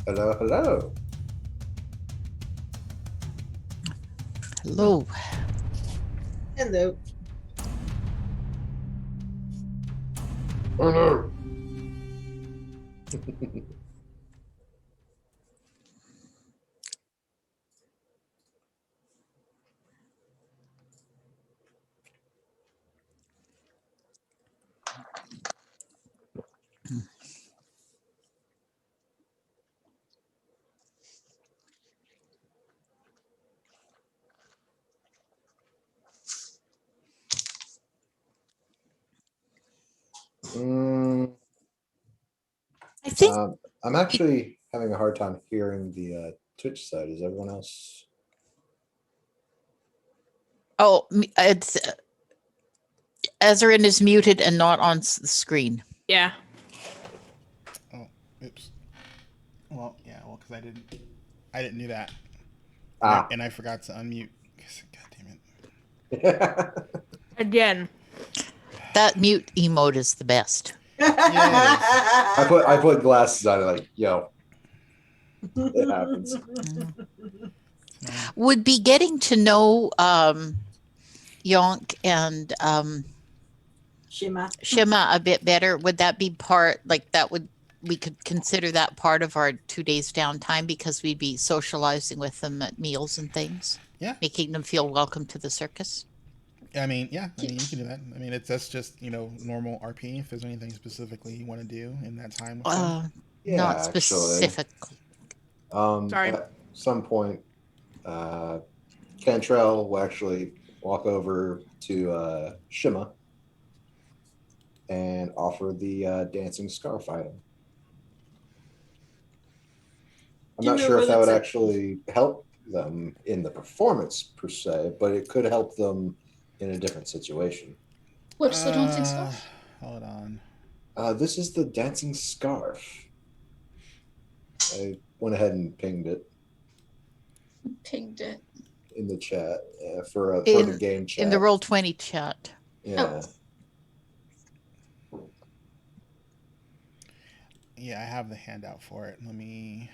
Hello, hello. Hello. Hello. Oh no. Mm, I think. I'm actually having a hard time hearing the Twitch side. Is everyone else? Oh, it's Ezrin is muted and not on the screen. Yeah. Oh, oops. Well, yeah. Well, because I didn't do that, Ah. and I forgot to unmute. God damn it. Again. That mute emote is the best. I put glasses on it like, yo. It happens. Would be getting to know Yonk and Shima a bit better. Would that be part we could consider that part of our 2 days downtime because we'd be socializing with them at meals and things? Yeah. Making them feel welcome to the circus. I mean, yeah. I mean, you can do that. I mean, that's just normal RP. If there's anything specifically you want to do in that time with them. Yeah, not actually. specifically. Sorry. At some point, Cantrell will actually walk over to Shima and offer the dancing scarf item. I'm not sure if that would actually help them in the performance per se, but it could help them in a different situation. What's the dancing stuff? Hold on. This is the dancing scarf. I went ahead and pinged it Pinged it. in the chat for the game chat. In the Roll20 chat. Yeah. Yeah, I have the handout for it. Let me.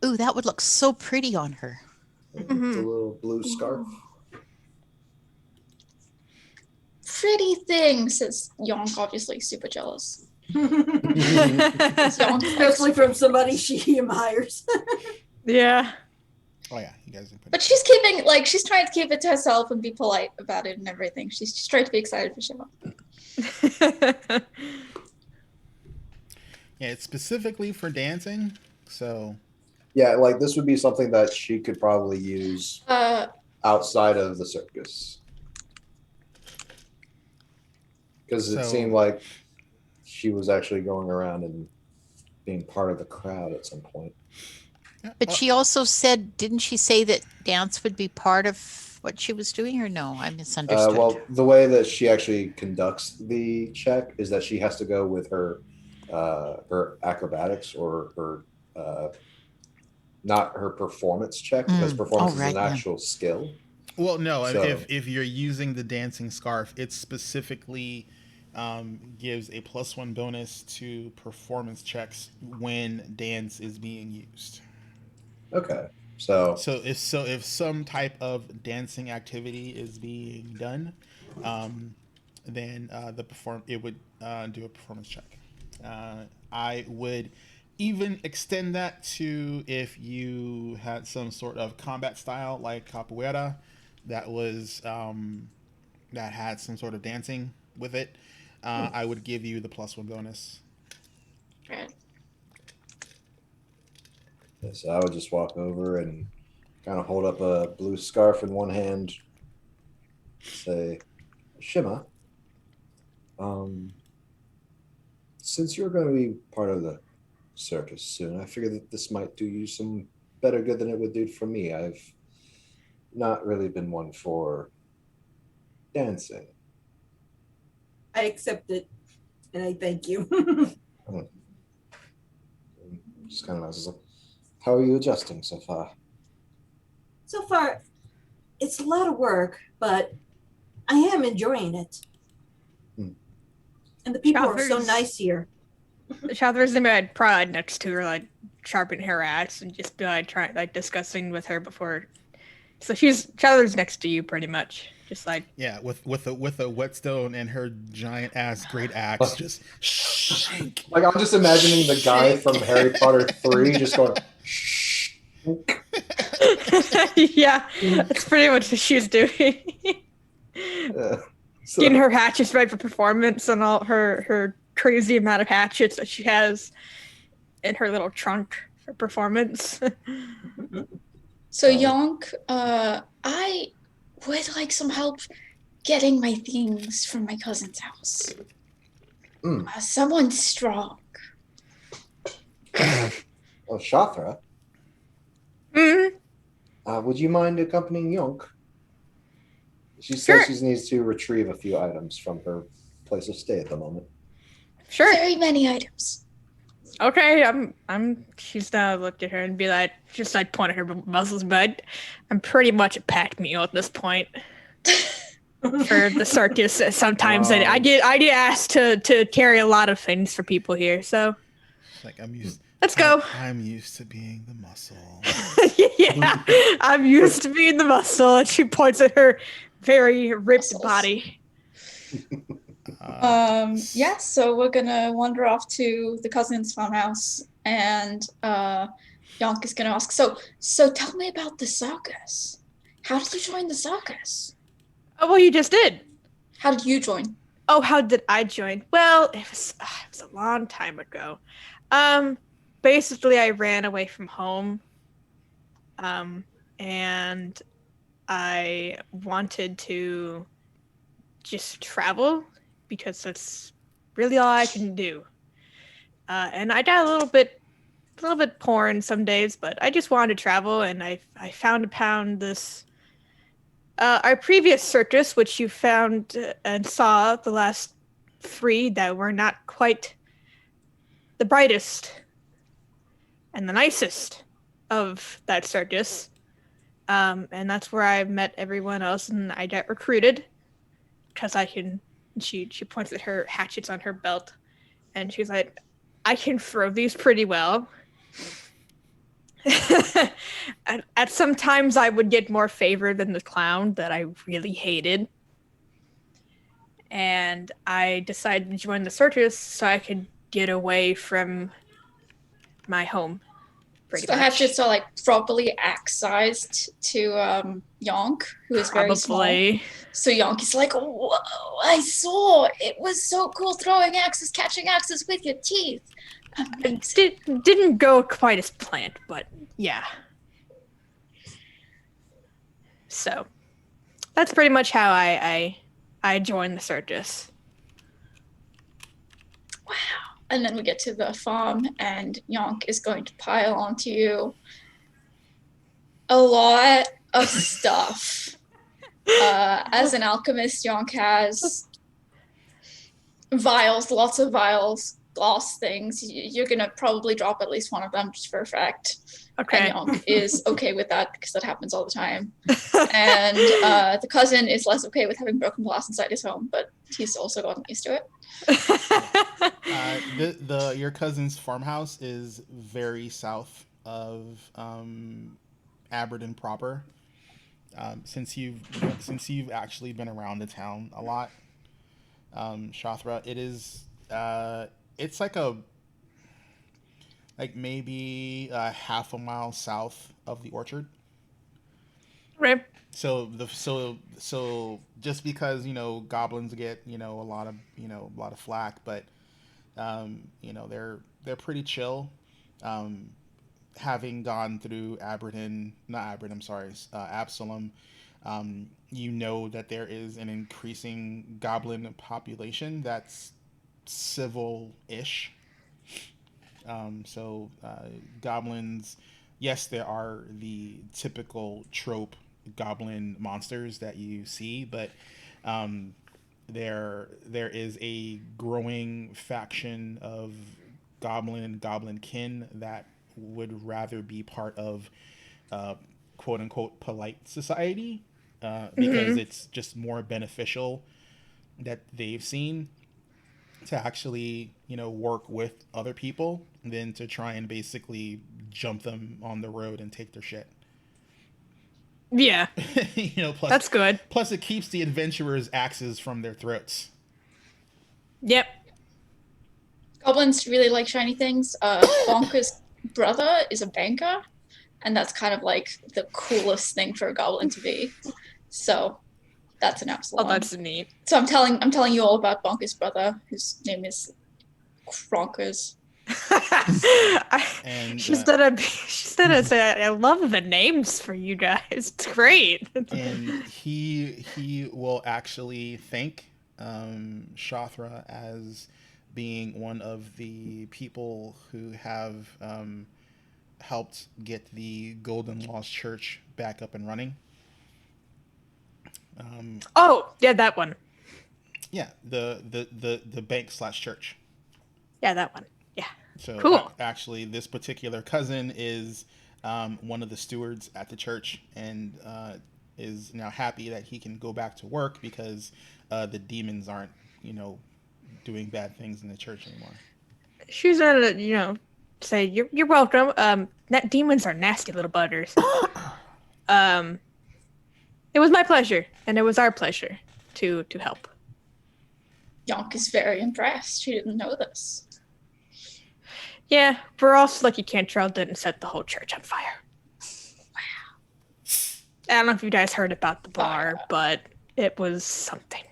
Ooh, that would look so pretty on her. The little blue scarf. Pretty thing, says Yonk, obviously super jealous. Especially from somebody she admires. Yeah. Oh yeah, you guys can put But it. she's trying to keep it to herself and be polite about it and everything. She's just trying to be excited for Shima. Yeah, it's specifically for dancing, so. Yeah, like this would be something that she could probably use outside of the circus. Because it seemed like she was actually going around and being part of the crowd at some point. But she also said, didn't she say that dance would be part of what she was doing, or no? I misunderstood. Well, the way that she actually conducts the check is that she has to go with her acrobatics or her not her performance check, because performance is an actual skill. Well, no, so, if you're using the dancing scarf, it specifically gives a +1 bonus to performance checks when dance is being used. Okay, so if some type of dancing activity is being done, then it would do a performance check. I would even extend that to if you had some sort of combat style like capoeira that was that had some sort of dancing with it. I would give you the +1 bonus. Right. So I would just walk over and kind of hold up a blue scarf in one hand, say, Shima, since you're going to be part of the circus soon, I figured that this might do you some better good than it would do for me. I've not really been one for dancing. I accept it, and I thank you. Just kind of nice. How are you adjusting so far? So far, it's a lot of work, but I am enjoying it. And the people are so Shoppers. nice here. Shoppers in bed, pride next to her, like sharpen her axe and just be like discussing with her before. So Chowder's next to you pretty much, just like Yeah, with a whetstone and her giant ass great axe, just shake. Like I'm just imagining the guy from Harry Potter 3 just going shh. yeah, that's pretty much what she's doing. So, Getting her hatchets ready for performance and all her crazy amount of hatchets that she has in her little trunk for performance. So Yonk, I would like some help getting my things from my cousin's house. Someone strong. oh, Shathra, Mm-hmm. would you mind accompanying Yonk? She Sure. says she needs to retrieve a few items from her place of stay at the moment. Sure. Very many items. Okay, she's now looked at her and be like, just like point at her muscles, but I'm pretty much a packed meal at this point. For the circus, sometimes I get asked to carry a lot of things for people here, so Like I'm used. let's go. I'm used to being the muscle. Yeah, I'm used to being the muscle, and she points at her very ripped Muscles. body. Yeah, so we're gonna wander off to the cousin's farmhouse, and Yonk is gonna ask, so tell me about the circus. How did you join the circus? Oh, well, you just did. How did you join? Oh, how did I join? Well, it was a long time ago. Basically, I ran away from home. And I wanted to just travel because that's really all I can do. And I got a little bit poor in some days, but I just wanted to travel, and I found this. Our previous circus, which you found and saw the last 3 that were not quite the brightest and the nicest of that circus. And that's where I met everyone else, and I got recruited because I can. She points at her hatchets on her belt, and she's like, I can throw these pretty well. At some times I would get more favor than the clown that I really hated. And I decided to join the circus so I could get away from my home. So the hatchets are like properly axe-sized to Yonk, who is very small. Probably. So Yonk is like, whoa, I saw. It was so cool throwing axes, catching axes with your teeth. Didn't go quite as planned, but yeah. So that's pretty much how I joined the circus. Wow. And then we get to the farm, and Yonk is going to pile onto you a lot of stuff. As an alchemist, Yonk has vials, lots of vials, glass things. You're going to probably drop at least one of them just for effect. Okay. And Yonk is okay with that because that happens all the time. And the cousin is less okay with having broken glass inside his home, but he's also gotten used to it. Your cousin's farmhouse is very south of Aberdeen proper. Since you've actually been around the town a lot, Shathra, it is it's like maybe half a mile south of the orchard. Right. So just because goblins get a lot of flack, but they're pretty chill. Having gone through Absalom, that there is an increasing goblin population that's civil-ish. Goblins, yes, there are the typical trope goblin monsters that you see, but there is a growing faction of goblin kin that would rather be part of quote unquote polite society because it's just more beneficial that they've seen. to actually, work with other people than to try and basically jump them on the road and take their shit. Yeah, Plus that's good. plus it keeps the adventurers' axes from their throats. Yep. Goblins really like shiny things. Bonker's brother is a banker, and that's kind of like the coolest thing for a goblin to be. So that's an Oh, absolute. that's neat. So I'm telling you all about Bonker's brother, whose name is Kronkers. And She said I love the names for you guys. It's great. and he will actually thank Shothra as being one of the people who have helped get the Golden Lost Church back up and running. Oh, yeah, that one. Yeah, the bank / church. Yeah, that one. Yeah. So Cool. actually, this particular cousin is one of the stewards at the church, and is now happy that he can go back to work because the demons aren't, doing bad things in the church anymore. She's gonna, say you're welcome. That demons are nasty little buggers. It was my pleasure, and it was our pleasure to help. Yonk is very impressed. She didn't know this. Yeah, we're also lucky Cantrell didn't set the whole church on fire. Wow. I don't know if you guys heard about the bar, but it was something.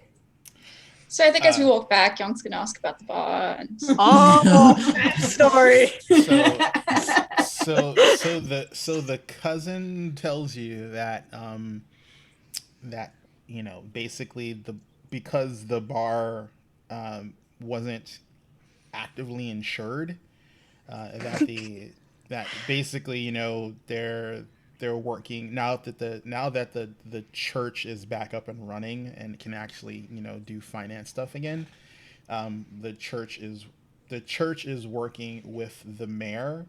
So I think as we walk back, Yonk's gonna ask about the bar and Oh, that story. So the cousin tells you that basically because the bar wasn't actively insured, that basically they're working now that the church is back up and running and can actually do finance stuff again. The church is working with the mayor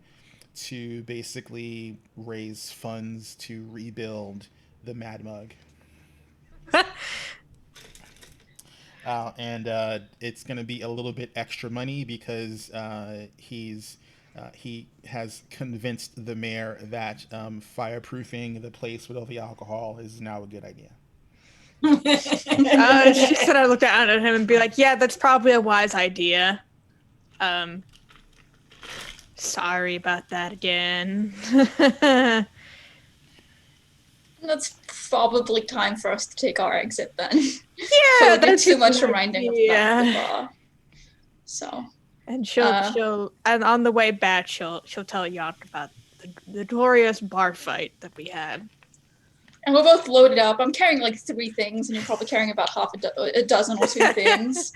to basically raise funds to rebuild the Mad Mug. And it's going to be a little bit extra money because he has convinced the mayor that fireproofing the place with all the alcohol is now a good idea. She said I looked down at him and be like, yeah, that's probably a wise idea. Sorry about that again. that's probably time for us to take our exit then. Yeah, So that's too much a good reminding idea. of the bar. So And she'll and on the way back she'll tell Yonk about the glorious bar fight that we had. and we're both loaded up. I'm carrying like 3 things, and you're probably carrying about a dozen or 2 things.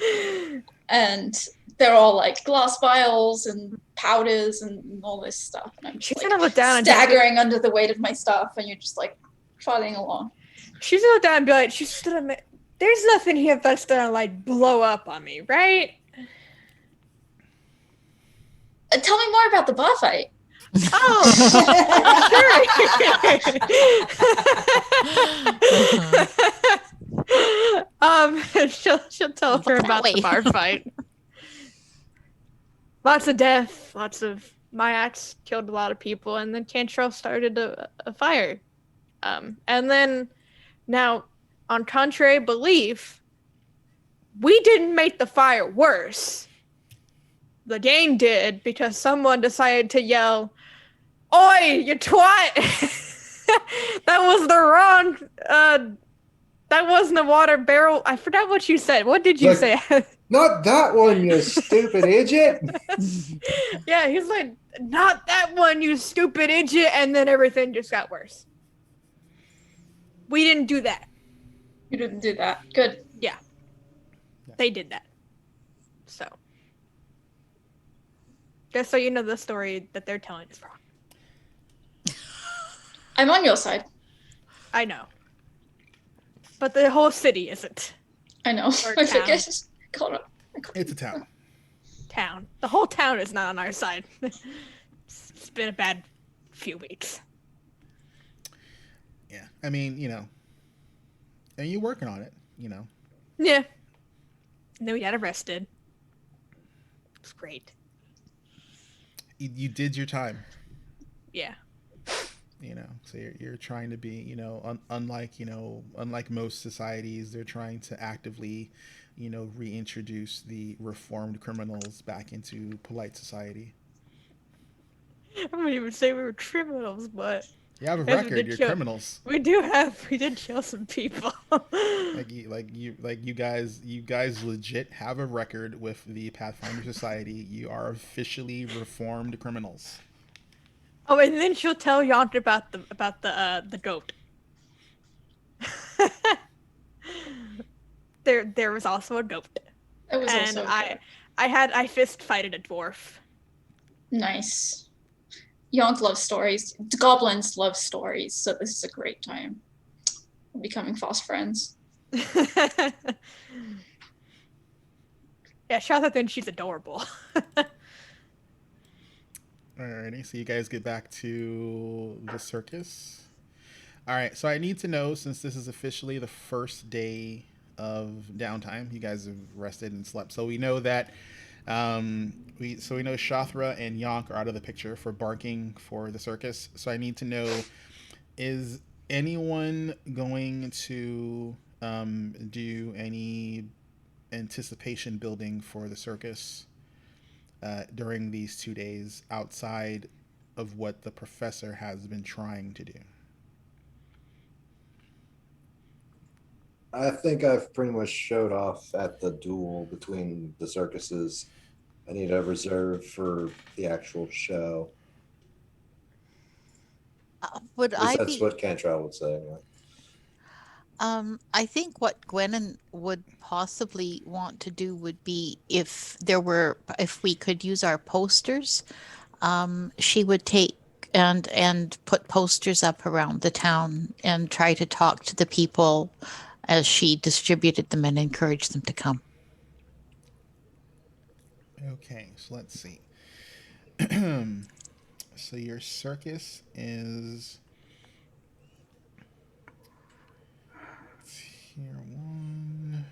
And they're all like glass vials and powders and all this stuff. And I'm just She's like gonna look down and staggering under the weight of my stuff, and you're just like trotting along. she's gonna look down and be like, she's gonna there's nothing here that's gonna like blow up on me, right? Tell me more about the bar fight. Oh, sure. She'll tell Look her that about the way. bar fight. Lots of death, my axe killed a lot of people, and then Cantrell started a fire. And then now, on contrary belief, we didn't make the fire worse. The gang did because someone decided to yell, "Oi, you twat!" That was the wrong. That wasn't a water barrel. I forgot what you said. What did you say? Not that one, you stupid idiot. Yeah, he's like, "Not that one, you stupid idiot!" And then everything just got worse. We didn't do that. You didn't do that. Good. Yeah, they did that. So, just so you know, the story that they're telling is wrong. I'm on your side. I know. But the whole city isn't. I know. Or I think I town. just called it. It's a town. Town. The whole town is not on our side. It's been a bad few weeks. Yeah, I mean, and you're working on it, Yeah. And then we got arrested. It's great. You did your time. Yeah. So you're trying to be, unlike most societies, they're trying to actively, reintroduce the reformed criminals back into polite society. I wouldn't even say we were criminals, but You have a yes, we record. did You're kill. criminals. We did kill some people. You guys legit have a record with the Pathfinder Society. You are officially reformed criminals. Oh, and then she'll tell Yont about the goat. There was also a goat, It was and also I fist fighted a dwarf. nice. Yonk loves stories. The goblins love stories, so this is a great time. We're becoming fast friends. Yeah, Shasta thinks she's adorable. Alrighty, so you guys get back to the circus. Alright, so I need to know, since this is officially the first day of downtime, you guys have rested and slept. So we know that we know Shathra and Yonk are out of the picture for barking for the circus. So I need to know, is anyone going to do any anticipation building for the circus during these 2 days outside of what the professor has been trying to do? I think I've pretty much showed off at the duel between the circuses. I need a reserve for the actual show. Would At least I that's be? what Cantrell would say anyway. I think what Gwennon would possibly want to do would be if we could use our posters, she would take and put posters up around the town and try to talk to the people as she distributed them and encourage them to come. Okay, so let's see. So your circus is tier 1.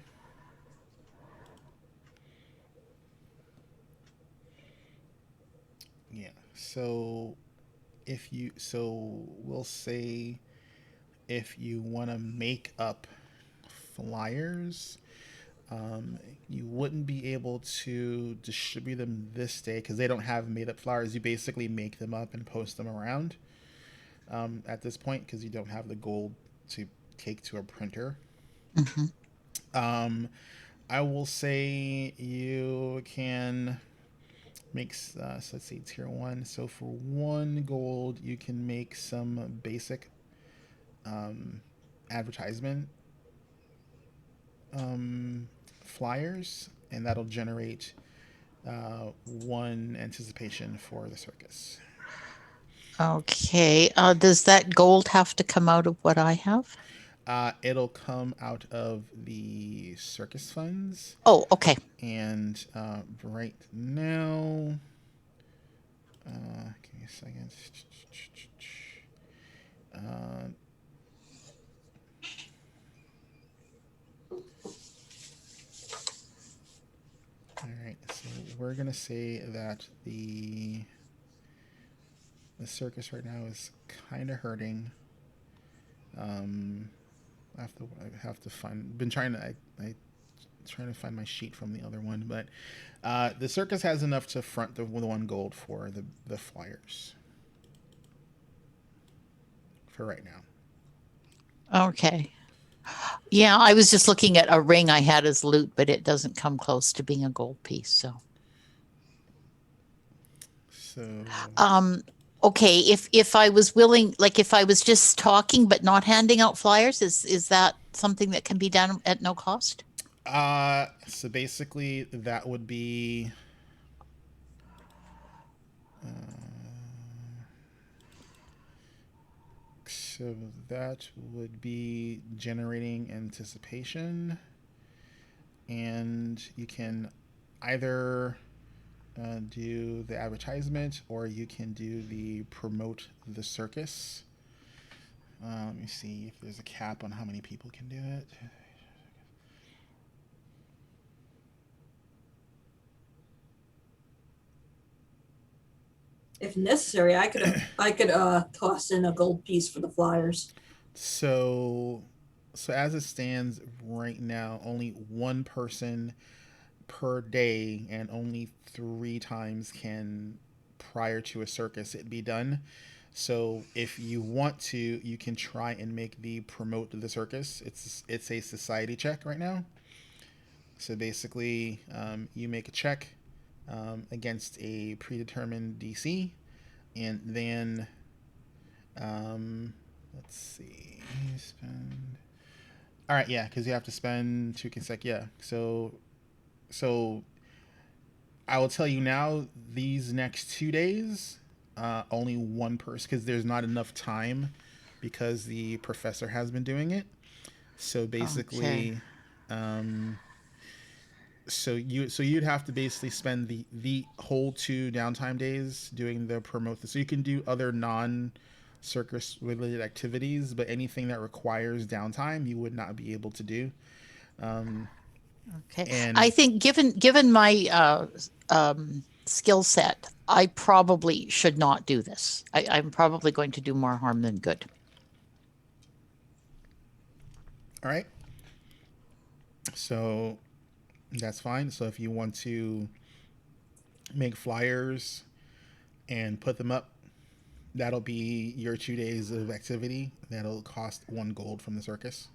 Yeah. So we'll say if you want to make up flyers, you wouldn't be able to distribute them this day because they don't have made up flyers. You basically make them up and post them around at this point because you don't have the gold to take to a printer. Mm-hmm. I will say you can make, so let's see, tier 1. So for 1 gold, you can make some basic advertisement flyers, and that'll generate 1 anticipation for the circus. Okay. Does that gold have to come out of what I have? It'll come out of the circus funds. Oh, okay. And right now, give me a second. All right, so we're gonna say that the circus right now is kind of hurting. I have to find. Been trying to trying to find my sheet from the other one, but the circus has enough to front the 1 gold for the flyers for right now. Okay. Yeah, I was just looking at a ring I had as loot, but it doesn't come close to being a gold piece. So okay, if I was willing, like if I was just talking but not handing out flyers, is that something that can be done at no cost? So basically that would be so that would be generating anticipation, and you can either do the advertisement or you can do the promote the circus. Let me see if there's a cap on how many people can do it. If necessary, I could toss in a gold piece for the flyers. So, so as it stands right now, only one person per day, and only 3 times can, prior to a circus, it be done. So if you want to, you can try and make the promote to the circus. It's a society check right now. So basically, you make a check against a predetermined DC, and then let's see, spend. All right, yeah, because you have to spend 2 consecutive. Yeah, so I will tell you now. These next 2 days, only one person, because there's not enough time, because the professor has been doing it. So basically, Okay. you'd have to basically spend the whole 2 downtime days doing the promote. So you can do other non circus related activities, but anything that requires downtime, you would not be able to do. Okay. And I think given my skill set, I probably should not do this. I'm probably going to do more harm than good. all right, so that's fine. So if you want to make flyers and put them up, that'll be your 2 days of activity. That'll cost 1 gold from the circus.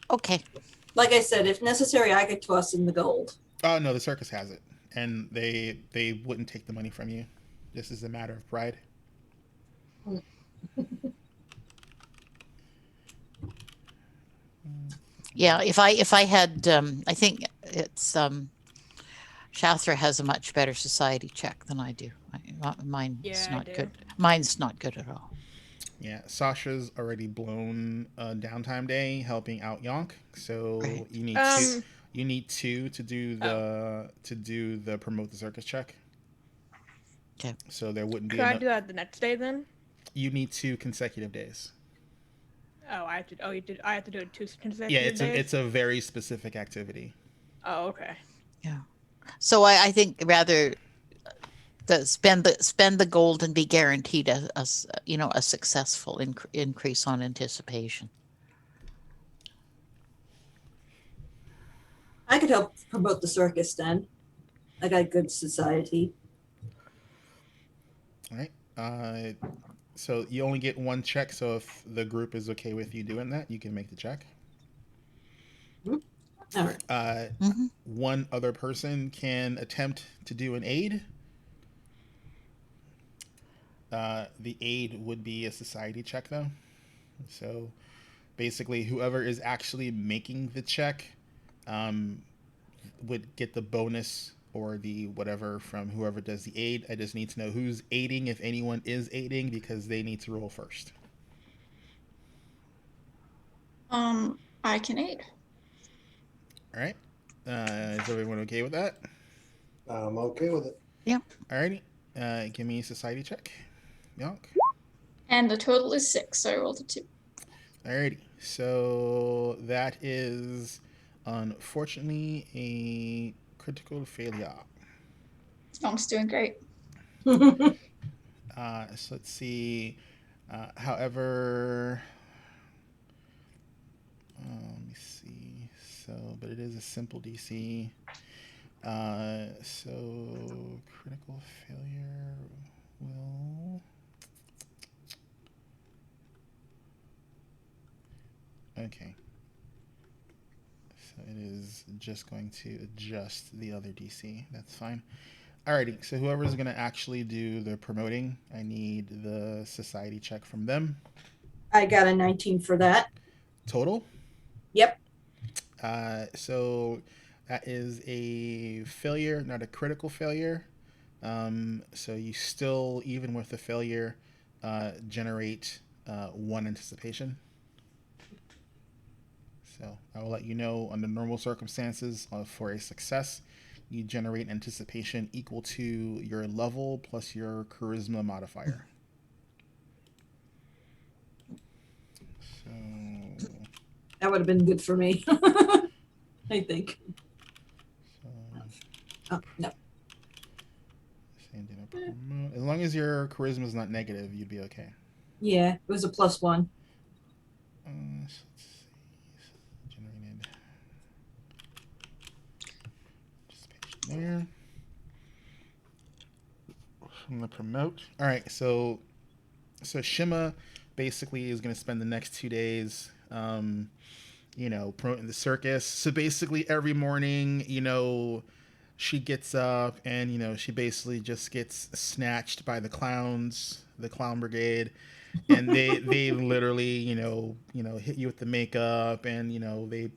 Okay. Like I said, if necessary, I could toss in the gold. Oh no, the circus has it, and they wouldn't take the money from you. This is a matter of pride. Yeah. If I had, I think it's Shastra has a much better society check than I do. Mine's Yeah, I not do. good. Mine's not good at all. Yeah, Sasha's already blown a downtime day helping out Yonk, so Right. you need two. You need 2 to do the promote the circus check. Okay. So there wouldn't be Could I enough. do that the next day then? You need 2 consecutive days. Oh, I have to. Oh, you did. I have to do it 2 consecutive Yeah, days. it's a very specific activity. Oh, okay. Yeah. So I think rather spend the gold and be guaranteed a successful increase on anticipation. I could help promote the circus then. I got good society. All right. So you only get 1 check. So if the group is okay with you doing that, you can make the check. All right. One other person can attempt to do an aid. The aid would be a society check, though. So basically, whoever is actually making the check would get the bonus or the whatever from whoever does the aid. I just need to know who's aiding, if anyone is aiding, because they need to roll first. I can aid. All right. Is everyone okay with that? I'm okay with it. Yeah. Alrighty. Give me a society check. Yonk. And the total is 6, so I rolled a 2. Alrighty. So that is unfortunately a critical failure. Monk's doing great. So let's see. However, let me see. So, but it is a simple DC. So critical failure will. Okay. So it is just going to adjust the other DC. That's fine. Alrighty. So whoever's going to actually do the promoting, I need the society check from them. I got a 19 for that. Total? Yep. So that is a failure, not a critical failure. So you still, even with the failure, generate 1 anticipation. So I will let you know under normal circumstances for a success, you generate anticipation equal to your level plus your charisma modifier. So That would have been good for me. I think. Oh, no. As long as your charisma is not negative, you'd be okay. Yeah, it was a +1. So let's see. Generated. Just page there. I'm gonna promote. All right, so Shima basically is gonna spend the next 2 days, promoting the circus. So basically, every morning, she gets up and she basically just gets snatched by the clowns, the clown brigade, and they literally hit you with the makeup, and they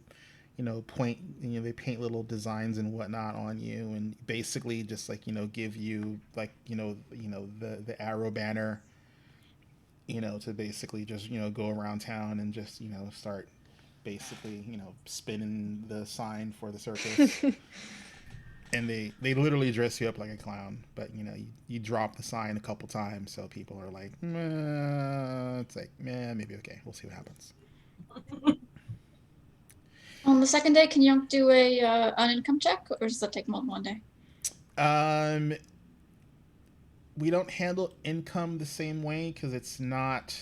point they paint little designs and whatnot on you, and basically just like give you like the arrow banner, to basically just go around town and just start basically spinning the sign for the circus. And they literally dress you up like a clown, but you drop the sign a couple times, so people are like, meh. It's like, maybe okay, we'll see what happens. On the second day, can you do an income check, or does that take more than one day? We don't handle income the same way because it's not,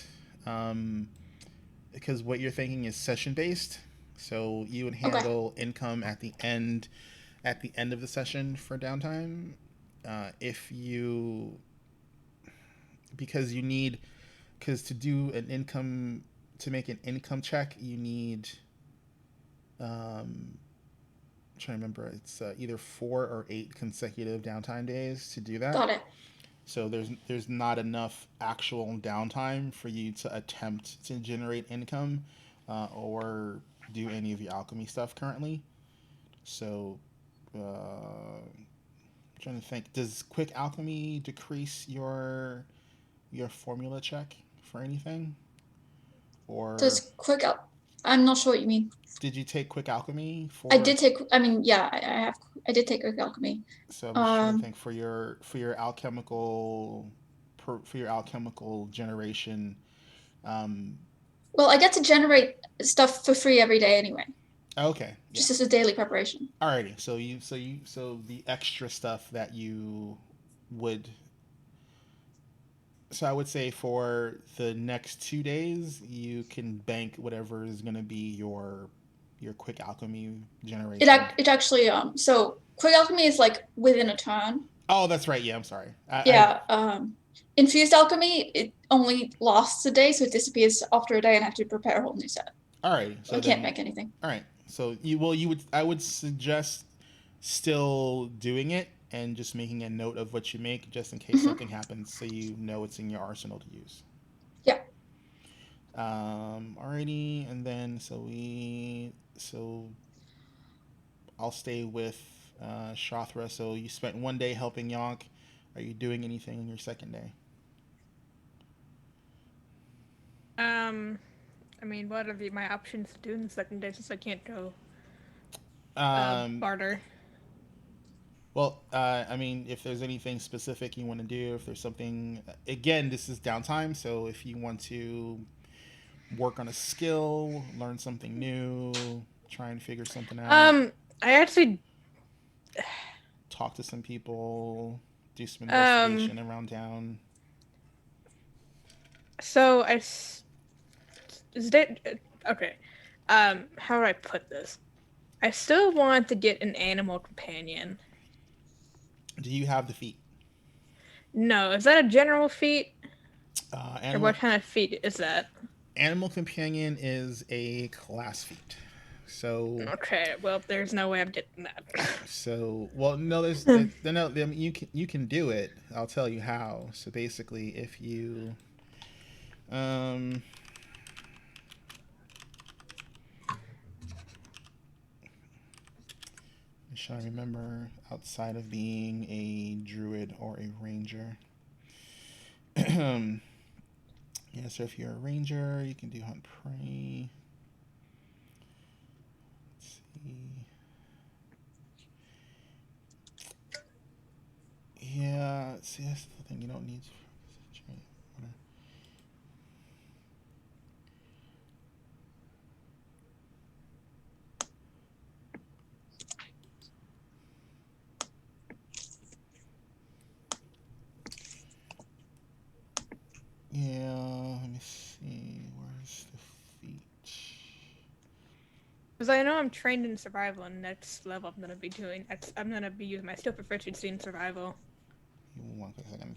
because what you're thinking is session based. So you would handle income at the end of the session for downtime. If you because to do an income, to make an income check, you need, I'm trying to remember, it's either 4 or 8 consecutive downtime days to do that. Got it. So there's not enough actual downtime for you to attempt to generate income, or do any of your alchemy stuff currently. So, I'm trying to think. Does quick alchemy decrease your formula check for anything? Or Does quick I'm not sure what you mean. did you take quick alchemy for? I did take. I mean, yeah, I did take quick alchemy. So I'm just trying to think for your alchemical generation. Well, I get to generate stuff for free every day anyway. Okay. Just as a daily preparation. Alrighty. So the extra stuff that you would. So I would say for the next 2 days, you can bank whatever is going to be your quick alchemy generation. It actually so quick alchemy is like within a turn. Oh, that's right. Yeah, I'm sorry. Infused alchemy, it only lasts a day, so it disappears after a day, and I have to prepare a whole new set. All right. So I can't make anything. All right. So I would suggest still doing it and just making a note of what you make just in case something happens, so you know it's in your arsenal to use. Yeah. Alrighty, and then I'll stay with Shothra. So you spent 1 day helping Yonk. Are you doing anything on your second day? I mean, what are my options to do in the second day since I can't go barter? Well, I mean, if there's anything specific you want to do, if there's something, again, this is downtime, so if you want to work on a skill, learn something new, try and figure something out. I actually talk to some people, do some investigation around town. So okay. How do I put this? I still want to get an animal companion. Do you have the feat? No, is that a general feat? Or what kind of feat is that? Animal companion is a class feat. So okay, well, there's no way I'm getting that. So, well, no, you can do it. I'll tell you how. So basically, if you I'm trying to remember outside of being a druid or a ranger. Yeah, so if you're a ranger, you can do hunt prey. Let's see. Yeah, see, that's the thing. You don't need to. Because I know I'm trained in survival, and next level I'm gonna be doing. I'm gonna be using my still proficiency in survival. One quick second.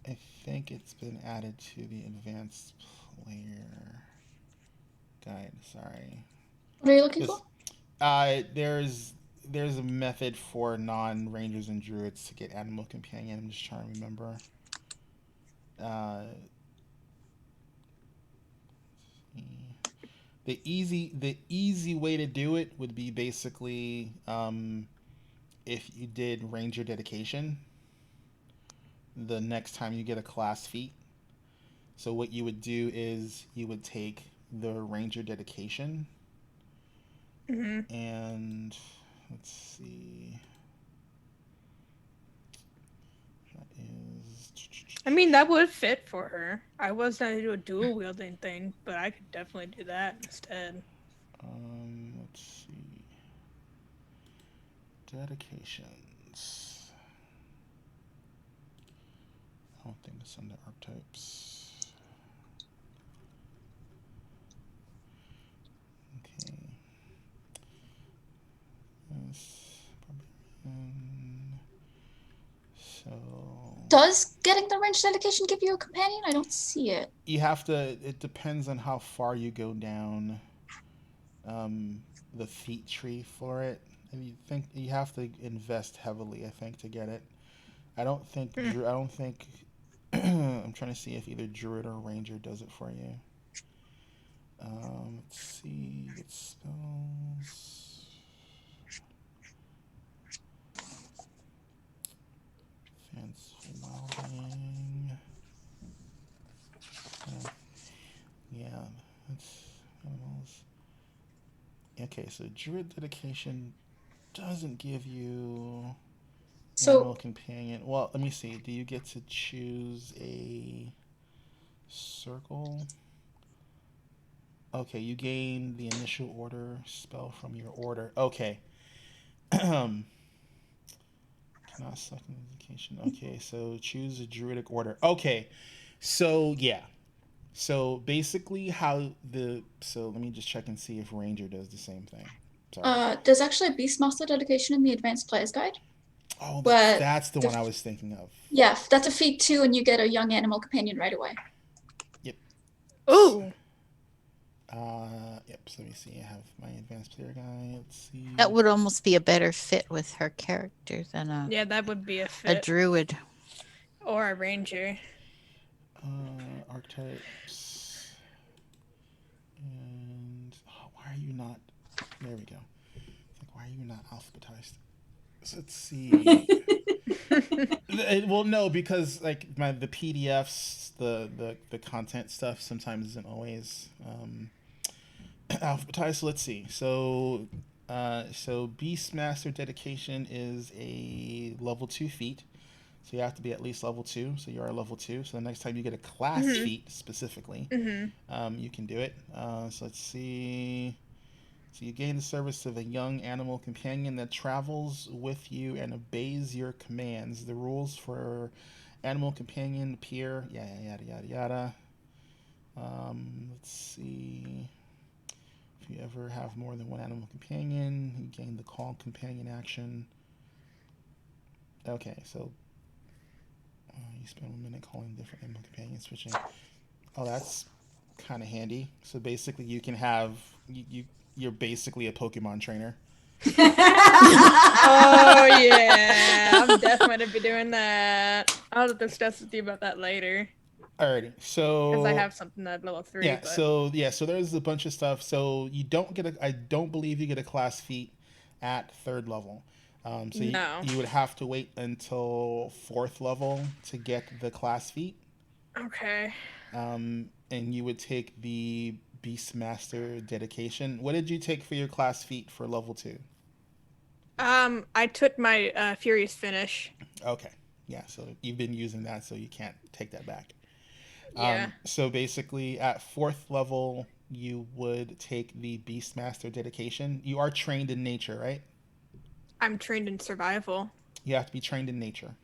I think it's been added to the advanced player guide. Sorry. What are you looking for? There's a method for non-rangers and druids to get animal companion. I'm just trying to remember. The easy way to do it would be basically if you did ranger dedication the next time you get a class feat. So what you would do is you would take the ranger dedication and let's see. That is. I mean, that would fit for her. I was gonna do a dual wielding thing, but I could definitely do that instead. Let's see. Dedications. I don't think it's under archetypes. Okay. So. Does getting the range dedication give you a companion? I don't see it. You have to. It depends on how far you go down the feat tree for it. And you think you have to invest heavily, I think, to get it. I don't think. I don't think. I'm trying to see if either druid or ranger does it for you. Let's see. It spells. Fanciful wilding. Yeah, that's animals. Okay, so druid dedication doesn't give you animal companion. Well, let me see. Do you get to choose a circle? Okay, you gain the initial order spell from your order. Okay. Cannot suck an indication. Okay, so choose a druidic order. Okay, so yeah. So basically so let me just check and see if Ranger does the same thing. Sorry. There's actually a Beastmaster dedication in the Advanced Player's Guide. Oh, that's the one I was thinking of. Yeah, that's a feat 2 and you get a young animal companion right away. Yep. Ooh. Yep, so let me see. I have my advanced player guide. Let's see. That would almost be a better fit with her character than Yeah, that would be a fit. a druid. Or a ranger. Archetypes. And why are you not? There we go. It's like, why are you not alphabetized? So let's see. Well, no, because like the PDFs, the content stuff sometimes isn't always alphabetized. So let's see. So Beastmaster dedication is a level 2 feat. So you have to be at least level 2. So you are level 2. So the next time you get a class feat specifically, you can do it. So let's see. So you gain the service of a young animal companion that travels with you and obeys your commands. The rules for animal companion appear. Yada yada yada. Let's see. If you ever have more than one animal companion, you gain the call companion action. Okay, so you spend 1 minute calling different animal companions, switching. Oh, that's kind of handy. So basically, you can have you're basically a Pokemon trainer. Oh yeah, I'm definitely gonna be doing that. I'll discuss with you about that later. Alrighty, so because I have something at level 3. Yeah, but... so there's a bunch of stuff. So you don't get I don't believe you get a class feat at 3rd level. So No. you would have to wait until 4th level to get the class feat. Okay. And you would take the Beastmaster dedication. What did you take for your class feat for level 2? I took my Furious Finish. Okay. Yeah, so you've been using that, so you can't take that back. Yeah. So basically, at 4th level, you would take the Beastmaster dedication. You are trained in nature, right? I'm trained in survival. You have to be trained in nature.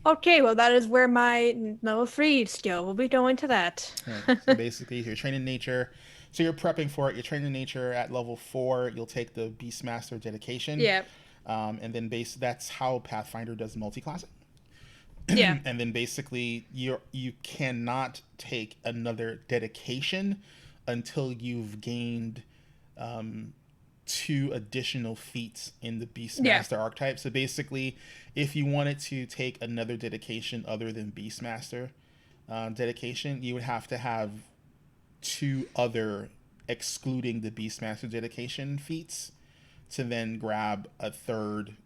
Okay, well, that is where my level 3 skill will be going to that. Right. So basically, if you're trained in nature, So you're prepping for it. You're training nature at level 4. You'll take the Beastmaster dedication. Yeah. And then that's how Pathfinder does multi-classing. Yeah. And then basically you cannot take another dedication until you've gained 2 additional feats in the Beastmaster archetype. So basically, if you wanted to take another dedication other than Beastmaster dedication, you would have to have 2 other excluding the Beastmaster dedication feats to then grab a third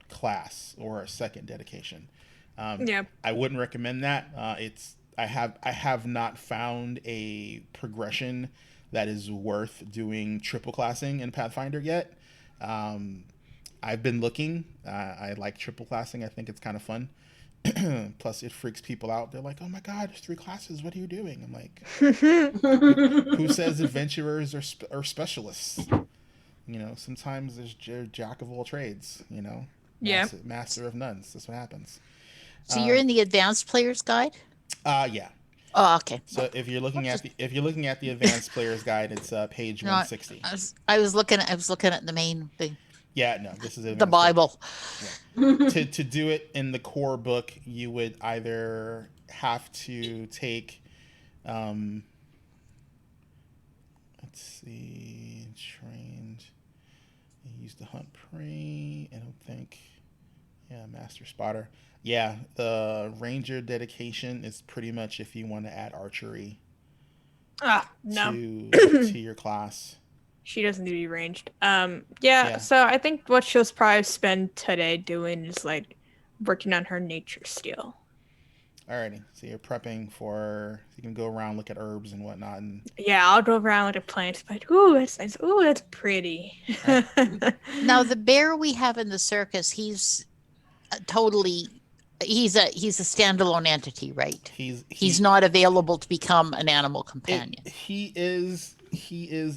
class or a second dedication. I wouldn't recommend that. I have not found a progression that is worth doing triple classing in Pathfinder yet. I've been looking. I like triple classing. I think it's kind of fun. Plus, it freaks people out. They're like, "Oh my God, there's 3 classes. What are you doing?" I'm like, "Who says adventurers are specialists? You know, sometimes there's jack of all trades. You know, master of none. That's what happens." So you're in the advanced player's guide? Yeah. Oh, okay. So if you're looking at the advanced player's guide, it's page 160. I was looking at the main thing. Yeah, no, this is the Bible. Yeah. to do it in the core book, you would either have to take, let's see, trained. You use the hunt prey. I don't think. Yeah, master spotter. Yeah, the ranger dedication is pretty much if you want to add archery. No. To your class. She doesn't need to be ranged. So I think what she'll probably spend today doing is like working on her nature skill. Alrighty, so you're prepping for. You can go around, look at herbs and whatnot, and yeah, I'll go around look at plants. But ooh, that's nice. Ooh, that's pretty. Right. Now the bear we have in the circus, he's he's a standalone entity, right? He's not available to become an animal companion. He is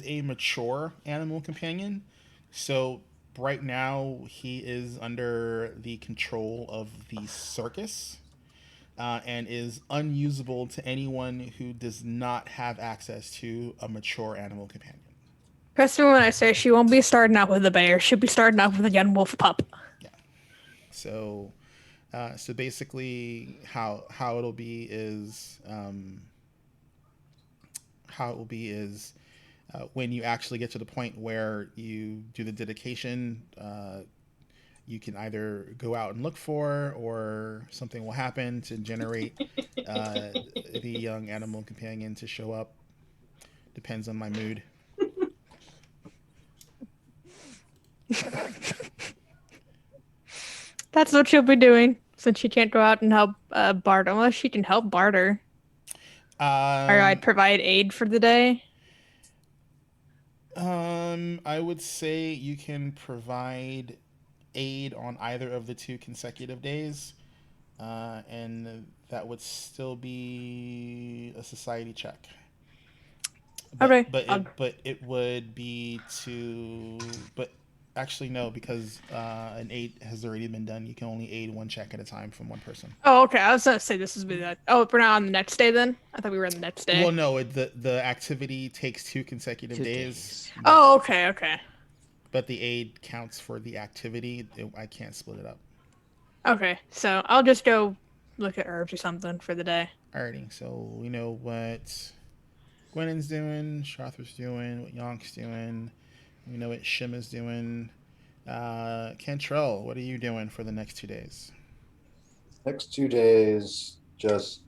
a mature animal companion. So right now he is under the control of the circus, and is unusable to anyone who does not have access to a mature animal companion. Kristen, when I say she won't be starting out with a bear, she'll be starting out with a young wolf pup. Yeah. So basically, how it'll be is when you actually get to the point where you do the dedication, you can either go out and look for, or something will happen to generate the young animal companion to show up. Depends on my mood. That's what she'll be doing, since she can't go out and help barter. Unless she can help barter. Or I'd provide aid for the day. I would say you can provide aid on either of the 2 consecutive days, and that would still be a society check. Okay. But it would be but actually no, because an aid has already been done. You can only aid 1 check at a time from 1 person. Oh, okay. I was gonna say this would be that. Oh, we're not on the next day then. I thought we were on the next day. Well, no, the activity takes 2 consecutive days. Oh, okay. But the aid counts for the activity. I can't split it up. Okay, so I'll just go look at herbs or something for the day. Alrighty, so we know what Gwennon's doing, Sharther's doing, what Yonk's doing. We know what Shima's doing. Cantrell, what are you doing for the next 2 days? Next 2 days, just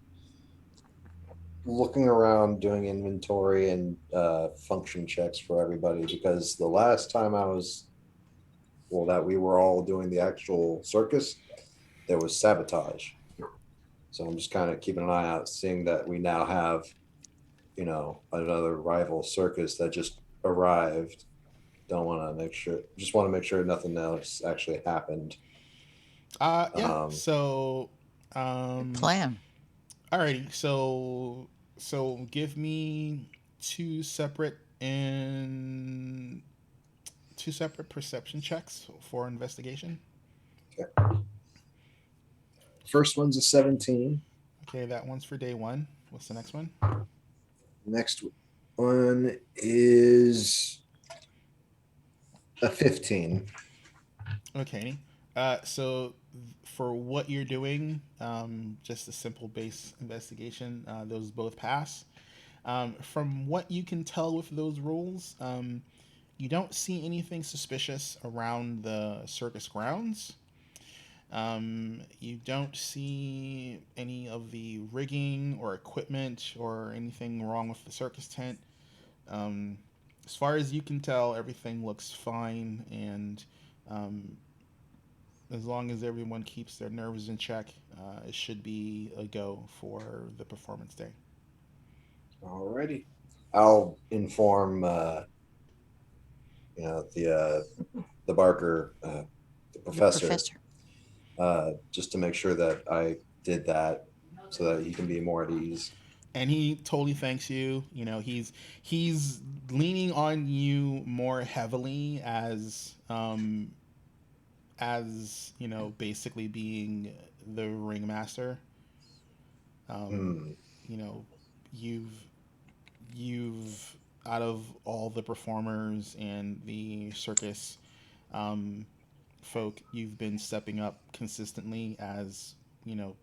looking around, doing inventory and function checks for everybody, because the last time that we were all doing the actual circus, there was sabotage. So I'm just kind of keeping an eye out, seeing that we now have, another rival circus that just arrived. Want to make sure nothing else actually happened. Yeah. So plan. Alrighty, so give me 2 separate perception checks for investigation. Okay. First one's a 17. Okay, that one's for day 1. What's the next one? Next One is a 15. Okay. So for what you're doing, just a simple base investigation, those both pass. From what you can tell with those rolls, you don't see anything suspicious around the circus grounds. You don't see any of the rigging or equipment or anything wrong with the circus tent. Um, as far as you can tell, everything looks fine, and um, as long as everyone keeps their nerves in check, it should be a go for the performance day. Alrighty. I'll inform the Barker, the The professor, professor. just to make sure that I did that so that he can be more at ease. And he totally thanks you. You know, he's leaning on you more heavily as you know, basically being the ringmaster. Um, Hmm. you know, you've out of all the performers and the circus um, folk, you've been stepping up consistently as you know,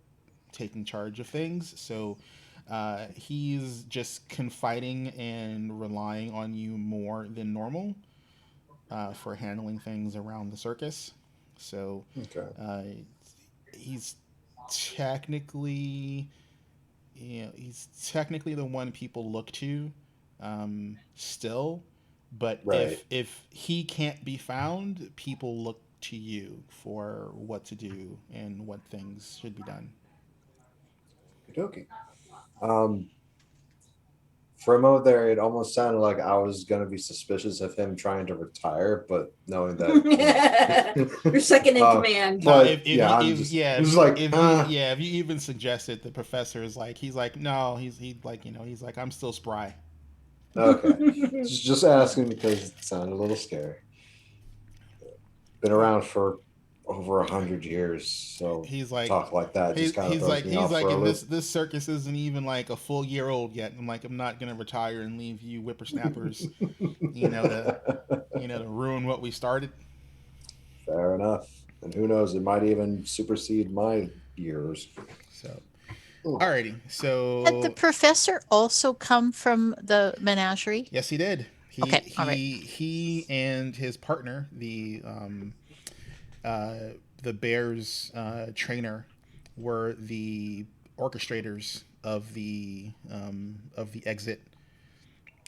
taking charge of things. So he's just confiding and relying on you more than normal for handling things around the circus. So Okay. uh, he's technically, you know, he's technically the one people look to still. But Right. if he can't be found, people look to you for what to do and what things should be done. Okay. Um, for a moment there, it almost sounded like I was going to be suspicious of him trying to retire, but knowing that, You're second in uh, command. No, but yeah, I'm just like, if you even suggest it, the professor is like, he's like, no, he like, you know, he's like, I'm still spry. okay. Just asking because it sounded a little scary. Been Uh, around for over 100 years, so he's like, talk like that just kind of throws me he's off like, for a and loop. this circus isn't even like a full year old yet. I'm like, I'm not gonna retire and leave you whippersnappers, you know, to ruin what we started. Fair enough. And who knows, it might even supersede my years. So, Oh, alrighty, Had the so professor also come from the menagerie? yes, he did. Okay, all right. He and his partner, uh, the Bears trainer, were the orchestrators of the exit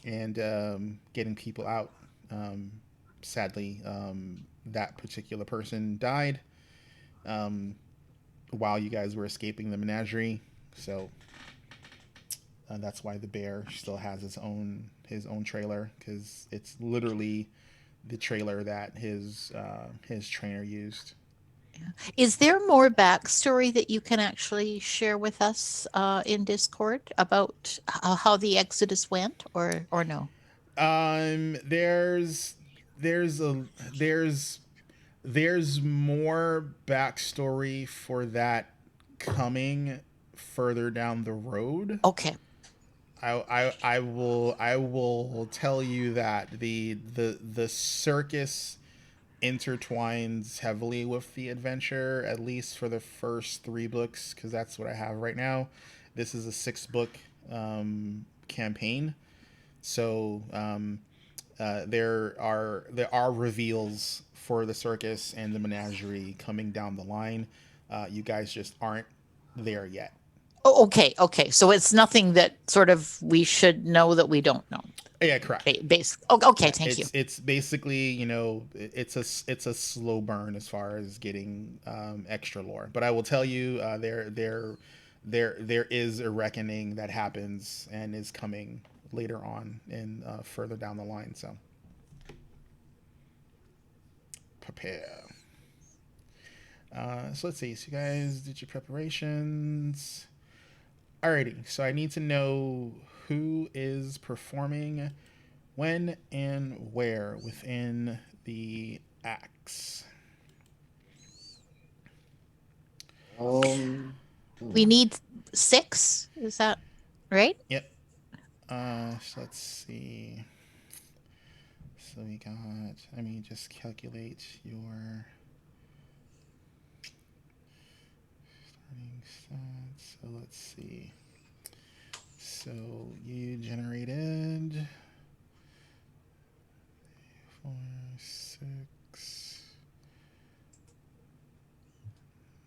and getting people out. Um, Sadly, that particular person died um, while you guys were escaping the menagerie. So that's why the bear still has his own trailer, because it's literally the trailer that his trainer used. Is there more backstory that you can actually share with us in Discord about how the Exodus went, or no? There's there's a there's there's more backstory for that coming further down the road. Okay. I will tell you that the circus intertwines heavily with the adventure, at least for the first three books, because that's what I have right now. This is a 6 book campaign, so there are reveals for the circus and the menagerie coming down the line. You guys just aren't there yet. Oh, okay. Okay. So it's nothing that sort of we should know that we don't know. Yeah, correct. Basic. Oh, okay. Yeah, Thank you. it's basically, you know, it's a slow burn as far as getting extra lore. But I will tell you, there is a reckoning that happens and is coming later on and further down the line. So prepare. So let's see. So you guys did your preparations. Alrighty. So I need to know who is performing when and where within the acts. Um, We need 6. Is that right? Yep. So let's see. So we got. Let me just calculate your starting stats. So let's see. So you generated 4, 6,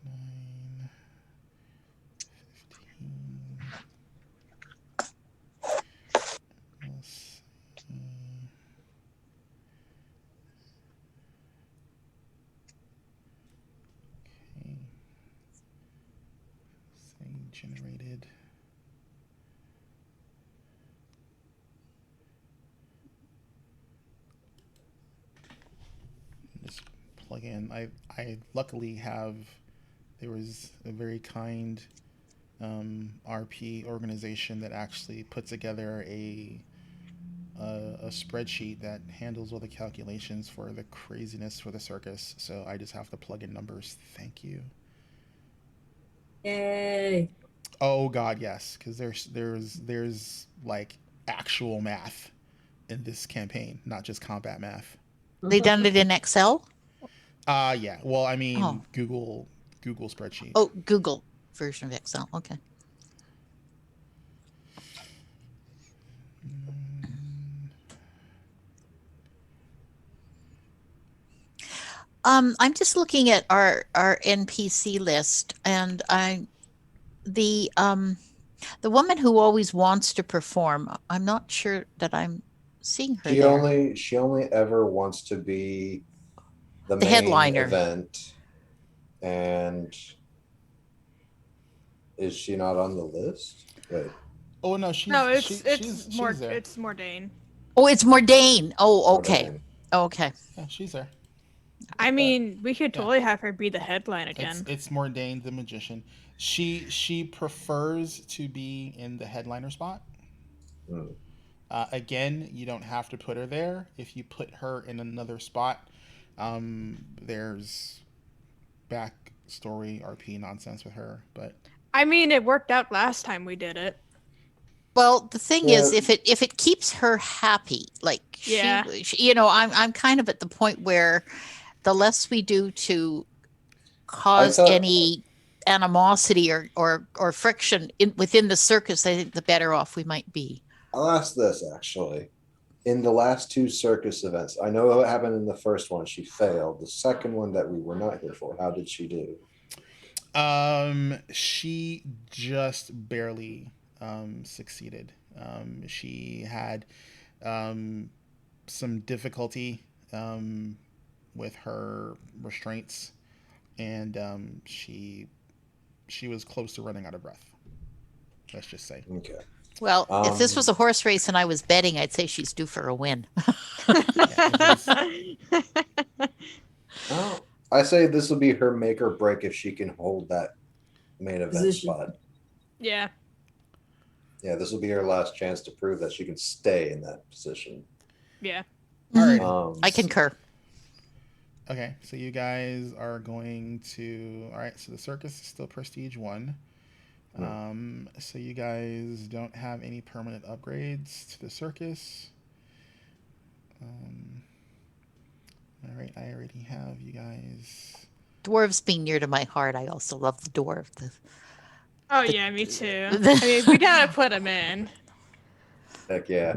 9, 15. Let's see. Okay. Say generated. Just plug in. I luckily have. There was a very kind RP organization that actually put together a spreadsheet that handles all the calculations for the craziness for the circus. So I just have to plug in numbers. Thank you. Yay. Oh God, yes, because there's like actual math in this campaign, not just combat math. They done it in Excel? Yeah. Well, I mean, Oh. Google spreadsheet. Oh, Google version of Excel. Okay. I'm just looking at our NPC list, and the woman who always wants to perform. I'm not sure that I'm seeing her there. She only ever wants to be the The main headliner. event. And is she not on the list? Wait. Oh no, she's there. It's Mordain. Oh, it's Mordain. Oh, okay. Mordain. Okay. Yeah, she's there. I mean, we could totally have her be the headline again. It's Mordain the magician. She prefers to be in the headliner spot. Hmm. Again, you don't have to put her there. If you put her in another spot, there's backstory RP nonsense with her. But I mean, it worked out last time we did it. Well, the thing Yeah. is, if it keeps her happy, like Yeah. she, I'm kind of at the point where the less we do to cause any animosity or friction within the circus, I think the better off we might be. I'll ask this actually. In the last 2 circus events, I know what happened in the first one. She failed. The second one that we were not here for, how did she do? She just barely succeeded. She had some difficulty with her restraints, and she was close to running out of breath. Let's just say. Okay. Well, if this was a horse race and I was betting, I'd say she's due for a win. Well, I say this will be her make or break if she can hold that main event Position. spot. Yeah. Yeah, this will be her last chance to prove that she can stay in that position. Yeah. Alright. I concur. Okay, so you guys are going to. All right, so the circus is still prestige 1. So you guys don't have any permanent upgrades to the circus. All right, I already have you guys. Dwarves being near to my heart, I also love the dwarf. Oh yeah, me too. I mean, we gotta put him in. Heck yeah.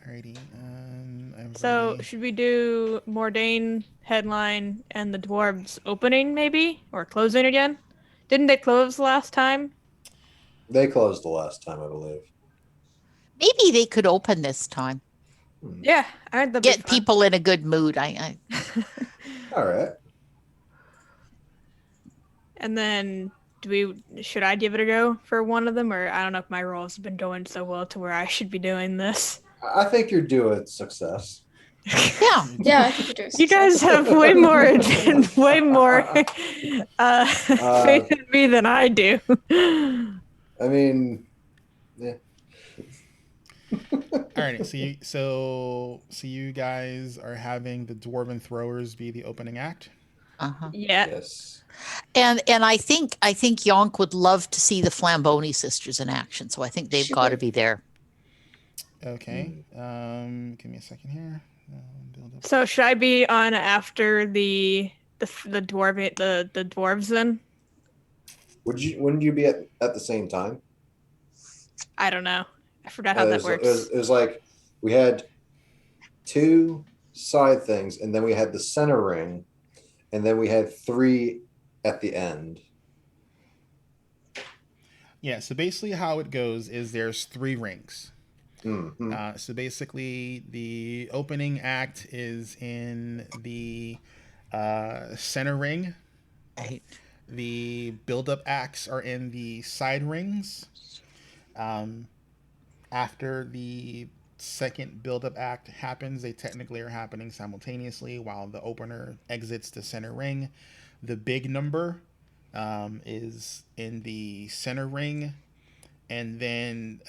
Alrighty. So ready. should we do Mordain headline and the dwarves opening maybe, or closing again? Didn't they close last time? They closed the last time, I believe. Maybe they could open this time. Yeah, I'd Get people in a good mood. I All right. And then should I give it a go for one of them, or I don't know if my roles have been going so well to where I should be doing this. I think you're due at success. Yeah. Yeah, I think you do. You guys have way more faith in me than I do. I mean, yeah. Alrighty, so you guys are having the dwarven throwers be the opening act. Uh-huh. Yeah. Yes. And I think Yonk would love to see the Flamboni sisters in action. So I think they've She got to would. be there. Okay. Give me a second here. Build up. So should I be on after the dwarves then? Wouldn't you be at the same time? I don't know. I forgot how that works. It was like we had 2 side things, and then we had the center ring, and then we had 3 at the end. Yeah. So basically, how it goes is there's 3 rings. Mm-hmm. So basically, the opening act is in the center ring. Right. The build-up acts are in the side rings. After the second build-up act happens, they technically are happening simultaneously while the opener exits the center ring. The big number is in the center ring, and then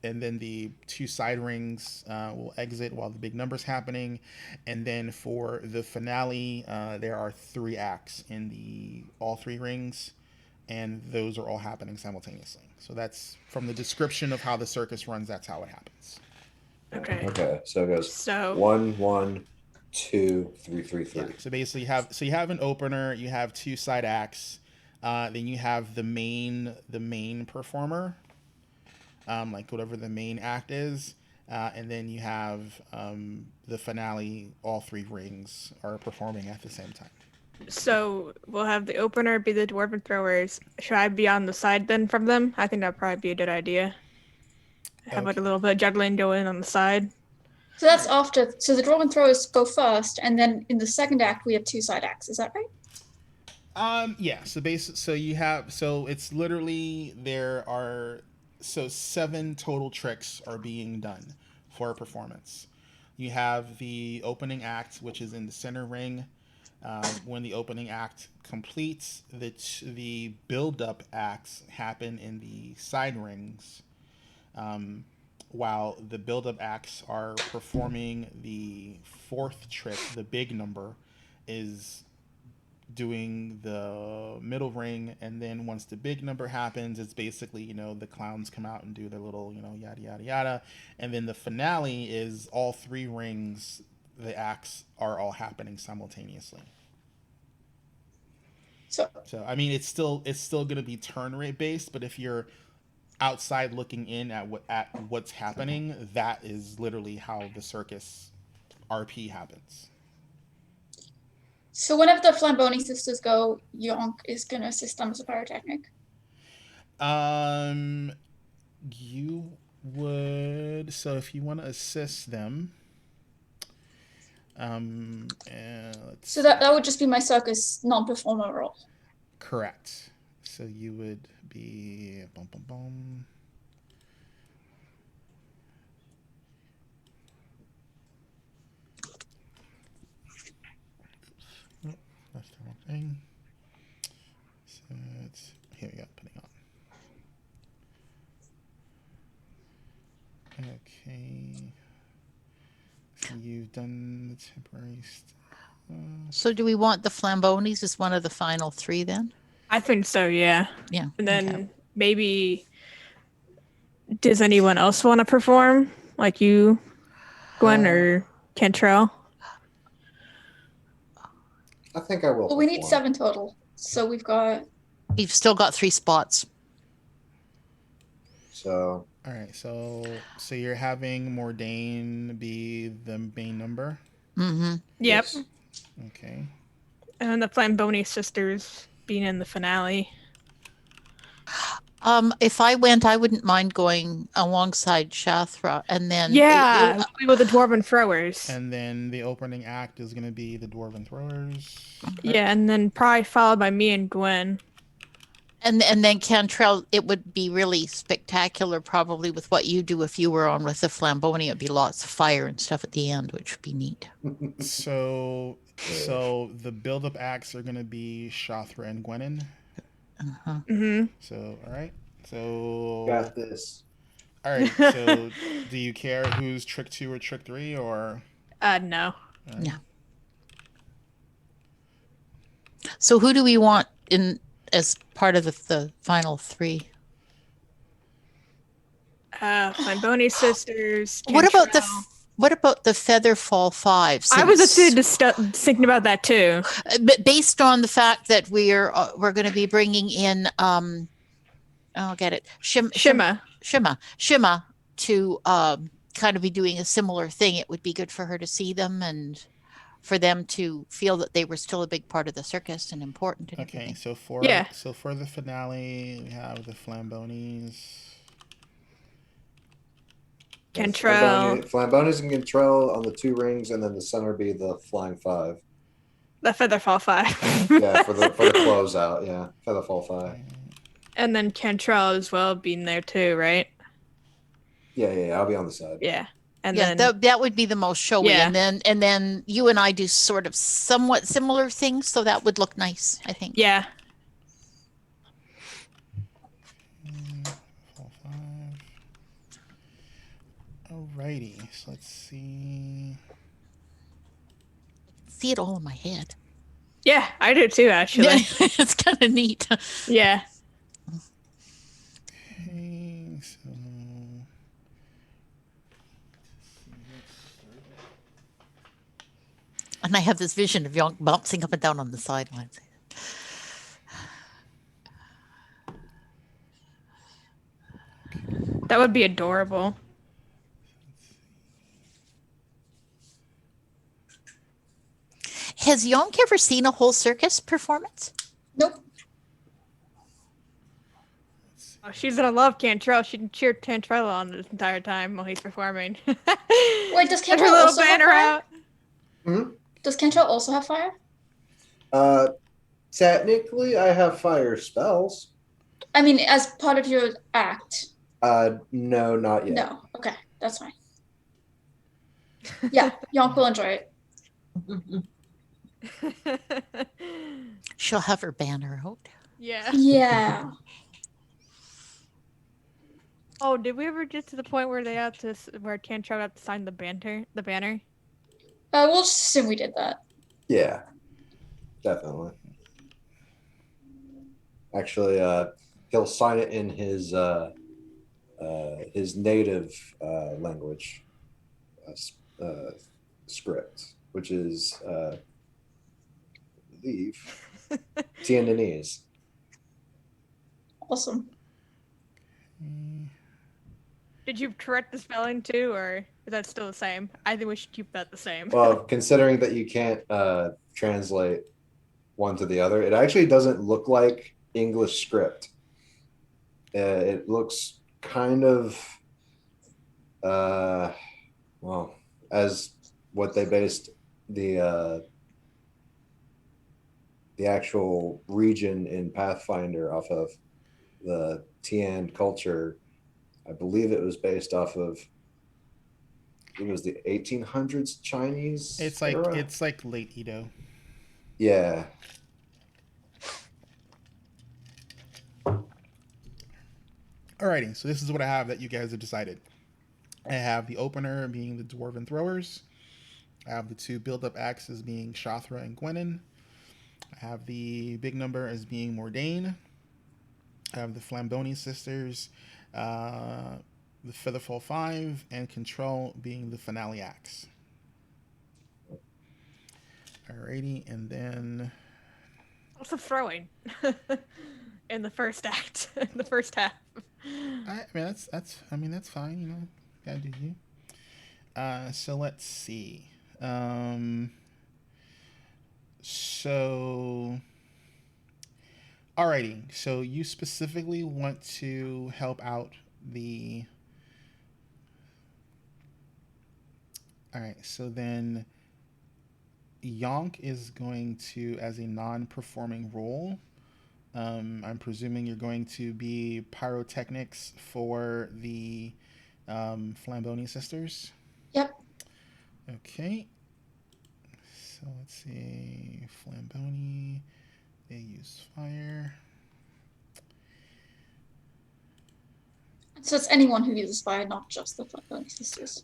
the 2 side rings will exit while the big number's happening. And then for the finale, there are 3 acts in all 3 rings, and those are all happening simultaneously. So that's from the description of how the circus runs. That's how it happens. Okay. Okay, so it goes So 1, 1, 2, 3, 3, 3. Yeah. So basically, you have an opener, you have 2 side acts, then you have the main performer, like whatever the main act is, and then you have the finale. All 3 rings are performing at the same time. So we'll have the opener be the dwarven throwers. Should I be on the side then from them? I think that'd probably be a good idea. Have like a little bit of juggling going on the side. So that's after. So the dwarven throwers go first, and then in the second act we have 2 side acts. Is that right? Yeah. So it's literally there are 7 total tricks are being done for a performance. You have the opening act, which is in the center ring. When the opening act completes, the build-up acts happen in the side rings, while the build-up acts are performing the 4th trick. The big number is doing the middle ring, and then once the big number happens, it's basically the clowns come out and do their little yada yada yada, and then the finale is all 3 rings. The acts are all happening simultaneously. So I mean, it's still going to be turn rate based, but if you're outside looking in at what's happening, that is literally how the circus RP happens. So whenever the Flamboni sisters go, Yonk is going to assist them as a pyrotechnic. You would. So if you want to assist them, so that would just be my circus non-performer role. Correct. So you would be bum bum bum. Oops. That's the wrong thing. So here we go. Putting on. Okay. So you've done the temporary stuff. So do we want the Flambonis as one of the final 3 then? I think so, yeah. Yeah. And then okay. maybe, does anyone else want to perform? Like you, Gwen, or Cantrell? I think I will. Well, we need perform. 7 total. So we've still got 3 spots. So All right, so you're having Mordain be the main number. Mm-hmm. Yep. yes. Okay. And then the Flamboni sisters being in the finale. If I went, I wouldn't mind going alongside Shathra, and then Yeah, we were the dwarven throwers. And then the opening act is going to be the Dwarven Throwers. Yeah, and then probably followed by me and Gwen. And then Cantrell, it would be really spectacular, probably with what you do if you were on with the Flamboni. It'd be lots of fire and stuff at the end, which would be neat. So the build-up acts are going to be Shathra and Gwenin. Uh-huh. Mm-hmm. So all right. So Got this. all right. So do you care who's trick 2 or trick 3 or? No. All right. No. So who do we want in as part of the final three? Flamboni sisters. What about the Cantrell. what about the Featherfall 5? I was Since, actually thinking about that too. but based on the fact that we're going to be bringing in I'll get it Shima. Shima to kind of be doing a similar thing. It would be good for her to see them and for them to feel that they were still a big part of the circus and important and Okay, everything. so for Yeah. the finale, we have the Flambonis. Cantrell. Flambonis and Cantrell on the 2 rings, and then the center be the Flying 5. The Featherfall 5. Yeah, for the closeout. Yeah, Featherfall 5. And then Cantrell as well being there too, right? Yeah. I'll be on the side. Yeah. And yeah, then that would be the most showy. Yeah. And then you and I do sort of somewhat similar things, so that would look nice, I think. yeah. Fall 5. Alrighty, so let's see. See it all in my head. Yeah, I do too actually. It's kind of neat. Yeah. Okay, so And I have this vision of Yonk bouncing up and down on the sidelines. That would be adorable. Has Yonk ever seen a whole circus performance? Nope. Oh, she's gonna love Cantrell. She can cheer Cantrell on this entire time while he's performing. Wait, does Get her Cantrell little also have banner fire? out. Does Cantrell also have fire? Technically, I have fire spells. I mean, as part of your act. No, not yet. No. Okay, that's fine. Yeah, Yonk will enjoy it. She'll have her banner out. Yeah. Yeah. Oh, did we ever get to the point where where Cantrell had to sign the banner? We'll just assume we did that. Yeah, definitely. Actually, he'll sign it in his native language script, which is leave Tiananese. Awesome. Did you correct the spelling too, or is that still the same? I think we should keep that the same. Well, considering that you can't translate one to the other, it actually doesn't look like English script. It looks kind of, well, as what they based the actual region in Pathfinder off of, the Tian culture. I believe it was based off of, it was the 1800s Chinese. it's like era? it's like late Edo. Yeah. Alrighty, so this is what I have that you guys have decided. I have the opener being the Dwarven Throwers. I have the 2 build-up acts as being Shathra and Gwenin. I have the big number as being Mordain. I have the Flamboni sisters, the Featherfall 5, and Control being the finale acts. Alrighty, and then Also throwing in the first act, in the first half. I mean that's fine, you know. Gotta do you. So let's see. So alrighty. So you specifically want to help out the. Alright, so then Yonk is going to, as a non-performing role, I'm presuming you're going to be pyrotechnics for the Flamboni sisters. Yep. Okay. So let's see. Flamboni. They use fire. So it's anyone who uses fire, not just the Flamboni sisters.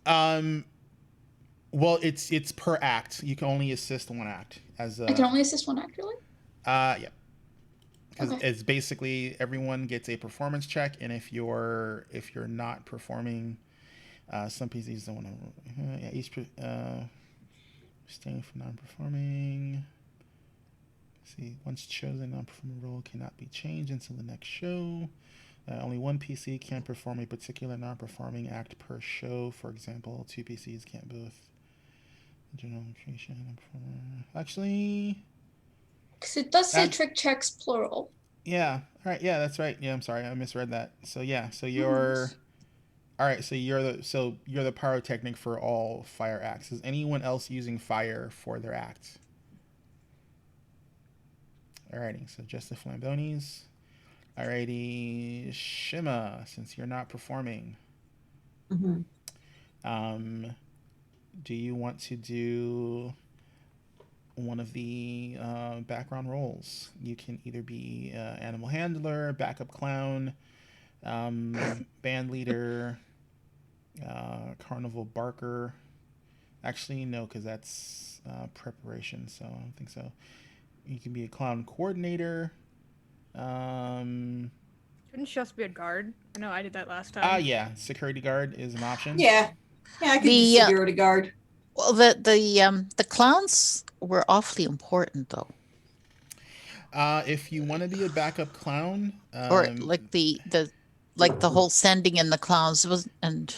Well, it's per act. You can only assist one act. As I can only assist one act, really? Yeah. Because Okay. it's basically everyone gets a performance check, and if you're not performing, some PCs don't want to. Yeah, each staying from non-performing. See, once chosen, non-performing role cannot be changed until the next show. Only one PC can perform a particular non-performing act per show. For example, two PCs can't both. General location and performer. Actually, Because it does say that trick checks plural. yeah. All right. Yeah, that's right. Yeah, I'm sorry, I misread that. So yeah. So Nice. all right. So you're the pyrotechnic for all fire acts. Is anyone else using fire for their act? Alrighty. So just the flambonis. Alrighty, Shima. Since you're not performing, Mhm. do you want to do one of the background roles? You can either be animal handler, backup clown, band leader, carnival barker. Actually, no, because that's preparation, so I don't think so. You can be a clown coordinator. Shouldn't just be a guard? I know I did that last time. Yeah, security guard is an option. Yeah. Yeah, I could The, do security guard. Well, the clowns were awfully important though, If you want to be a backup clown, or like the whole sending in the clowns was and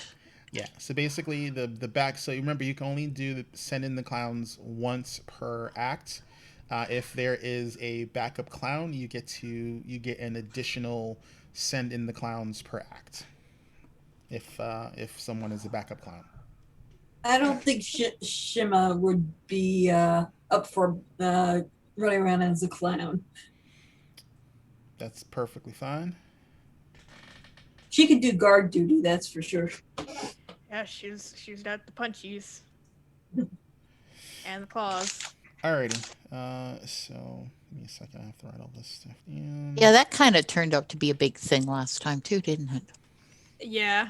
yeah. So basically, the back. So you remember, you can only send in the clowns once per act. If there is a backup clown, you get an additional send in the clowns per act. If someone is a backup clown. I don't think Shima would be up for running around as a clown. That's perfectly fine. She could do guard duty, that's for sure. Yeah, she's got the punchies and the claws. Alrighty. So give me a second. I have to write all this stuff down. yeah, that kind of turned out to be a big thing last time too, didn't it? Yeah,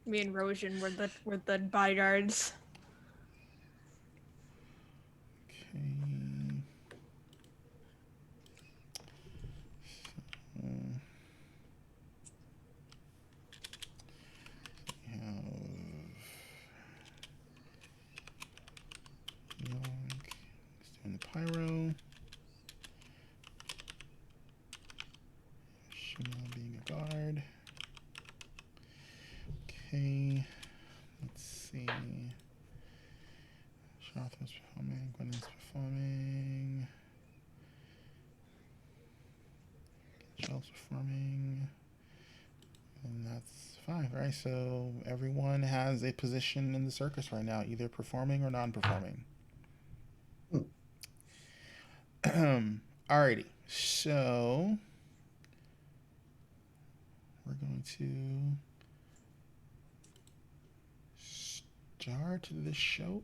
me and Rosian were the bodyguards. Okay. So, we have Young. He's doing the pyro. Shima being a guard. Okay. Let's see. Sharthra's performing. Gwendolyn's performing. Michelle's performing. And that's 5, right? So everyone has a position in the circus right now, either performing or non-performing. Alrighty. So we're going to start the show.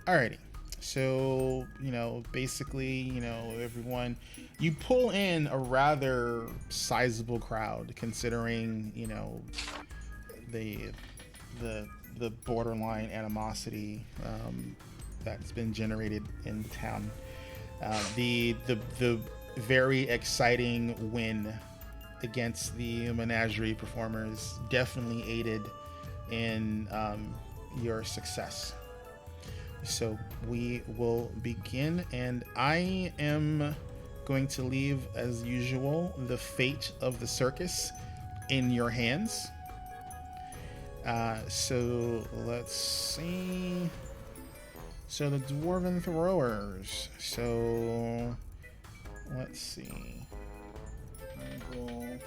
Alrighty. So, basically, everyone, you pull in a rather sizable crowd considering, the borderline animosity that's been generated in town. The very exciting win against the menagerie performers definitely aided in your success. So we will begin, and I am going to leave, as usual, the fate of the circus in your hands. So let's see. So the dwarven throwers. So let's see. I will.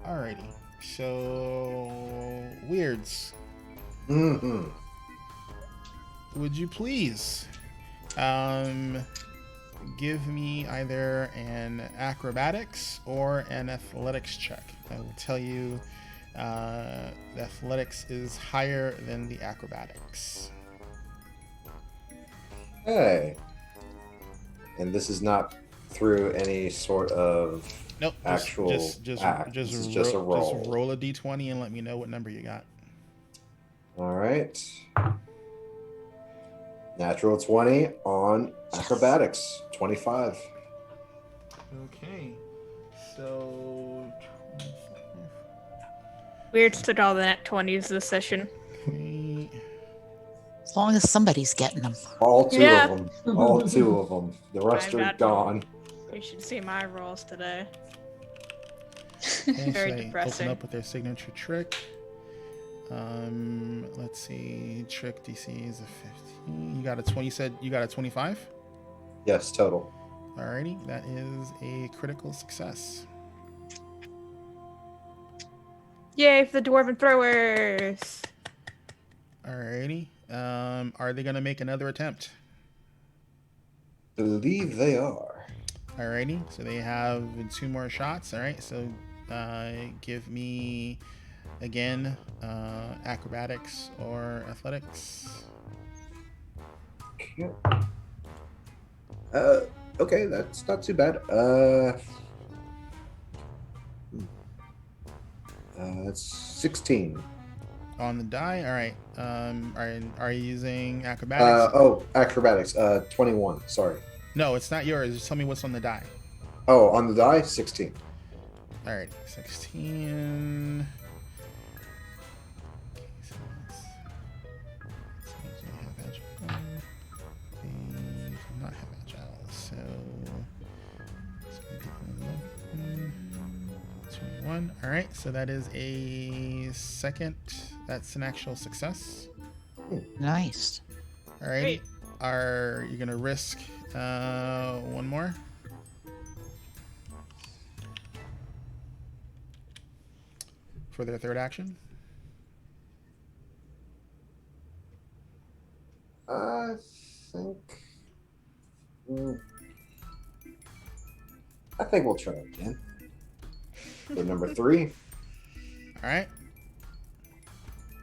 Alrighty, so Weirds, would you please give me either an acrobatics or an athletics check. I will tell you the athletics is higher than the acrobatics. Hey. And this is not through any sort of Nope. actual act. This is just a roll. Just roll a d20 and let me know what number you got. All right. Natural 20 on acrobatics. 25. Okay. So Weird took all the nat 20s this session. As long as somebody's getting them. All two Yeah. of them. All two of them. The rest I've are got- gone. You should see my rolls today. Okay, Very so they depressing. open up with their signature trick. Let's see. Trick DC is a 15. You got a 20. You said you got a 25? Yes, total. Alrighty, that is a critical success. Yay for the dwarven throwers! Alrighty. Are they gonna make another attempt? Believe they are. Alrighty, so they have 2 more shots. Alright, so give me again acrobatics or athletics. Okay, that's not too bad. That's 16. On the die. Alright. Are you using acrobatics? Acrobatics. 21. Sorry. No, it's not yours. Just tell me what's on the die. Oh, on the die, 16. Alright, 16. So they have agile. They do not have agile, so it's gonna be 21. Alright, so that is a second. That's an actual success. Nice. Alright. Great. Are you gonna risk one more? For their third action? I think. I think we'll try again. For number 3. Alright.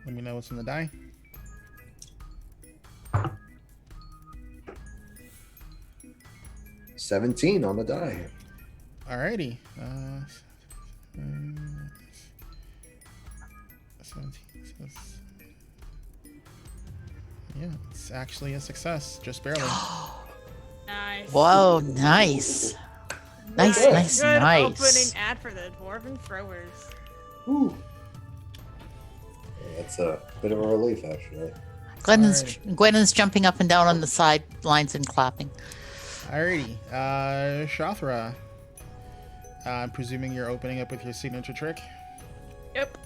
Let me know what's on the die. $17 on the die. Alrighty. 17. So yeah, it's actually a success. Just barely. Nice. Whoa, nice. Nice, Okay. nice, Good nice. opening ad for the dwarven throwers. Whew. That's a bit of a relief, actually. Gwennon's jumping up and down on the sidelines and clapping. Alrighty. Shothra. I'm presuming you're opening up with your signature trick. Yep.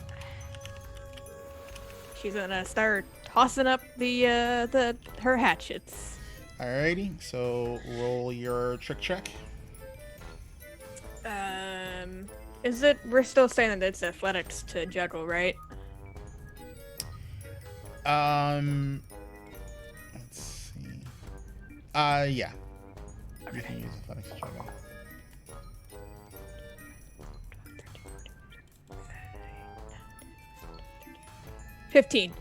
She's gonna start tossing up her hatchets. Alrighty. So roll your trick check. Is it? We're still saying that it's athletics to juggle, right? Let's see. Yeah. You Okay. can use athletics to juggle. $15.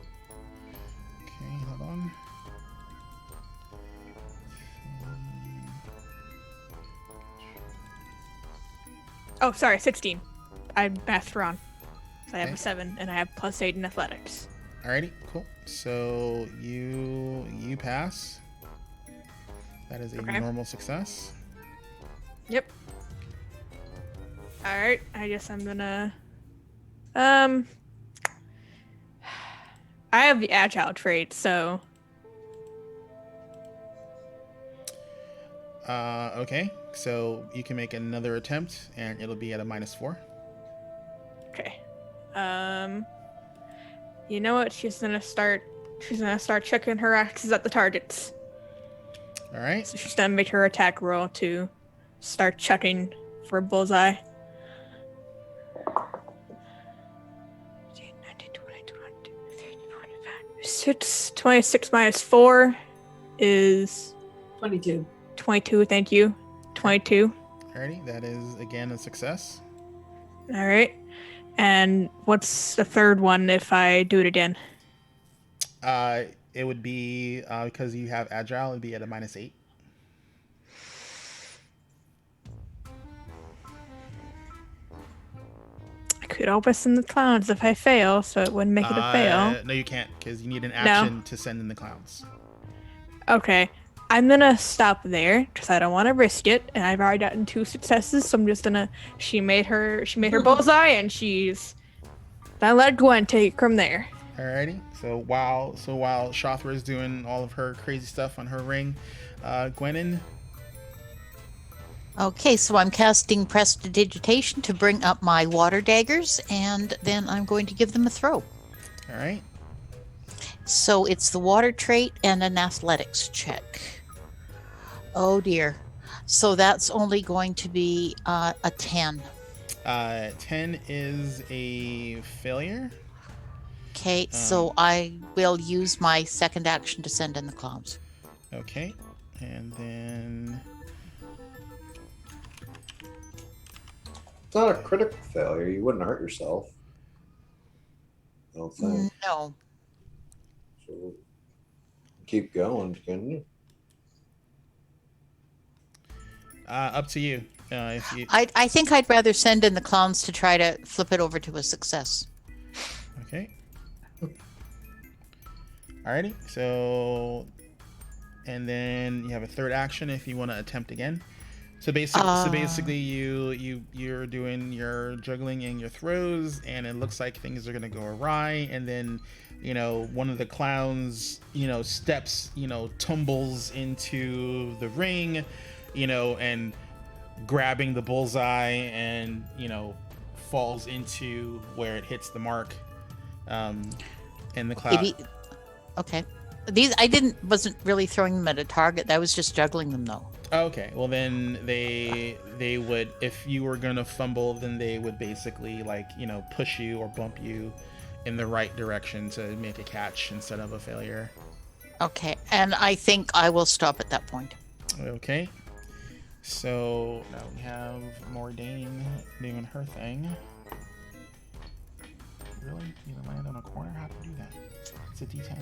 Okay, hold on. Oh, sorry, 16. I mathed wrong. So I have Okay. a 7, and I have +8 in athletics. Alrighty, cool. So you pass. That is a Okay. normal success. Yep. All right. I guess I'm gonna. I have the agile trait, so Okay. So you can make another attempt, and it'll be at a -4. okay. You know what? She's gonna start checking her axes at the targets. All right. So she's gonna make her attack roll to start checking for a bullseye. 26 minus 4 is 22. 22. Thank you. 22. Alrighty, that is again a success. All right. And what's the third one if I do it again? It would be because you have agile, it'd be at a -8. I could always send the clowns if I fail, so it wouldn't make it a fail. No, you can't because you need an action to send in the clowns. Okay. I'm gonna stop there because I don't want to risk it, and I've already gotten 2 successes, so I'm just gonna. She made her bullseye, and she's gonna let Gwen take from there. Alrighty. So while Shothra is doing all of her crazy stuff on her ring, Gwenin. Okay, so I'm casting Prestidigitation to bring up my water daggers, and then I'm going to give them a throw. All right. So it's the water trait and an athletics check. Oh dear. So that's only going to be a 10. 10 is a failure. Okay, so I will use my second action to send in the clowns. Okay, and then It's not a critical failure. You wouldn't hurt yourself. I don't think. No. So keep going, can you? up to you. If you I think I'd rather send in the clowns to try to flip it over to a success. okay. Alrighty. So, and then you have a third action if you want to attempt again. So basically, you're doing your juggling and your throws, and it looks like things are gonna go awry, and then, one of the clowns, steps, tumbles into the ring, and grabbing the bullseye, and falls into where it hits the mark, and the cloud. Okay. These wasn't really throwing them at a target. I was just juggling them though. Okay, well then they would, if you were gonna fumble, then they would basically push you or bump you in the right direction to make a catch instead of a failure. Okay, and I think I will stop at that point. Okay, so now we have Mordaine doing her thing. Really? You land on a corner? How do you do that? It's a D10.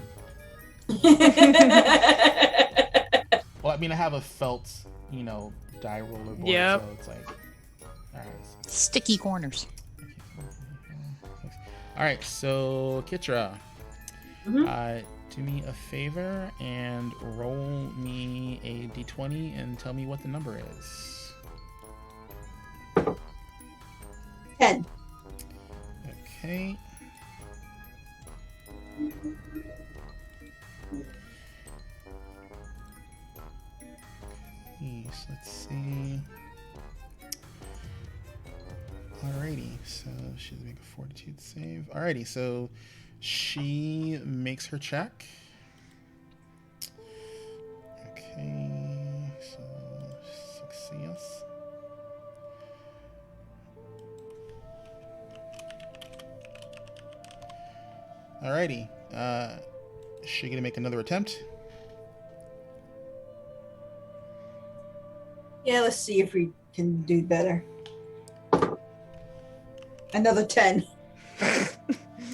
Well, I mean, I have a felt, die roller board, Yep. so it's like, all right. Sticky corners. All right, so Kitra, Mhm. do me a favor and roll me a d20 and tell me what the number is. 10. Okay. So let's see. Alrighty, so she's making a fortitude save. Alrighty, so she makes her check. Okay, so success. Alrighty, is she gonna make another attempt? Yeah, let's see if we can do better. Another 10.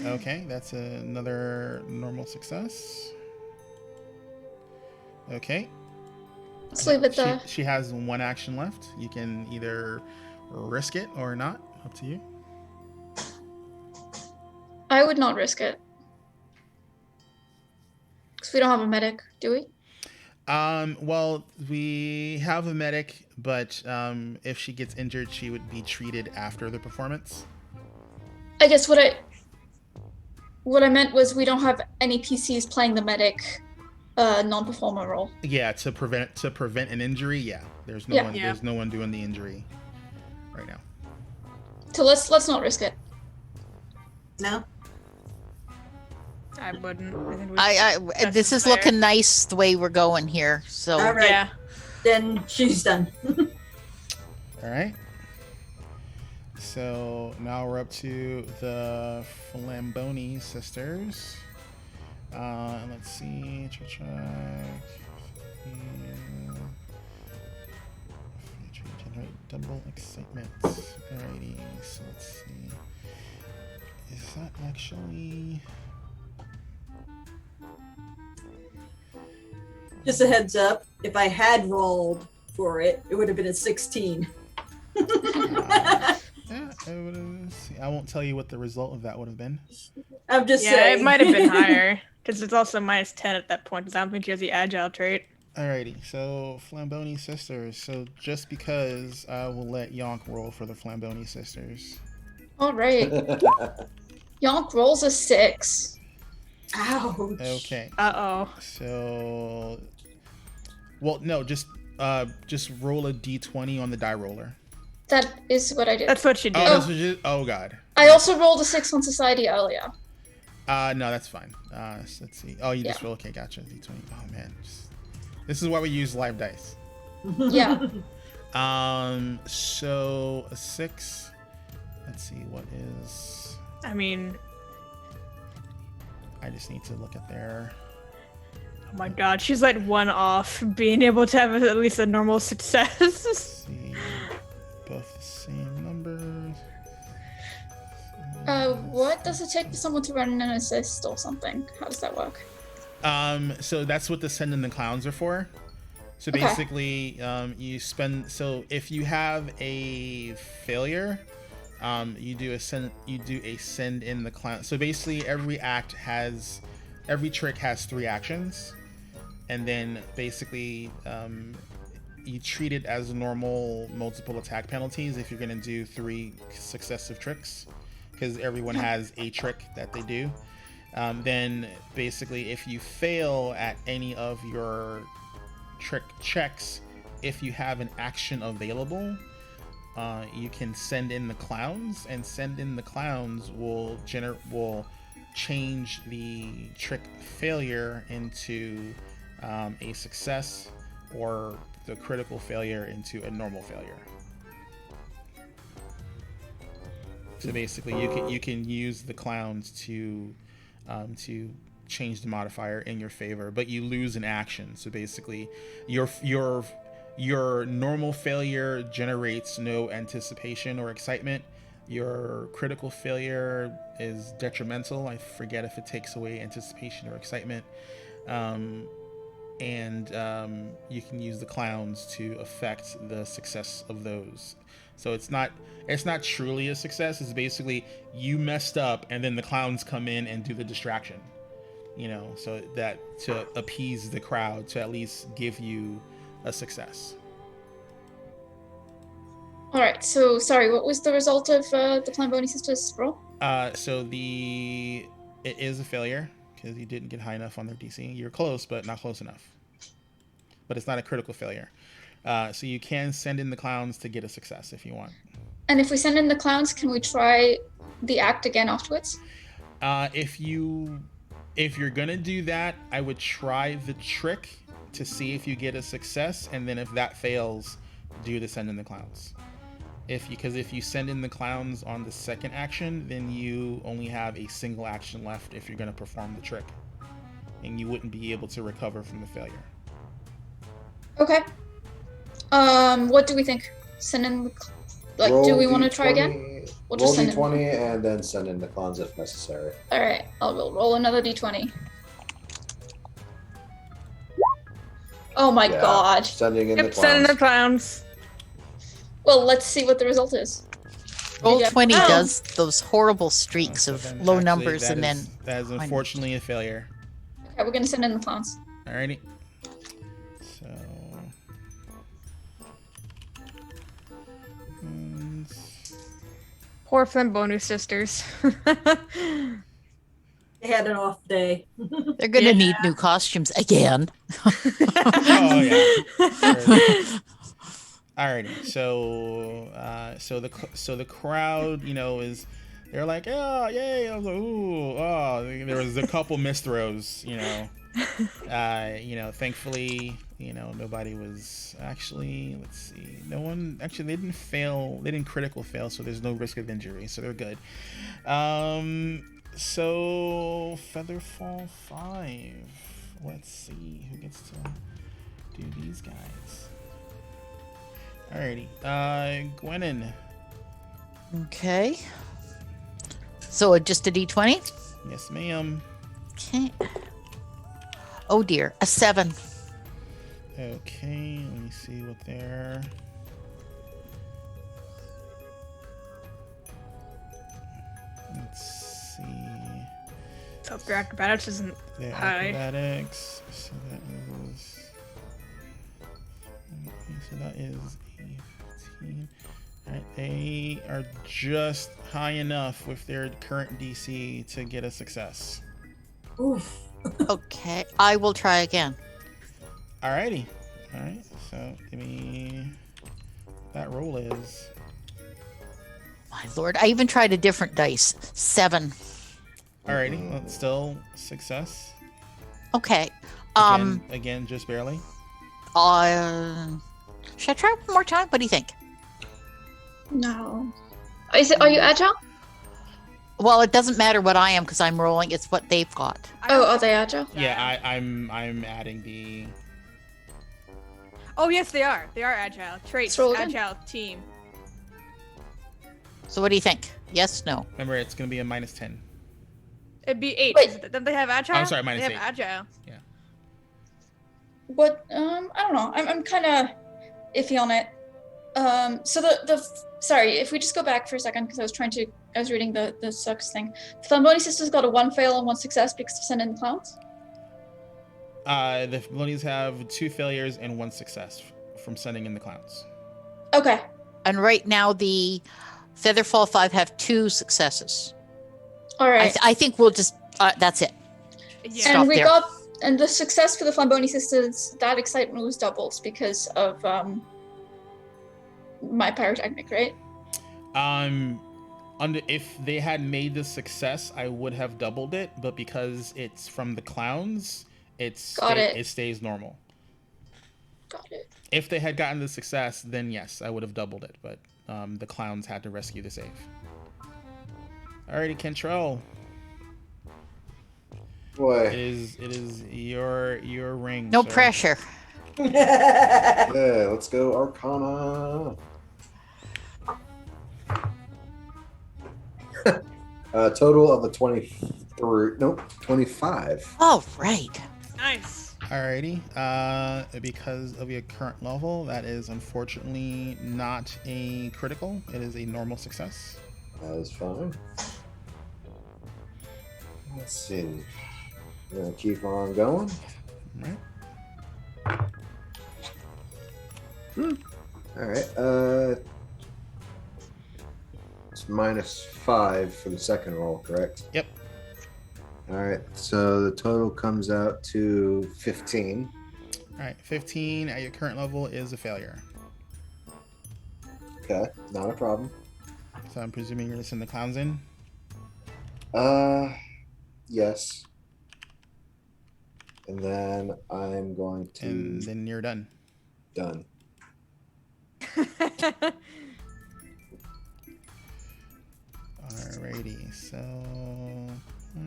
Okay, that's another normal success. Okay. Let's leave it there. She has one action left. You can either risk it or not. Up to you. I would not risk it. Because we don't have a medic, do we? Well, we have a medic, but if she gets injured, she would be treated after the performance. I guess what I meant was we don't have any PCs playing the medic non-performer role. Yeah, to prevent an injury. Yeah, there's no Yeah. one. Yeah. There's no one doing the injury right now. So let's not risk it. No? I wouldn't. I think we This that's is fair. looking nice the way we're going here. So All right. Yeah. Then she's done. All right. So now we're up to the Flamboni sisters. Let's see. Right, double excitement. Alrighty, so let's see. Is that actually... Just a heads up, if I had rolled for it, it would have been a 16. Yeah, I won't tell you what the result of that would have been. I'm just Yeah, saying. it might have been higher because it's also -10 at that point. Because I don't think she has the agile trait. Alrighty, so Flamboni Sisters. So just because I will let Yonk roll for the Flamboni Sisters. All right. Yonk rolls a 6. Ouch. Okay. Uh-oh. So, well, no, just roll a d20 on the die roller. That is what I did. That's what she did. Oh, that's what you, oh God. I also rolled a 6 on society earlier. No, that's fine. So let's see. Oh, you just roll. Okay, gotcha. D20. Oh man, this is why we use live dice. Yeah. So a 6. Let's see what is. I mean, I just need to look at their. oh my god, she's like one off being able to have at least a normal success. Let's see. Both the same numbers. What does it take for someone to run an assist or something? How does that work? So that's what the Send in the Clowns are for. So Okay. basically, you spend. So if you have a failure, you do a send in the clown. So basically, every trick has 3 actions, and then basically, you treat it as normal multiple attack penalties if you're gonna do 3 successive tricks, because everyone has a trick that they do. Then basically, if you fail at any of your trick checks, if you have an action available, you can send in the clowns, and send in the clowns will change the trick failure into a success, or the critical failure into a normal failure. So basically, you can use the clowns to change the modifier in your favor, but you lose an action. So basically, your normal failure generates no anticipation or excitement. Your critical failure is detrimental. I forget if it takes away anticipation or excitement. And you can use the clowns to affect the success of those. So it's not truly a success. It's basically you messed up, and then the clowns come in and do the distraction. So that to appease the crowd, to at least give you a success. All right. So sorry. What was the result of the Flamboni Sisters roll? So it is a failure because you didn't get high enough on their DC. You're close, but not close enough. But it's not a critical failure. So you can send in the clowns to get a success if you want. And if we send in the clowns, can we try the act again afterwards? If you're gonna do that, I would try the trick to see if you get a success, and then if that fails, do the send in the clowns. Because if you send in the clowns on the second action, then you only have a single action left if you're gonna perform the trick, and you wouldn't be able to recover from the failure. Okay. What do we think? Send in, do we want to try again? We'll just roll send d20 in. and then send in the clowns if necessary. All right. I'll roll another d20. Oh my Yeah, god. Sending in the Yep, send in the clowns. clowns. Well, let's see what the result is. Roll Yeah. 20 Oh. does those horrible streaks So of then low actually numbers, that and then is- that is unfortunately a failure. Okay, we're gonna send in the clowns. Alrighty. So. And Poor Flamboni sisters. They had an off day. they're going to need new costumes again. oh yeah. Alrighty. So the crowd, is they're like, oh yay! I was like, ooh, oh. There was a couple misthrows, Thankfully, nobody was actually. Let's see. No one actually. They didn't fail. They didn't critical fail, so there's no risk of injury, so they're good. So Featherfall 5. Let's see who gets to do these guys. Alrighty. Gwennon. Okay. So just a D20? Yes, ma'am. Okay. Oh dear, a 7. Okay, let me see what they're. Let's see. So their acrobatics isn't Their high. acrobatics. So that is. Okay, so that is a 15. Alright, they are just high enough with their current DC to get a success. Oof. Okay, I will try again. Alrighty. Alright, so give me. That roll is. My lord, I even tried a different dice. 7. Alrighty, well, still success. Okay. Again, just barely. Should I try one more time? What do you think? No. Are you agile? Well, it doesn't matter what I am because I'm rolling. It's what they've got. Oh, are they agile? Yeah, I'm adding the. Oh yes, they are. They are agile. Traits, Let's roll again. agile team. So what do you think? Yes, no. Remember, it's gonna be a -10. It'd be 8. Wait. Isn't it? Don't they have agile? I'm sorry, -8. They have agile. What? I don't know. I'm kind of iffy on it. So sorry, if we just go back for a second, because I was reading the sucks thing. The Flamboni sisters got a 1 fail and 1 success because of sending the clowns. The Melodies have 2 failures and 1 success from sending in the clowns. Okay. And right now the Featherfall 5 have 2 successes. All right. I think we'll just that's it. Yeah. Stop and we there. got the success for the Flamboni sisters. That excitement was doubled because of my pyrotechnic, right? If they had made the success, I would have doubled it, but because it's from the clowns, it stays normal. Got it. If they had gotten the success, then yes, I would have doubled it, but the clowns had to rescue the save. Alrighty, Kentrell. Boy. It is your ring. No sir. pressure. Yeah, let's go Arcana. Total of a 25. Oh, right. Nice. Alrighty. Because of your current level, that is unfortunately not a critical. It is a normal success. That is fine. Let's see. We're gonna keep on going. Right. All right. It's -5 for the second roll, correct? Yep. All right. So the total comes out to 15. Alright, 15 at your current level is a failure. Okay, not a problem. So I'm presuming you're gonna send the clowns in. Yes. And then I'm going to And then you're done. done. Alrighty, so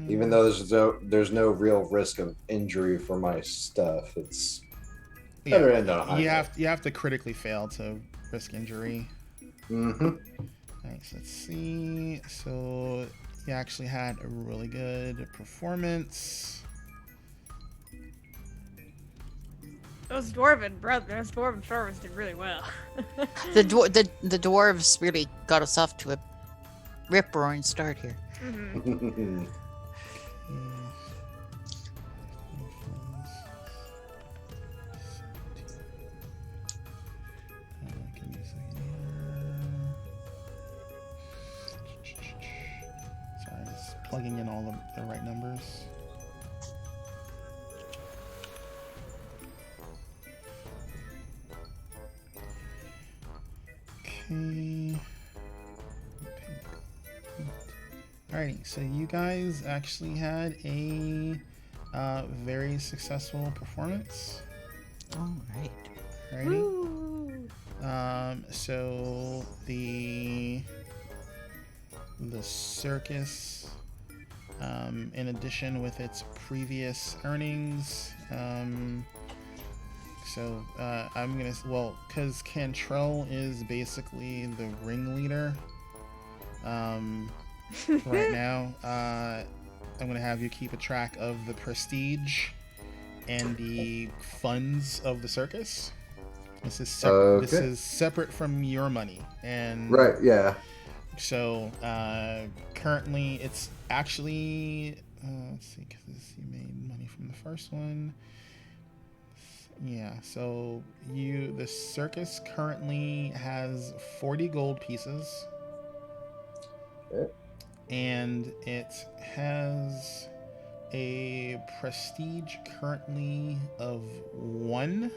Even though there's no real risk of injury for my stuff, it's better end on a high note. you have to critically fail to risk injury. Mm-hmm. Alright, so let's see. So you actually had a really good performance. Those dwarven throwers did really well. The dwarves really got us off to a rip-roaring start here. Mhm. Give me a second here. Sorry, just plugging in all the right numbers. Okay. Alrighty, so you guys actually had a very successful performance. All right. Alrighty. So the circus, in addition with its previous earnings, So I'm gonna because Cantrell is basically the ringleader. Right now, I'm gonna have you keep a track of the prestige and the funds of the circus. This is separate. Okay. This is separate from your money, and Right, yeah. so currently it's actually let's see, because you made money from the first one. Yeah, so the circus currently has 40 gold pieces. Okay. And it has a prestige currently of 1.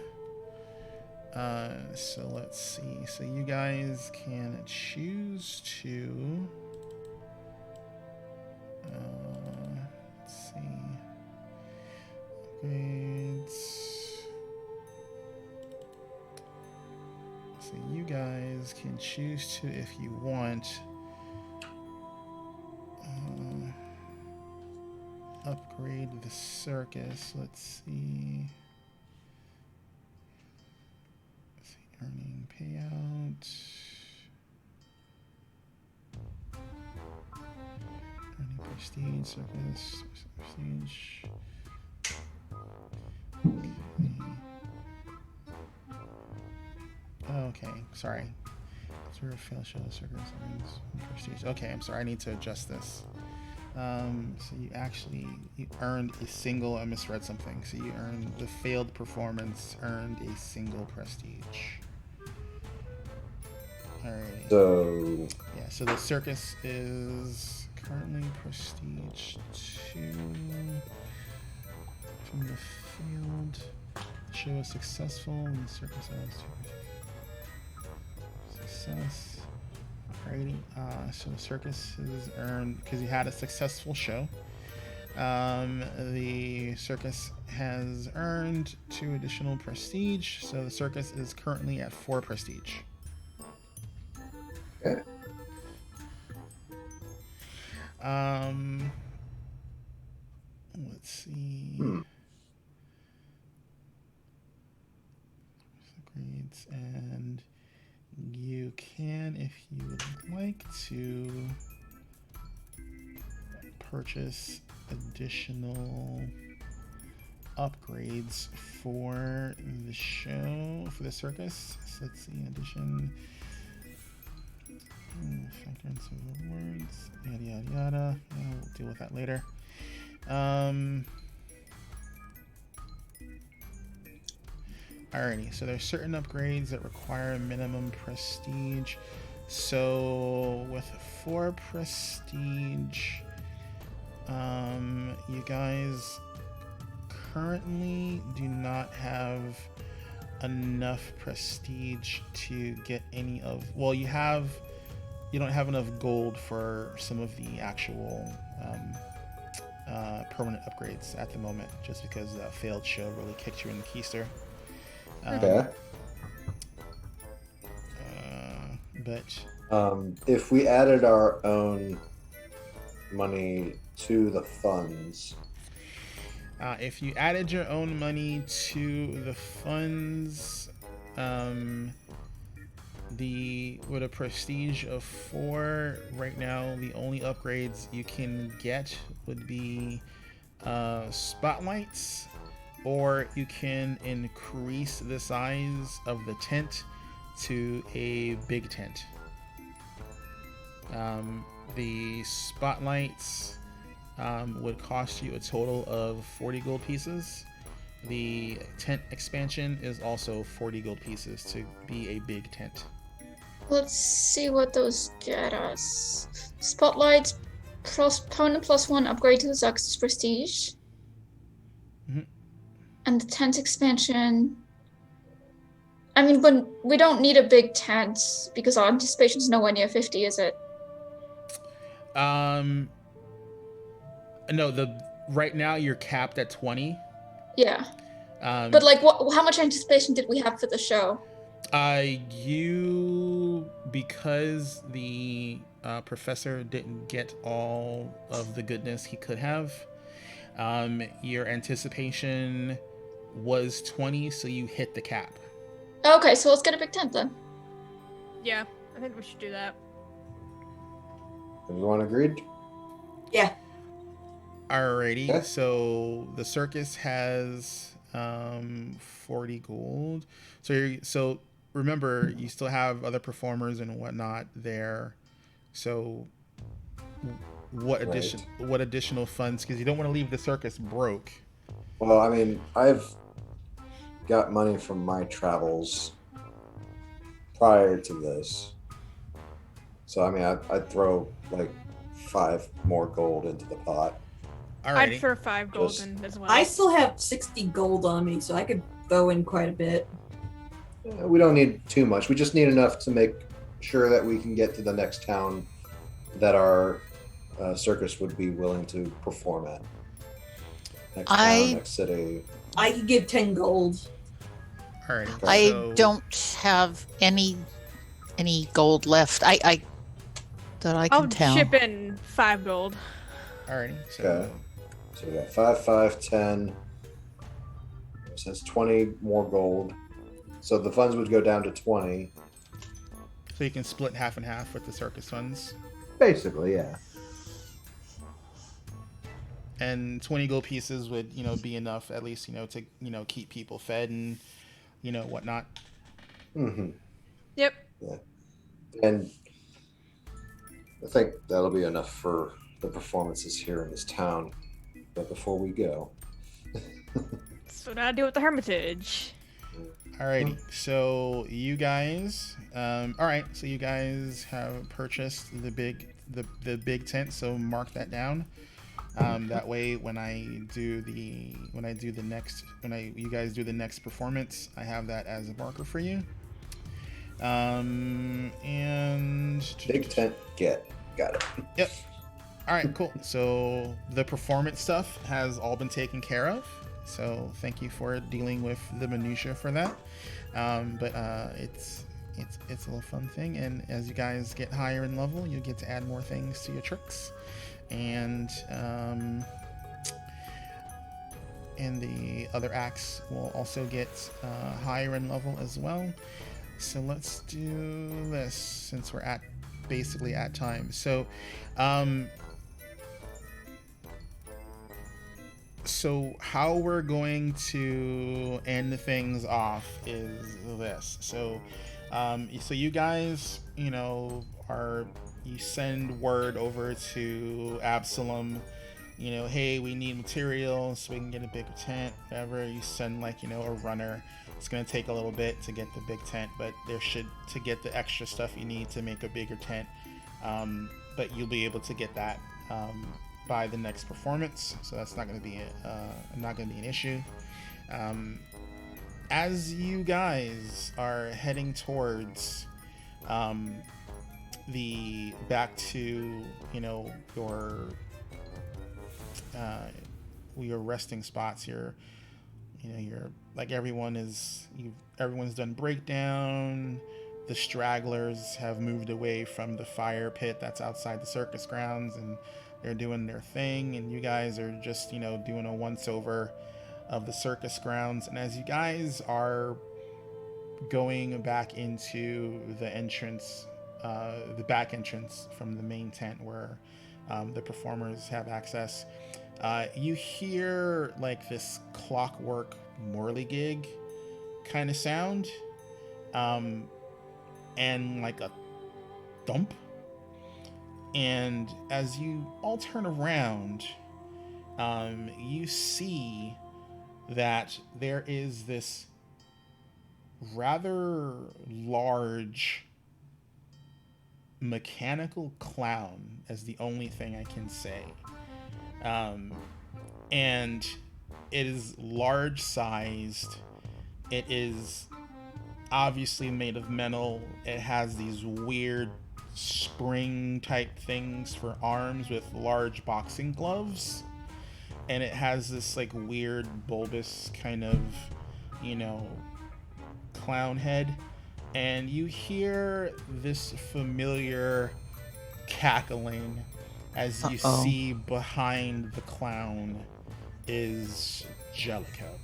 So let's see. So you guys can choose to let's see. Upgrades. So you guys can choose to, if you want, upgrade the circus. Let's see. Earning payout. Earning prestige, circus, prestige. Okay, sorry. Zero fail show the circus earns prestige. Okay, I'm sorry. I need to adjust this. So you earned a single. I misread something. So you earned the failed performance earned a single prestige. Alright. So Yeah. So the circus is currently prestige 2 from the field. Show is successful. And the circus has 2 success. Alrighty, so Circus has earned, because he had a successful show, the Circus has earned 2 additional prestige, so the Circus is currently at 4 prestige. okay. Let's see. Grades, and you can, if you would like to, purchase additional upgrades for the show, for the circus. So let's see, in addition, factor in some rewards, yada yada yada. Yeah, we'll deal with that later. Alrighty, so there's certain upgrades that require minimum prestige. So with 4 prestige, you guys currently do not have enough prestige to get any of, well, you don't have enough gold for some of the actual permanent upgrades at the moment, just because that failed show really kicked you in the keister. Okay. But if we added our own money to the funds, if you added your own money to the funds, with a prestige of 4 right now, the only upgrades you can get would be spotlights, or you can increase the size of the tent to a big tent. The spotlights would cost you a total of 40 gold pieces. The tent expansion is also 40 gold pieces to be a big tent. Let's see what those get us. Spotlights plus opponent +1 upgrade to the Circus prestige. Mhm. And the tent expansion. I mean, but we don't need a big tent because our anticipation is nowhere near 50, is it? No, right now you're capped at 20. Yeah. But like, how much anticipation did we have for the show? Because the professor didn't get all of the goodness he could have, your anticipation was 20, so you hit the cap. Okay, so let's get a big tent then. Yeah, I think we should do that. Everyone agreed? Yeah. Alrighty, Okay. so the circus has 40 gold. So remember, you still have other performers and whatnot there. So what additional funds? Because you don't want to leave the circus broke. Well, I mean, I've got money from my travels prior to this. So, I mean, I'd throw like 5 more gold into the pot. I'd Alrighty. throw 5 gold Just- in as well. I still have 60 gold on me, so I could throw in quite a bit. We don't need too much. We just need enough to make sure that we can get to the next town that our circus would be willing to perform at. Next town, next city. I could give 10 gold. Alrighty. I so- don't have any gold left. I that I can I'll tell. chip in 5 gold. Alrighty. So Okay. So we got 5, 5, 10. So that's 20 more gold. So the funds would go down to 20. so you can split half and half with the circus funds. Basically, yeah. And 20 gold pieces would, be enough at least, to, keep people fed and, whatnot. Mm-hmm. Yep. And I think that'll be enough for the performances here in this town. But before we go, That's what I do with the Hermitage. Alrighty. So you guys, so you guys have purchased the big tent. So mark that down. That way, when you guys do the next performance, I have that as a marker for you. And big tent, got it. Yep. All right, cool. So the performance stuff has all been taken care of. So thank you for dealing with the minutia for that. But it's a little fun thing, and as you guys get higher in level, you get to add more things to your tricks, and the other acts will also get higher in level as well. So let's do this since we're basically at time. So how we're going to end things off is this. So you guys, you send word over to Absalom, hey, we need material so we can get a bigger tent, whatever. You send a runner. It's going to take a little bit to get the big tent, but to get the extra stuff you need to make a bigger tent. But you'll be able to get that by the next performance, so that's not going to be an issue. As you guys are heading towards the back to your resting spots, you're like everyone's done breakdown. The stragglers have moved away from the fire pit that's outside the circus grounds, and they're doing their thing, and you guys are just doing a once over of the circus grounds. And as you guys are going back into the entrance, the back entrance from the main tent where the performers have access, you hear like this clockwork whirligig kind of sound, and like a thump. And as you all turn around, you see that there is this rather large mechanical clown, as the only thing I can say. And it is large sized. It is obviously made of metal. It has these weird spring type things for arms with large boxing gloves, and it has this like weird bulbous kind of clown head, and you hear this familiar cackling as you see behind the clown is Jellicoe.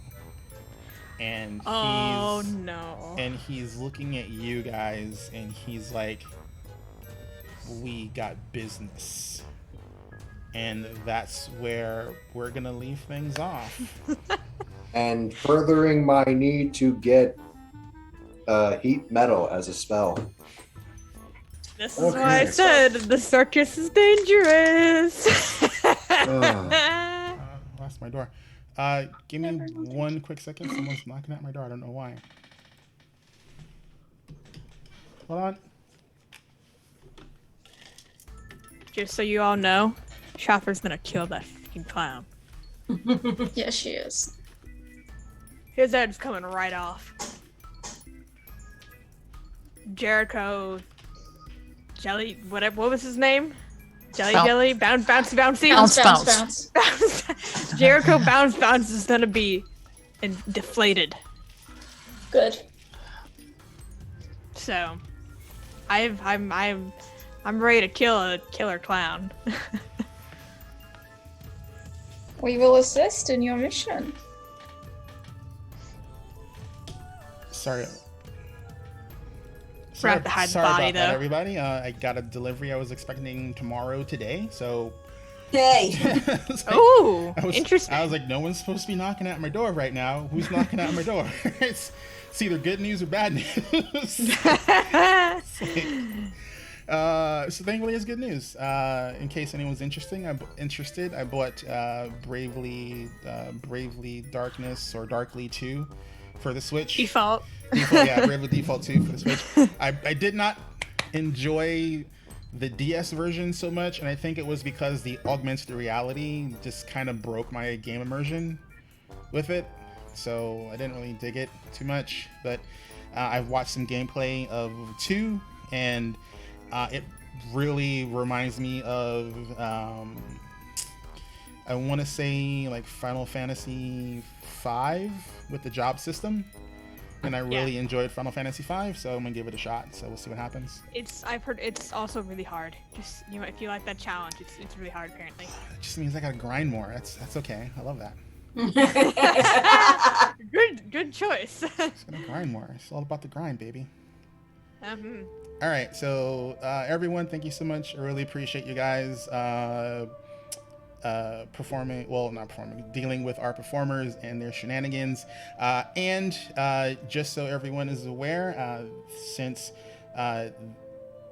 and Oh no. he's looking at you guys, and he's like, "We got business." And that's where we're gonna leave things off. And furthering my need to get heat metal as a spell. This is why I Okay. said the circus is dangerous. Lost my door. Give me one quick second. Someone's knocking at my door. I don't know why. Hold on. Just so you all know, Shopper's gonna kill that fucking clown. Yeah, she is. His head's coming right off. Jericho, Jelly, what was his name? Jelly Bounce. Jelly, bouncy. Bounce. Jericho bounce is gonna be deflated. Good. So, I'm ready to kill a killer clown. We will assist in your mission. Sorry. Forgot to hide the sorry body, about that, though. everybody. I got a delivery I was expecting tomorrow today, so. Hey. Ooh, I was, interesting. I was like, no one's supposed to be knocking at my door right now. Who's knocking at my door? it's either good news or bad news. So thankfully it's good news. In case anyone's interested, I bought Bravely Darkness or Darkly 2 for the Switch. Default. Bravely Default 2 for the Switch. I did not enjoy the DS version so much, and I think it was because the augmented reality just kind of broke my game immersion with it. So I didn't really dig it too much, but I've watched some gameplay of 2, and it really reminds me of I want to say like Final Fantasy V with the job system, and I really enjoyed Final Fantasy V, so I'm gonna give it a shot. So we'll see what happens. I've heard it's also really hard. Just if you like that challenge, it's really hard apparently. It just means I gotta grind more. That's okay. I love that. Good choice. Just gotta grind more. It's all about the grind, baby. Mhm. All right, so everyone, thank you so much. I really appreciate you guys dealing with our performers and their shenanigans. And just so everyone is aware,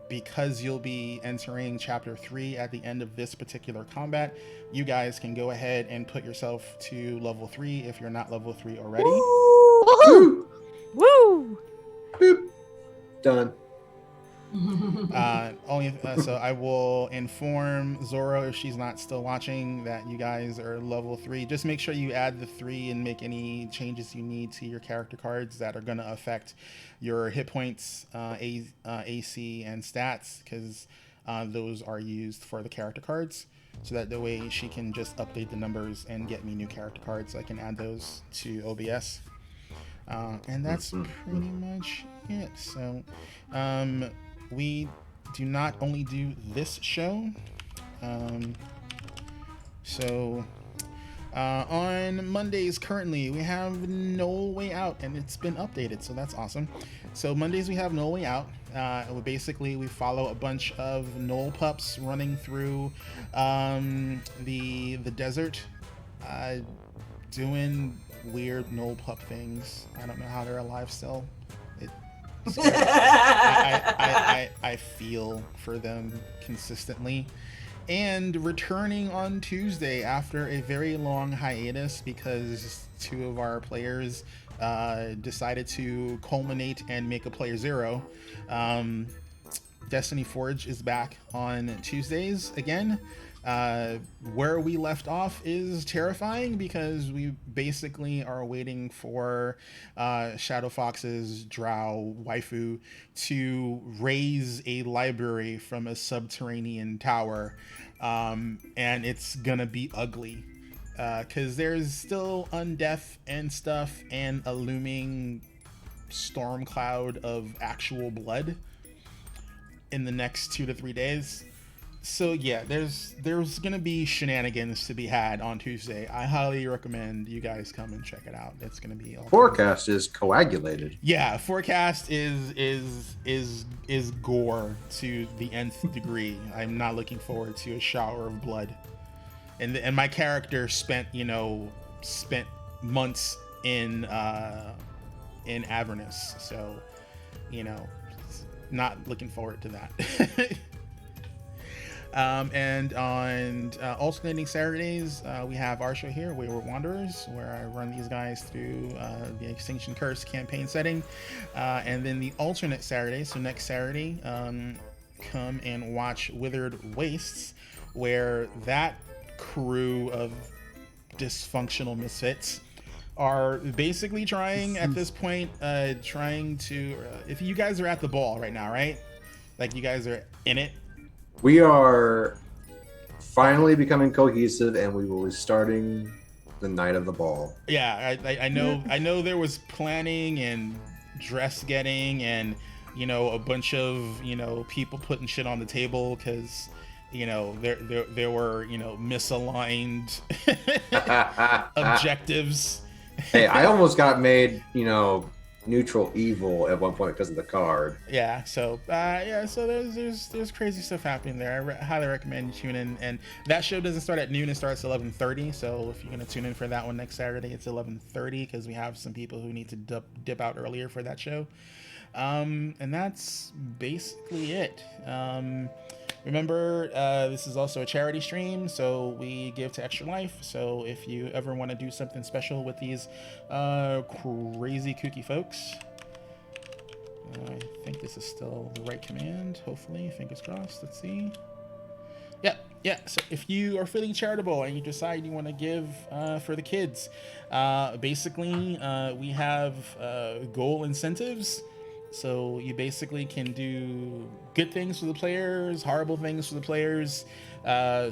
because you'll be entering chapter 3 at the end of this particular combat, you guys can go ahead and put yourself to level 3 if you're not level 3 already. Woohoo! Woo! Boop. Done. So I will inform Zora, if she's not still watching, that you guys are level 3. Just make sure you add the 3 and make any changes you need to your character cards that are going to affect your hit points, AC, and stats, because those are used for the character cards. So that the way she can just update the numbers and get me new character cards, so I can add those to OBS. And that's pretty much it. So we do not only do this show. On Mondays currently we have No Way Out, and it's been updated, so that's awesome. So Mondays we have No Way Out. We follow a bunch of Knoll pups running through the desert, doing weird Knoll pup things. I don't know how they're alive still. I feel for them consistently. And returning on Tuesday after a very long hiatus because 2 of our players decided to culminate and make a player 0. Destiny Forge is back on Tuesdays again. Where we left off is terrifying because we basically are waiting for Shadow Fox's drow waifu to raise a library from a subterranean tower, and it's gonna be ugly because there's still undeath and stuff and a looming storm cloud of actual blood in the next 2 to 3 days. So yeah, there's gonna be shenanigans to be had on Tuesday. I highly recommend you guys come and check it out. It's gonna be all Forecast is coagulated. Yeah, forecast is gore to the nth degree. I'm not looking forward to a shower of blood. And my character spent months in Avernus, so not looking forward to that. And on alternating Saturdays, we have our show here, Wayward Wanderers, where I run these guys through the Extinction Curse campaign setting. And then the alternate Saturday, so next Saturday, come and watch Withered Wastes, where that crew of dysfunctional misfits are basically trying at this point, trying to, if you guys are at the ball right now, right? Like you guys are in it. We are finally becoming cohesive, and we will be starting the night of the ball. Yeah, I know there was planning and dress getting and a bunch of people putting shit on the table because there were misaligned objectives. Hey, I almost got made neutral evil at one point because of the card. Yeah, so so there's crazy stuff happening there. I highly recommend you tune in. And that show doesn't start at noon; it starts at 11:30. So if you're gonna tune in for that one next Saturday, it's 11:30 because we have some people who need to dip out earlier for that show. And that's basically it. Remember, this is also a charity stream, so we give to Extra Life. So if you ever want to do something special with these crazy kooky folks, I think this is still the right command. Hopefully, fingers crossed. Let's see. Yeah. So if you are feeling charitable and you decide you want to give for the kids, basically we have goal incentives. So you basically can do good things for the players, horrible things for the players.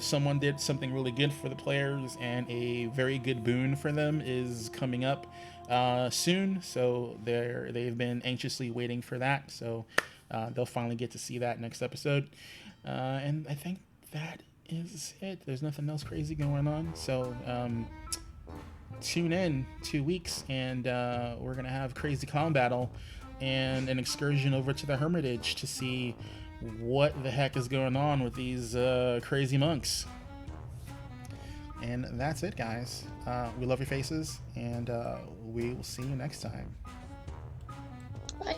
Someone did something really good for the players, and a very good boon for them is coming up soon. So they've been anxiously waiting for that. So they'll finally get to see that next episode. And I think that is it. There's nothing else crazy going on. So tune in 2 weeks, and we're gonna have Crazy Clown Battle and an excursion over to the Hermitage to see what the heck is going on with these crazy monks. And that's it, guys. We love your faces, and we will see you next time. Bye.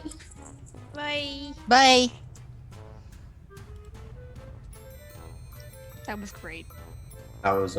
Bye. Bye. That was great. That was